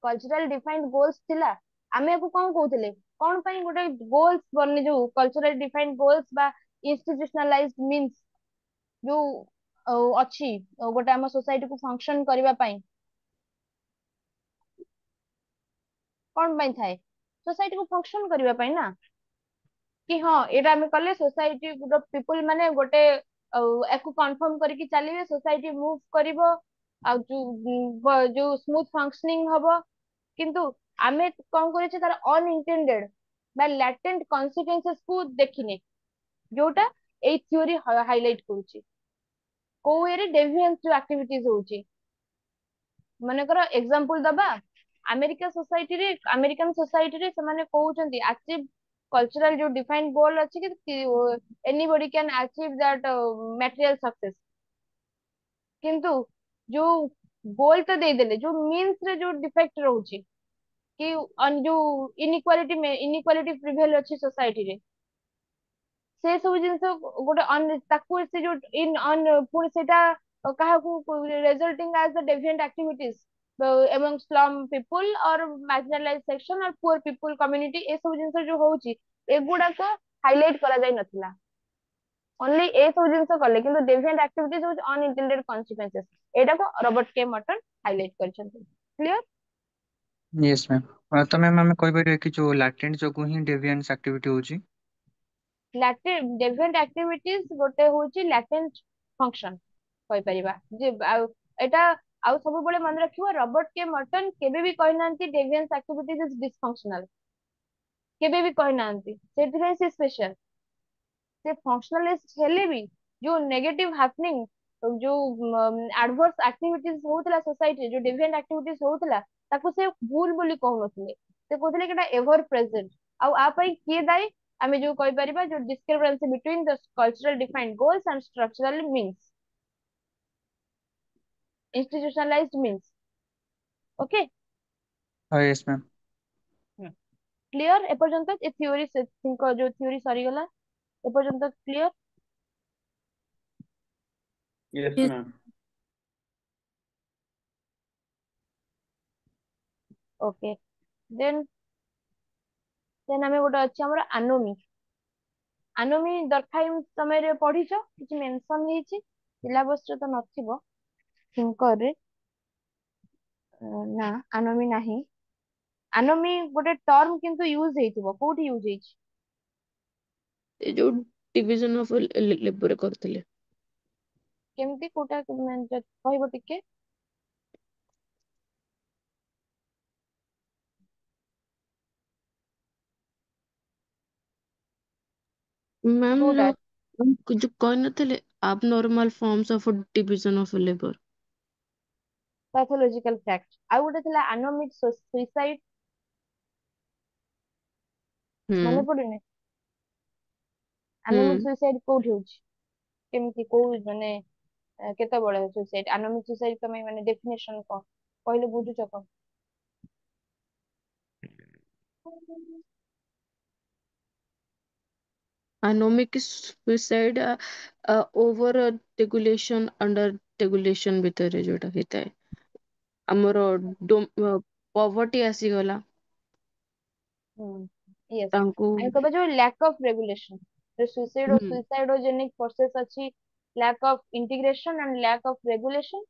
कल्चरल डिफाइंड गोल्स थिला आमे को कोन कहउतले कोन पई गोटे गोल्स बने जो कल्चरल डिफाइंड गोल्स बा इंस्टीट्यूशनलाइज्ड मींस जो अछि गोटे हम सोसाइटी को फंक्शन करबा पई कोन पई थाए सोसाइटी को फंक्शन करबा पई ना कि हाँ एटा हम कले सोसाइटी पीपल माने गोटे एको कन्फर्म करके चलिए सोसाइटी मूव करिवो आ जो स्मूथ फंक्शनिंग हबो। किंतु आमे कौन करे तार अनइंटेंडेड बा लैटेंट कॉन्सिक्वेंसेस को देखिने जोटा ए थ्योरी हाइलाइट करूची को एरे डेविएंस जो एक्टिविटीज होची माने करो एग्जांपल दबा अमेरिकन सोसाइटी रे समाने कहउचंदी अचीव कल्चरल जो डिफाइंड गोल अछि कि anybody can achieve that material success. किंतु जो गोल तो दे देले जो मींस रे जो डिफेक्ट रहउची कि जो इनइक्वालिटी प्रिवेल अछि सोसाइटी रे से सब जिंस गोटे ताकू से जो इन अन पुनी सेटा काहाकू resulting as the deviant activities among slum people or marginalized section or poor people community ए सब जिंस जो होउची एगुडा को हाइलाइट करा जाय नथिला ओनली ए सब जिंस कले किंतु deviant activities with unintended consequences एटा को रॉबर्ट के मटन हाइलाइट करछन। क्लियर। Yes ma'am. तो मैम हमें कहबे कि जो लैटेंट जगो ही डेविएंस एक्टिविटी होची लैटेंट डेविएंट एक्टिविटीज गोटे होची लैटेंट फंक्शन कहि परिबा जे एटा आउ सब बळे मन रखिबो रॉबर्ट के मर्टन केबे भी कहनांती डेविएंस एक्टिविटीज इज डिसफंक्शनल केबे भी कहनांती सेथिरे से स्पेशल से फंक्शनलिस्ट हेले भी जो नेगेटिव हैपनिंग जो एडवर्स एक्टिविटीज होतला सोसाइटी जो डेविएंट एक्टिविटीज होतला ताको से भूल बोली कहनथिले से कहथिले कि एवर प्रेजेंट आउ आ पई के दाई आमे जो कहि परिबा जो discrepancy between the cultural defined goals and structural means institutionalized means okay. Yes ma'am. Clear एपर्यंत ए थ्योरी से जो थ्योरी सरी गला एपर्यंत clear. Yes Yes, ma'am. Okay then then ଆମେ ଗୋଟେ ଅଛି ଆମର ଆନୋମି। ଆନୋମି ଦରଖାଇମ୍ ସମୟରେ ପଢିଛ, କିଛି ମେନସନ ହେଇଛି ସିଲାବସ ରେ ତ ନଥିବ ଥିଙ୍କରରେ, ନା ଆନୋମି ନାହିଁ। ଆନୋମି ଗୋଟେ ଟର୍ମ କିନ୍ତୁ ୟୁଜ ହେଇଥିବ, କୋଉଠି ୟୁଜ ହେଇଛି? ଏ ଯୋଉ ଡିଭିଜନ ଅଫ ଲେବର କରିଥିଲେ। କେମିତି, କୋଉଟା କହିବ ଟିକେ? ମ୍ୟାମ କୋଉଟା? ଯୋଉ କହିନଥିଲେ abnormal forms of division of labor। Pathological fact. ଆଉ ଗୋଟେ ଥିଲା ଆନୋମିକ୍ ସୁଇସାଇଡ, ହୁଁ ମନେ ପଡୁନି? ହୁଁ। ଆନୋମିକ୍ ସୁଇସାଇଡ କୋଉଠି ହଉଛି, କେମିତି, କୋଉ ମାନେ କେତେବେଳେ ସୁଇସାଇଡ? ଆନୋମିକ୍ ସୁଇସାଇଡ ତମେ ମାନେ ଡେଫିନେସନ କଣ କହିଲେ ବୁଝୁଛ କଣ? Anomic suicide over regulation under regulation ଭିତରେ ଯୋଉଟା ହେଇଥାଏ, ଆମର ପଭର୍ଟି ଆସିଗଲା ୟେସ୍, ତାଙ୍କୁ। ଆମେ କହିବା ଯୋଉ ଲ୍ୟାକ୍ ଅଫ ରେଗୁଲେସନ, ସୁଇସାଇଡ ହୁଁ ସୁଇସାଇଡୋଜେନିକ ପ୍ରୋସେସ ଅଛି, lack of integration and lack of regulation,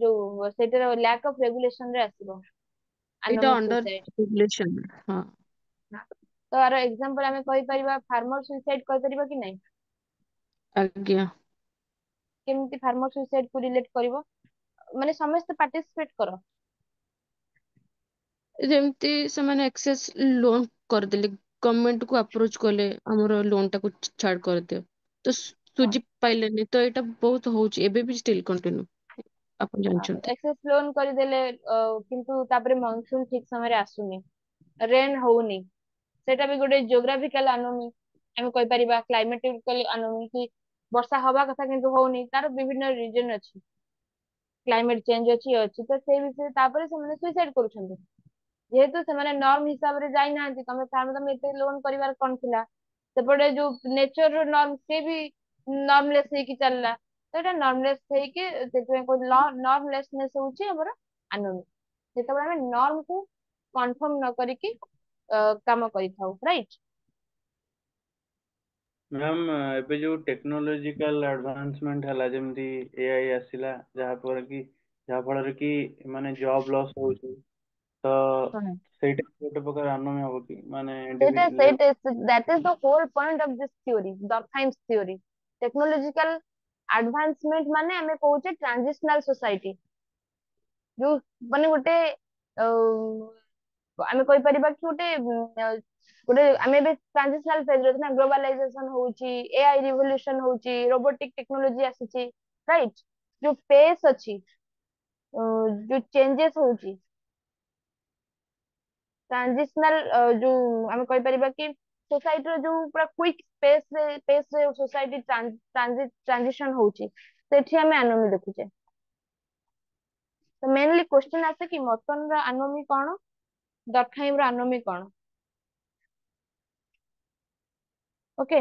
ଯୋଉ ସେଇଟାର ଲ୍ୟାକ୍ ଅଫ ରେଗୁଲେସନ ରେ ଆସିବ ଏଇଟା ଆନୋମିକ୍ ଅଣ୍ଡର ସୁଇସାଇଡ। ରେଗୁଲେସନ। ହଁ। ତ ଆର ଏକ୍ସାମ୍ପଲ ଆମେ କହିପାରିବା ଫାର୍ମର ସୁଇସାଇଡ କହିପାରିବା କି ନାଇଁ? ଆଜ୍ଞା। କେମିତି ଫାର୍ମର ସୁଇସାଇଡ କୁ ରିଲେଟ କରିବ? ମାନେ ସମସ୍ତେ ପାର୍ଟିସିପେଟ କର। ଯେମିତି ସେମାନେ ଏକ୍ସେସ ଲୋନ କରିଦେଲେ, ଗଭର୍ଣମେଣ୍ଟ କୁ ଆପ୍ରୋଚ କଲେ ଆମର ଲୋନ ଟାକୁ ଛାଡ଼ କରିଦିଅ, ତ ସୁଝି ପାଇଲେନି, ତ ଏଇଟା ବହୁତ ହଉଛି, ଏବେ ବି ଷ୍ଟିଲ୍ କଣ୍ଟିନ୍ୟୁ, ଆପଣ ଜାଣିଛନ୍ତି। ଏକ୍ସେସ ଲୋନ କରିଦେଲେ, କିନ୍ତୁ ତାପରେ ମନସୁନ ଠିକ ସମୟରେ ଆସୁନି, ରେନ୍ ହଉନି, ସେଟା ବି ଗୋଟେ ଜିଓଗ୍ରାଫିକାଲ ଆନୋମି। ଆମେ କହିପାରିବା କ୍ଲାଇମେଟିକାଲ ଆନୋମି, କି ବର୍ଷା ହବା କଥା କିନ୍ତୁ ହଉନି, ତାର ବିଭିନ୍ନ ରିଜନ ଅଛି, କ୍ଲାଇମେଟ ଚେଞ୍ଜ ଅଛି, ଅଛି, ତ ସେଇ ବିଷୟରେ ତାପରେ ସେମାନେ ସୁଇସାଇଡ କରୁଛନ୍ତି। ଯେହେତୁ ସେମାନେ ନର୍ମ ହିସାବରେ ଯାଇନାହାନ୍ତି, ତମେ ଏତେ ଲୋନ କରିବାର କଣ ଥିଲା? ସେପଟେ ଯୋଉ ନେଚର ର ନର୍ମ, ସେ ବି ନର୍ମଲେସ୍ ହେଇକି ଚାଲିଲା, ତ ଏଇଟା ନର୍ମଲେସ୍ ହେଇକି, ସେଥିପାଇଁ କହୁଛି ନର୍ମଲେସନେସ ହଉଛି ଆମର ଆନୋମି। ଯେତେବେଳେ ଆମେ ନର୍ମ କୁ କନଫର୍ମ ନ କରିକି କାମ କରିଥାଉ, ରାଇଟ? ମ୍ୟାମ ଏବେ ଯୋଉ ଟେକ୍ନୋଲୋଜିକାଲ ଆଡଭାନ୍ସମେଣ୍ଟ ହେଲା, ଯେମିତି ଏଆଇ ଆସିଲା, ଯାହା ଫଳରେ କି ମାନେ ଜବ ଲସ୍ ହଉଛି, ତ ସେଇଟା ଗୋଟେ ପ୍ରକାର ଆନୋମି ହବ କି, ମାନେ ସେଇଟା that is the whole point of this theory, Durkheim's theory। Technological advancement ମାନେ ଆମେ କହୁଛେ ଟ୍ରାନଜିସନାଲ ସୋସାଇଟି, ଯୋଉ ମାନେ ଗୋଟେ ଅ, ଆମେ କହିପାରିବା କି ଗୋଟେ ଆମେ ଏବେ ଟ୍ରାନଜିସନାଲ ଫେଜ ରେ ଅଛୁ ନା, ଗ୍ଲୋବାଲାଇଜେସନ ହଉଛି, ଏଆଇ ରିଭଲ୍ୟୁସନ ହଉଛି, ରୋବୋଟିକ ଟେକ୍ନୋଲୋଜି ଆସିଛି, ରାଇଟ? ଯୋଉ ପେସ୍ ଅଛି, ଯୋଉ ଚେଞ୍ଜେସ ହଉଛି, ଟ୍ରାନଜିସନାଲ ଯୋଉ ଆମେ କହିପାରିବା କି ସୋସାଇଟିର ଯୋଉ ପୁରା କ୍ୱିକ ପେସ୍ ରେ ସୋସାଇଟି ଟ୍ରାନଜିସନ ହଉଛି, ସେଠି ଆମେ ଆନୋମି ଦେଖୁଛେ। ତ ମେନଲି କ୍ୱେଶ୍ଚନ ଆସେ କି ମର୍ଟନ ର ଆନୋମି କଣ, ଡର୍କହାଇମ ର ଆନୋମି କଣ? ଓକେ।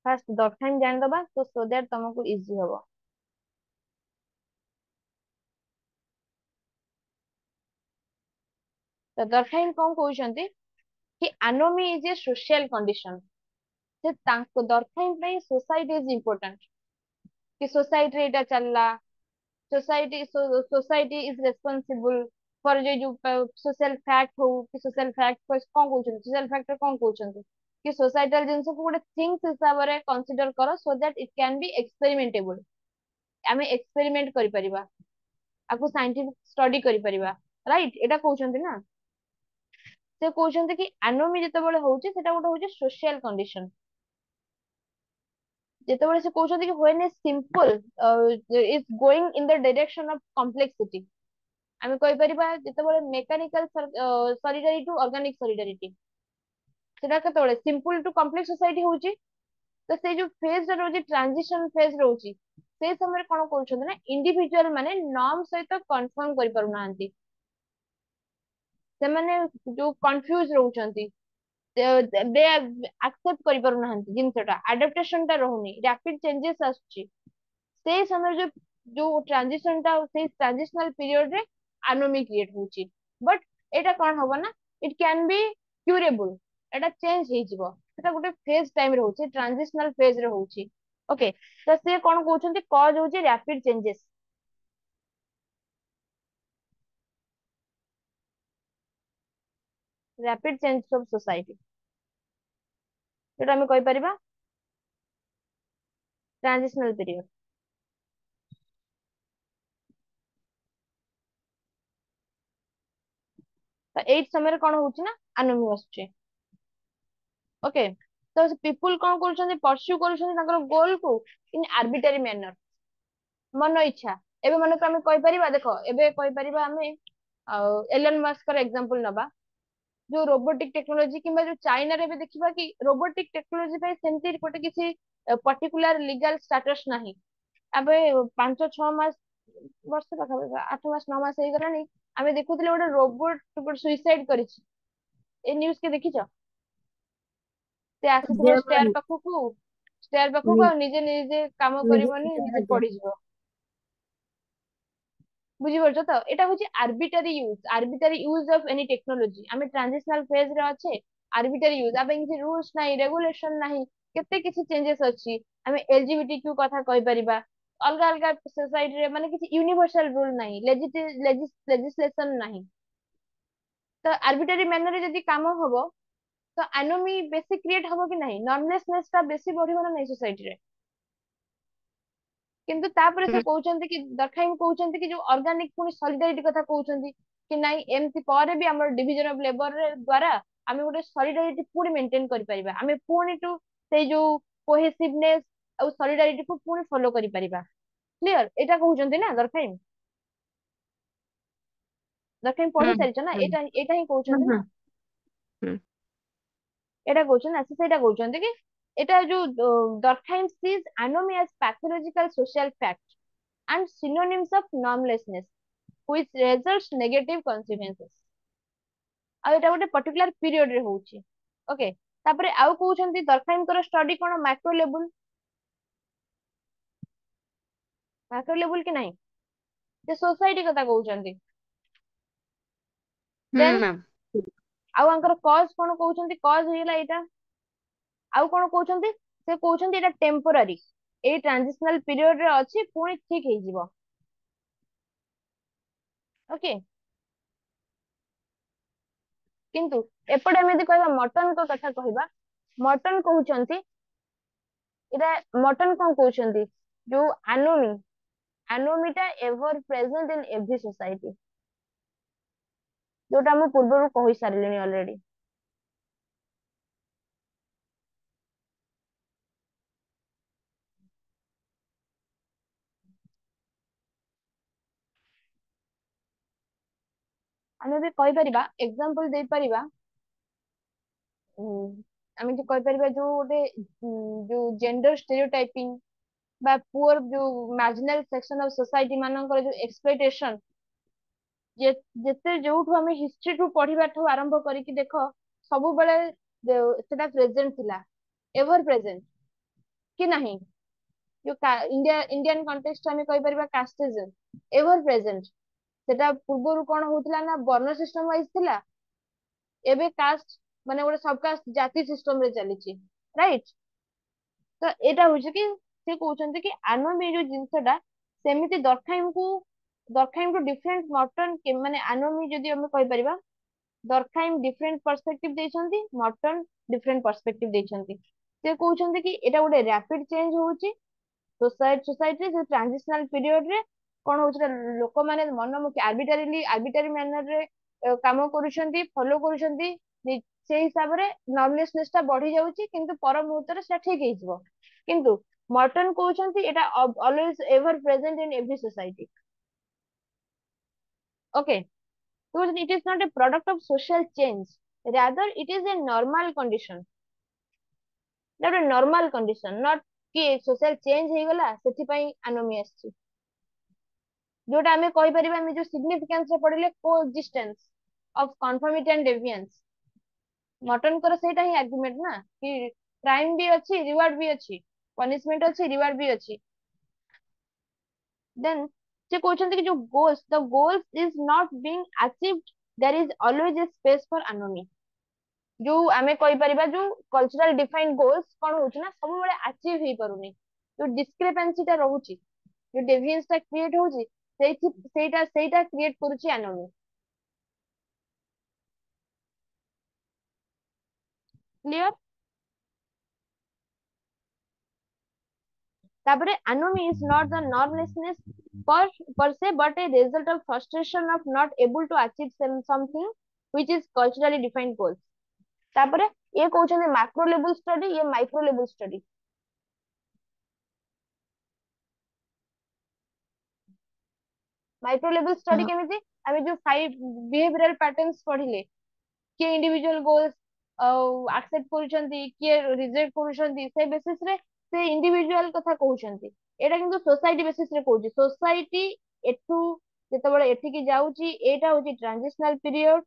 ଫାଷ୍ଟ ଡର୍କହାଇମ ଜାଣିଦବା, ତ ସୋ ଦ୍ୟାଟ ତମକୁ ଇଜି ହବ। ତ ଡର୍କହାଇମ କଣ କହୁଛନ୍ତି କି ଆନୋମି ଇଜ ଏ ସୋସିଆଲ କଣ୍ଡିସନ। ସେ ତାଙ୍କ ଡର୍କହାଇମ ପାଇଁ ସୋସାଇଟି ଇଜ ଇମ୍ପୋର୍ଟାଣ୍ଟ, କି ସୋସାଇଟିରେ ଏଇଟା ଚାଲିଲା, सोसाइटी इज रेस्पॉन्सिबल फॉर जो सोशल फैक्ट हो कि सोशल फैक्ट कौन कहउछन, सोशल फैक्टर कौन कहउछन कि सोसाइटल जिंस को गोटे थिंग्स हिसाब रे कंसीडर करो, so that it can be experimentable. आमे एक्सपेरिमेंट करि परिबा, आकु साइंटिफिक स्टडी करि परिबा, राइट? एटा कहउछन ना। से कहउछन कि एनोमी जेतेबेले होउची सेटा गोटे होउची सोशल कंडीशन। जेतेबेले से कहउछन कि when a simple is going in the direction of complexity, आमे कहि परिबा जेतेबेले mechanical solidarity to organic solidarity, सेटा केतेबेले सिंपल टू कॉम्प्लेक्स सोसाइटी होउची। तो से जो फेज रोजी ट्रांजिशन फेज रोची, से समय कोन कहउछन ना इंडिविजुअल माने नॉर्म सहित कंफर्म करि पारु नांती, से माने जो कंफ्यूज रहउचंती, दे एक्सेप्ट करि पारु नांती जिंसटा, एडाप्टेशन ता रहउनी, रैपिड चेंजेस आछी। से समय जो जो ट्रांजिशन टा से ट्रांजिशनल पीरियड रे एनोमी क्रिएट होची बट एटा कोन हबो ना it can B curable Etah change हे जिवो सेटा गुटे फेज टाइम रे होची ट्रांजिशनल फेज रे होची ओके तो से कोन कहउछन्ती कॉज होची rapid changes rapid change of society जेटा हम कहि परिबा ट्रांजिशनल पीरियड तो एट समय कोन होची ना एनोमी आछे ओके तो पीपुल कोन करूछन्ती परस्यू करूछन्ती ताकर गोल को इन आर्बिटरी मैनर मन इच्छा एबे मन को हम कहि परिबा देखो एबे कहि परिबा हम एलन मस्क र एग्जांपल नबा जो रोबोटिक टेक्नोलॉजी किंबा जो चाइना रे भी देखिबा कि रोबोटिक टेक्नोलॉजी पे सेमती कोटे किसी पर्टिकुलर लीगल स्टेटस नाही अबे 5-6 मास वर्ष पाखा 8 मास 9 मास हे गरानी आमे देखुतले गोटे रोबोट गोटे सुइसाइड करिछि ए न्यूज़ के देखिछ से आसीथिबो स्टेयर पाखକୁ ଆଉ ନିଜେ ନିଜେ କାମ କରିବନି ନିଜେ ପଡିଯିବ बुझी परछो तो एटा होची arbitrary use of any technology आमे ट्रांजिशनल फेज रे अच्छे आर्बिटरी यूज आबे किसी रूल्स नाही रेगुलेशन नाही केते किसी चेंजेस अछि आमे एलजीबीटीक्यू कथा कहि परिबा अलगा अलगा सोसाइटी रे माने किसी यूनिवर्सल रूल नाही लेजिस्लेशन नाही तो आर्बिटरी मैनर रे जदी काम हबो तो एनोमी बेसी क्रिएट हबो कि नाही नॉनलेसनेस ता बेसी बढ़िबो ना नाही सोसाइटी रे किंतु तापर से कहउचंती कि दरखाई कहउचंती कि जो ऑर्गेनिक पुनी सॉलिडारिटी कथा कहउचंती कि नाही एमती पारे भी हमर डिवीजन ऑफ लेबर रे द्वारा आमे गोटे सॉलिडारिटी पुनी मेंटेन करि परिबा आमे पुनी टू से जो कोहेसिवनेस और सॉलिडारिटी को पुनी फॉलो करि परिबा क्लियर एटा कहउचंती ना दरखाई पढि सारिछ ना एटा एटा ही कहउचंती ना एटा कहउछन ना से सेटा कहउचंती कि এটা जो Durkheim sees anomie as pathological social fact and synonyms of normlessness which results negative consequences ଆଉ ଏଟା ଗୋଟେ पर्टिकुलर पीरियड रे होउची ओके तापरे आउ कहउछंती Durkheim कर स्टडी कोन माइक्रो लेवल के नहीं जे सोसाइटी कथा कहउछंती देन आउ अंकर कॉज कोन कहउछंती कॉज हेला एटा आउ कोन कहउछंती से कहउछंती एटा टेम्पररी ए ट्रांजिशनल पीरियड रे अछि पुनी ठीक हे जिवो ओके किंतु एपटे एमि कहबा मटन को कथा कहबा मटन कहउछंती एटा मटन कोन कहउछंती जो एनोमीटा ever present in every society जोटा हम पूर्व कहि सारलिनी ऑलरेडी ଆମେ ବି କହିପାରିବା ଏକ୍ସାମ୍ପଲ ଦେଇପାରିବା ଆମେ ଯେ କହିପାରିବା ଯୋଉ ଗୋଟେ ଯୋଉ ଜେଣ୍ଡର ଷ୍ଟେରିଓଟାଇପିଂ বা পুଅর ଯୋଉ ମାର୍ଜିନାଲ ସେକ୍ସନ ଅଫ ସୋସାଇଟି ମାନଙ୍କର ଯୋଉ ଏକ୍ସପ୍ଲୟଟେସନ ଯେତେ ଯୋଉଠୁ ଆମେ ହିଷ୍ଟ୍ରି ଠୁ ପଢିବାଠୁ ଆରମ୍ଭ କରିକି ଦେଖ ସବୁବେଳେ ସେଟା ପ୍ରେଜେଣ୍ଟ ଥିଲା ଏଭର ପ୍ରେଜେଣ୍ଟ କି ନାହିଁ ଯୋଉ इंडियन कॉन्टेक्स्ट ଆମେ କହିପାରିବା କାଷ୍ଟେଜम ଏଭର ପ୍ରେଜେଣ୍ଟ ସେଟା ପୂର୍ବରୁ କଣ ହଉଥିଲା ନା ବର୍ଣ୍ଣ ସିଷ୍ଟମ ୱାଇଜ ଥିଲା ଏବେ କାଷ୍ଟ ମାନେ ଗୋଟେ सबकास्ट ଜାତି ସିଷ୍ଟମ ରେ ଚାଲିଛି ରାଇଟ ତ ଏଟା ହଉଛି କି ସେ କହୁଛନ୍ତି କି ଆନୋମି ଯୋଉ ଜିନିଷଟା ସେମିତି ଦରଖାଇମକୁ ଡିଫରେଣ୍ଟ ମଟନ ମାନେ ଆନୋମି ଯଦି ଆମେ କହିପାରିବା ଦରଖାଇମ ଡିଫରେଣ୍ଟ ପର୍ସପେକ୍ଟିଭ ଦେଇଛନ୍ତି ମଟନ ଡିଫରେଣ୍ଟ ପର୍ସପେକ୍ଟିଭ ଦେଇଛନ୍ତି ସେ କହୁଛନ୍ତି କି ଏଟା ଗୋଟେ ରାପିଡ ଚେଞ୍ଜ ହଉଛି सोसाइटी से ट्रांजिशनल पीरियड रे कोन होछ लोक माने मनमुखी आर्बिटरी मैनर रे काम करूछंती फॉलो करूछंती से हिसाब रे नॉर्मलेसनेस ता बढ़ी जाउची किंतु पर मुहूर्त रे से ठीक हे जिवो किंतु modern कहउछंती Etah always ever present in every society okay so it is not a product of social change rather it is a normal condition that a normal condition not कि सोशल चेंज हे गला सेति पई anomie आछि जोटा हमें कहि परिबा हम जो सिग्निफिकेंस रे पढिले कोएक्जिस्टेंस ऑफ कन्फर्मिटी एंड डेविएंस मटन कर सेटा ही आर्गुमेंट ना कि क्राइम भी अछि रिवार्ड भी अछि पनिशमेंट अछि रिवार्ड भी अछि Then ସେ କହୁଛନ୍ତି କି ଯୋଉ goals is not being achieved, there is always a space for anomy। ଯୋଉ ଆମେ କହିପାରିବା ଯୋଉ cultural defined goals କଣ ହଉଛି ନା ସବୁବେଳେ achieve ହେଇପାରୁନି, ଯୋଉ discrepancy ଟା ରହୁଛି, ଯୋଉ deviance ଟା create ହଉଛି, ସେଇଟା create କରୁଛି anomy। Clear? ତାପରେ anomy is not the normlessness per se but a result of frustration of not able to achieve something which is culturally defined goals। ତାପରେ ଇଏ କହୁଛନ୍ତି macro level study, ଇଏ micro level study। Micro level study केमिति आमे जो 5 behavioural patterns पढ़िले, किए individual goals accept करूछंती, किए reject करूछंती, से बेसिस रे से इंडिविजुअल कथा कहउछंती। एटा किंतु सोसाइटी बेसिस रे कहउची, सोसाइटी एठू जेतबेले एठी की जाउची, एटा होची ट्रांजिशनल पीरियड,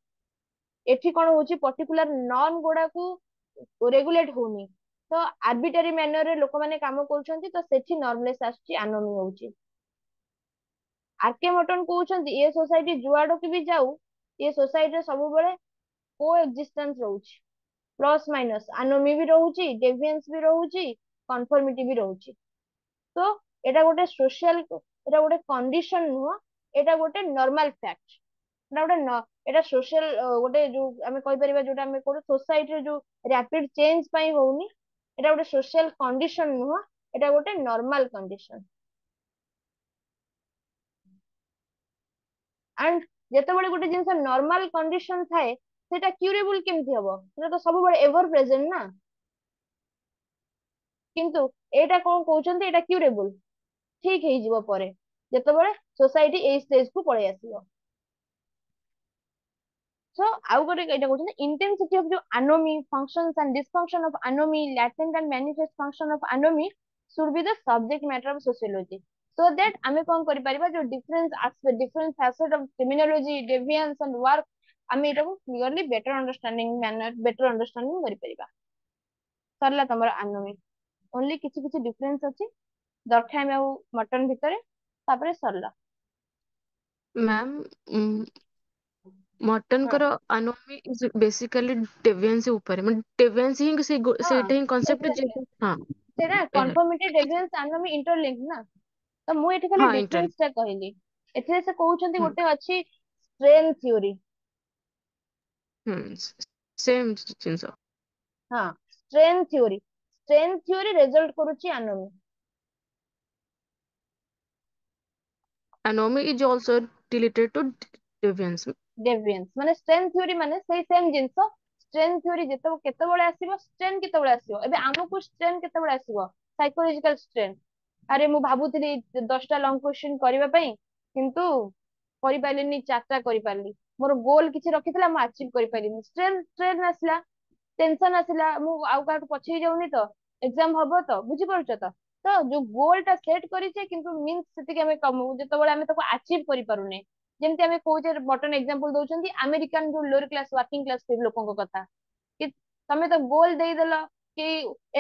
एठी कोन होची पर्टिकुलर नॉर्म गोडा को रेगुलेट होनी, तो आर्बिटरी मैनर रे लोक माने काम करूछंती, तो सेठी नॉर्मलेस आछी, एनोमी होची। आरके मटन कहउछंती ए सोसाइटी जुआडो की भी जाऊ, ये सोसाइटी सब बेले को एक्जिस्टेंस रहउची, प्लस माइनस एनोमी भी रहउची, डेविएंस भी रहउची, कन्फर्मिटी भी रहउची। तो एटा गोटे सोशल, एटा गोटे कंडीशन नुह, एटा गोटे नॉर्मल फैक्ट। एटा गोटे एटा सोशल गोटे जो हमें कहि परिबा, जोटा हमें को सोसाइटी रे जो रैपिड चेंज पई होउनी, एटा गोटे सोशल कंडीशन नुह, एटा गोटे नॉर्मल कंडीशन। एंड जेतेबेले गोटे जिंस नॉर्मल कंडीशन थाए, सेटा क्यूरेबल केमथि हबो, सेटा तो सब बळे एवर प्रेजेंट ना। किंतु एटा कोन कहउछंती, एटा क्यूरेबल, ठीक हे जिवो परे, जेतेबेले सोसाइटी ए स्टेज को पळे आसीबो। सो आउ गोटे एटा कहउछंती इंटेंसिटी ऑफ जो anomie functions and dysfunction of anomie, latent and manifest function of anomie should be the subject matter of sociology, so that हमें कौन करि परिबा, जो difference aspect, different facet of criminology, deviance and work, हमें एटा को clearly better understanding manner, better understanding करि परिबा। सरला तमरा एनोमी ओनली किछि किछि डिफरेंस अछि दरखा में मटन भितरे, तापरे सरला। मैम मटन हाँ कर अनोमी इज बेसिकली डेविएंस ऊपर, मतलब डेविएंस ही हाँ सेटा ही कांसेप्ट जे। एग्जैक्टली, हाँ सेटा कन्फर्मिटी डेविएंस एनोमी इंटरलिंक ना। तो मु एठी खाली हाँ इंटर। डिफरेंस टा कहली। एथे से कहउछंती गोटे अछि स्ट्रेन थ्योरी। सेम जिंस। हाँ, स्ट्रेन थ्योरी रिजल्ट करूची anomie. Anomie is also related to deviance. Deviance माने स्ट्रेन थ्योरी माने सेही सेम जिंस। स्ट्रेन थ्योरी जेतो केतेबेले आसीबो, स्ट्रेन केतेबेले आसीबो, एबे हमकु स्ट्रेन केतेबेले आसीबो, साइकोलॉजिकल स्ट्रेन। अरे मु भाबुथिली 10टा लॉन्ग क्वेश्चन करबा पई, किंतु करि पाइलिनी, 4टा करि पारली, मोर गोल किछि रखितला मु अचीव करि पाइलिनी, स्ट्रेन स्ट्रेन आसला, टेंशन आसला, मु आउ का पछी जाउनी, तो एग्जाम हबो तो बुझी पड़छ तो जो गोल टा सेट करिछे, किंतु मींस सेति हमें कम जेतेबेले हमें ताको अचीव करि पारुने, जेमति हमें कहूचे बटन एग्जांपल दउछंती अमेरिकन जो लोअर क्लास वर्किंग क्लास लोकों को कथा, कि तमे तो गोल देई देला कि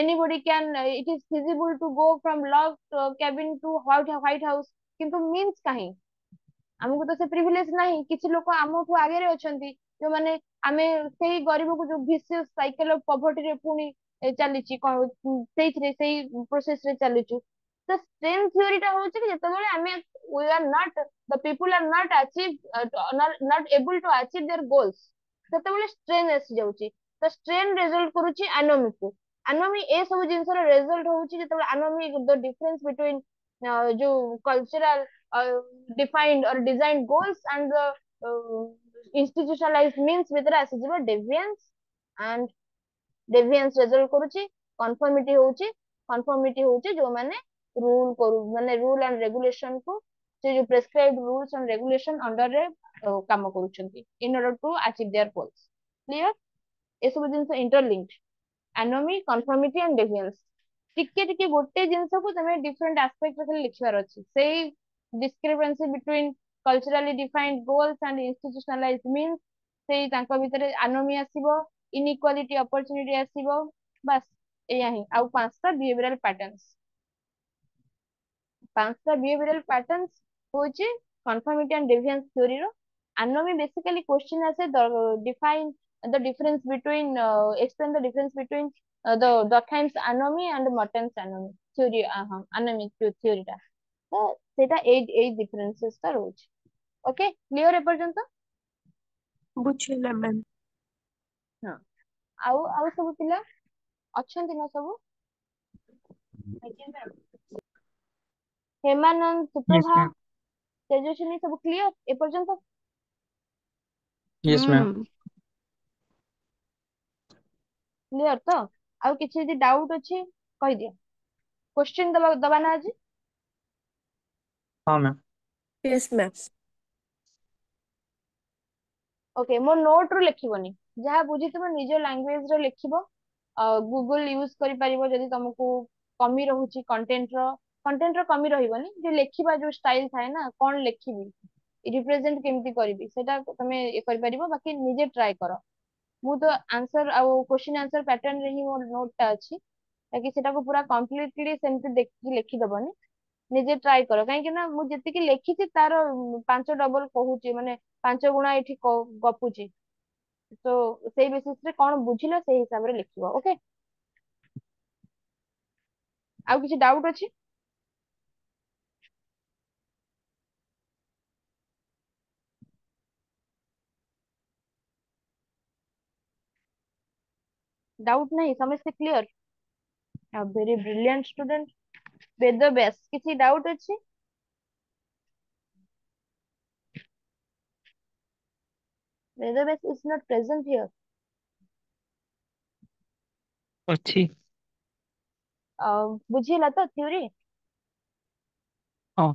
anybody can, it is feasible to go from log cabin to White House, किंतु मींस काहे हमको तो से प्रिविलेज नहीं, किछि लोक हमठु आगे रे अछंती, जो माने आमे सेही गरीब को जो विशियस साइकिल ऑफ पॉवर्टी रे पुनी चलीची सेही प्रोसेस रे चलीचु। तो स्ट्रेन थ्योरी टा होची कि जेतेबेले आमे we are not, the people are not achieve, not able to achieve their goals, सेतेबेले स्ट्रेन आसी जाउची। तो स्ट्रेन रिजल्ट करूची एनोमी को। एनोमी ए सब जिंस रो रिजल्ट होची जेतेबेले एनोमी द डिफरेंस बिटवीन जो cultural defined or designed goals and the institutionalized means ଭିତରେ ଆସିଯିବ deviance, and deviance result କରୁଛି conformity ହଉଛି, conformity ହଉଛି जो माने रूल करू माने रूल एंड रेगुलेशन को, से जो prescribed rules and regulation under रे काम करूछंती in order to achieve their goals। Clear? ए सब जिंस interlinked, anomie, conformity and deviance. टिके टिके गोटे जिंस को तमे डिफरेंट एस्पेक्ट रे लिखिबार अछि, सेही discrepancy between culturally defined goals and institutionalised means, सेही तांको भितरे एनोमी आसीबो, इनइक्वालिटी अपॉर्चुनिटी आसीबो, बस एया ही आउ पांचटा बिहेवियरल पैटर्न्स। ପାଞ୍ଚଟା behavioral patterns ହଉଛି conformity and deviance theory ର anomy basically question ଆସେ define the difference between explain the difference between the Durkheim's anomy and Merton's anomy theory anomy theory ଟା ତ ସେଇଟା ଏଇ differences ଟା ରହୁଛି ଓକେ କ୍ଲିୟର ଏପର୍ଯ୍ୟନ୍ତ ବୁଝିଲେ ମ୍ୟାମ୍। ହଁ ଆଉ ଆଉ ସବୁ ପିଲା ଅଛନ୍ତି ନା ସବୁ ହେମାନନ୍ଦ Yes, ସୁପ୍ରଭା ma'am. ତେଜସ୍ୱିନୀ ସବୁ କ୍ଲିୟର ଏପର୍ଯ୍ୟନ୍ତ Yes, ma'am. କ୍ଲିୟର ତ ଆଉ କିଛି ଯଦି ଡାଉଟ ଅଛି କହିଦିଅ କ୍ୱେଶ୍ଚିନ୍ ଦବା ନା ଆଜି हाँ मैम। Yes ma'am. ଓକେ ମୋ ନୋଟ ରୁ ଲେଖିବନି ଯାହା ବୁଝିଥିବ ନିଜ ଲାଙ୍ଗୁଏଜ ରେ ଲେଖିବ ଗୁଗଲ ୟୁଜ କରିପାରିବ ଯଦି ତମକୁ କମି ରହୁଛି କଣ୍ଟେଣ୍ଟ ର କମି ରହିବନି ଯୋଉ ଲେଖିବା ଯୋଉ ଷ୍ଟାଇଲ ଥାଏ ନା କଣ ଲେଖିବି ରିପ୍ରେଜେଣ୍ଟ କେମିତି କରିବି ସେଟା ତମେ ଇଏ କରିପାରିବ ବାକି ନିଜେ ଟ୍ରାଏ କର ମୁଁ ତ ଆନ୍ସର ଆଉ କ୍ୱେଶ୍ଚିନ୍ ଆନ୍ସର ପ୍ୟାଟର୍ନ ରେ ହିଁ ମୋ ନୋଟ ଟା ଅଛି ବାକି ସେଟାକୁ ପୁରା କମ୍ପ୍ଲିଟଲି ସେମିତି ଦେଖିକି ଲେଖିଦବନି ନିଜେ ଟ୍ରାଏ କର କାହିଁକି ନା ମୁଁ ଯେତିକି ଲେଖିଛି ତାର 5 ଡବଲ କହୁଛି ମାନେ 5 ଗୁଣା ଏଠି ଗପୁଛି ତ ସେଇ ବେସିସ ରେ କଣ ବୁଝିଲ ସେଇ ହିସାବରେ ଲେଖିବ ଓକେ ଆଉ କିଛି ଡାଉଟ ଅଛି ଡାଉଟ ନାହିଁ ସମସ୍ତେ clear very brilliant student Ved Vyas କିଛି ଡାଉଟ ଅଛି Ved Vyas is not present here ଅଛି। ବୁଝିଲା ତ ଥ୍योरी ହଁ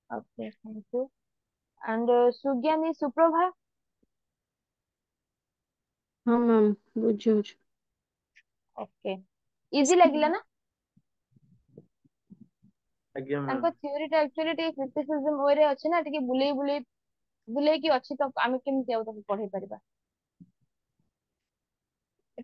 okay thank you and Sugyani Suprabha ହଁ ମ୍ୟାମ୍ ବୁଝିହଉଛି। ओके इजी ଲାଗିଲା ନା ଆଜ୍ଞା ମ୍ୟାମ୍। ତାଙ୍କ ଥିଓରି ଟା ଆକ୍ଚୁଆଲି ଟିକେ କ୍ରିଟିସିଜମ ୱେ ରେ ଅଛି ନା ଟିକେ ବୁଲେଇ ବୁଲେଇ ବୁଲେଇକି ଅଛି ତ ଆମେ କେମିତି ଆଉ ତାକୁ ପଢେଇ ପାରିବା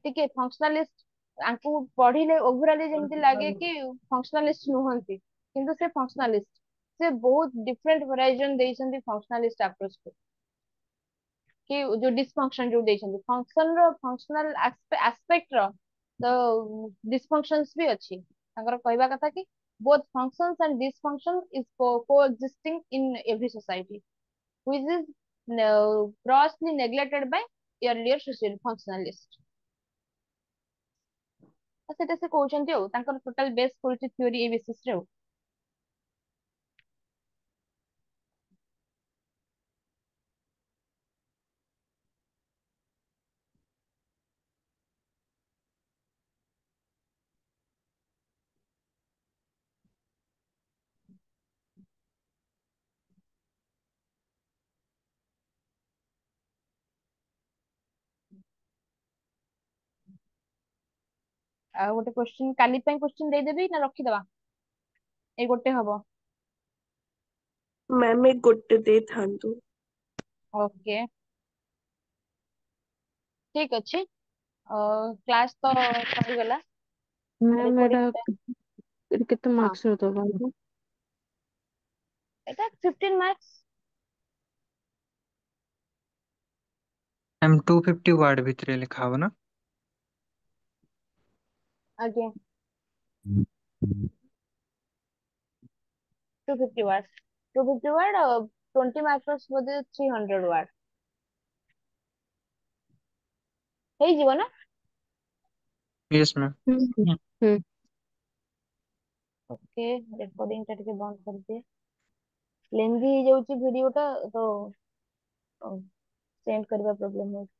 ଟିକେ ଫଙ୍କସନାଲିଷ୍ଟ ଆଙ୍କୁ ପଢିଲେ ଓଭରାଲି ଯେମିତି ଲାଗେ କି ଫଙ୍କସନାଲିଷ୍ଟ ନୁହନ୍ତି କିନ୍ତୁ ସେ ଫଙ୍କସନାଲିଷ୍ଟ ସେ ବହୁତ ଡିଫରେଣ୍ଟ ଭେରାଇଜନ ଦେଇଛନ୍ତି ଫଙ୍କସନାଲିଷ୍ଟ ଆପ୍ରୋଚ କୁ କି ଯୋଉ ଡିସଫଙ୍କସନ ଯୋଉ ଦେଇଛନ୍ତି ଫଙ୍କସନ ର ଫଙ୍କସନାଲ ଆସ୍ପେକ୍ଟ ର ତ ଡିସଫଙ୍କସନ୍ସ ବି ଅଛି ତାଙ୍କର କହିବା କଥା କି both functions and dysfunction is coexisting in every society which is grossly neglected by earlier social functionalists ତ ସେଟା ସେ କହୁଛନ୍ତି ଆଉ ତାଙ୍କର ଟୋଟାଲ ବେସ୍ କରୁଛି ଥିଓରି ଏଇ ବେସିସ ରେ ଆଉ ଆଉ ଗୋଟେ କ୍ୱେଶ୍ଚିନ୍ କାଲି ପାଇଁ କ୍ୱେଶ୍ଚିନ୍ ଦେଇଦେବି ନା ରଖିଦବା ଏଇ ଗୋଟେ ହବ ମ୍ୟାମ୍ ଏ ଗୋଟେ ଦେଇଥାନ୍ତୁ। ଓକେ ଠିକ ଅଛି କ୍ଲାସ ତ ସରିଗଲା ମ୍ୟାମ୍ ଏଇଟା ରେକର୍ଡିଂ ଏଇଟା କେତେ ହଁ ମାର୍କ୍ସ ର ଦବାକୁ? ଏଟା 15 ମାର୍କ୍ସ मैम 250 वर्ड भितर लिखा हବ ना ଆଜ୍ଞା 250 ୱାର୍ଡ 20 ମାର୍କ୍ସ ବୋଧେ 300 ୱାର୍ଡ ହେଇଯିବ ନା यस मैम। ହୁଁ ହୁଁ ଓକେ ରେକର୍ଡିଂ ଟା ଟିକେ ବନ୍ଦ କରିଦିଏ ଲେନ୍ଦି ହେଇଯାଉଛି ଭିଡିଓ ଟା ତ ସେଣ୍ଡ କରିବା ପ୍ରୋବ୍ଲେମ ହଉଛି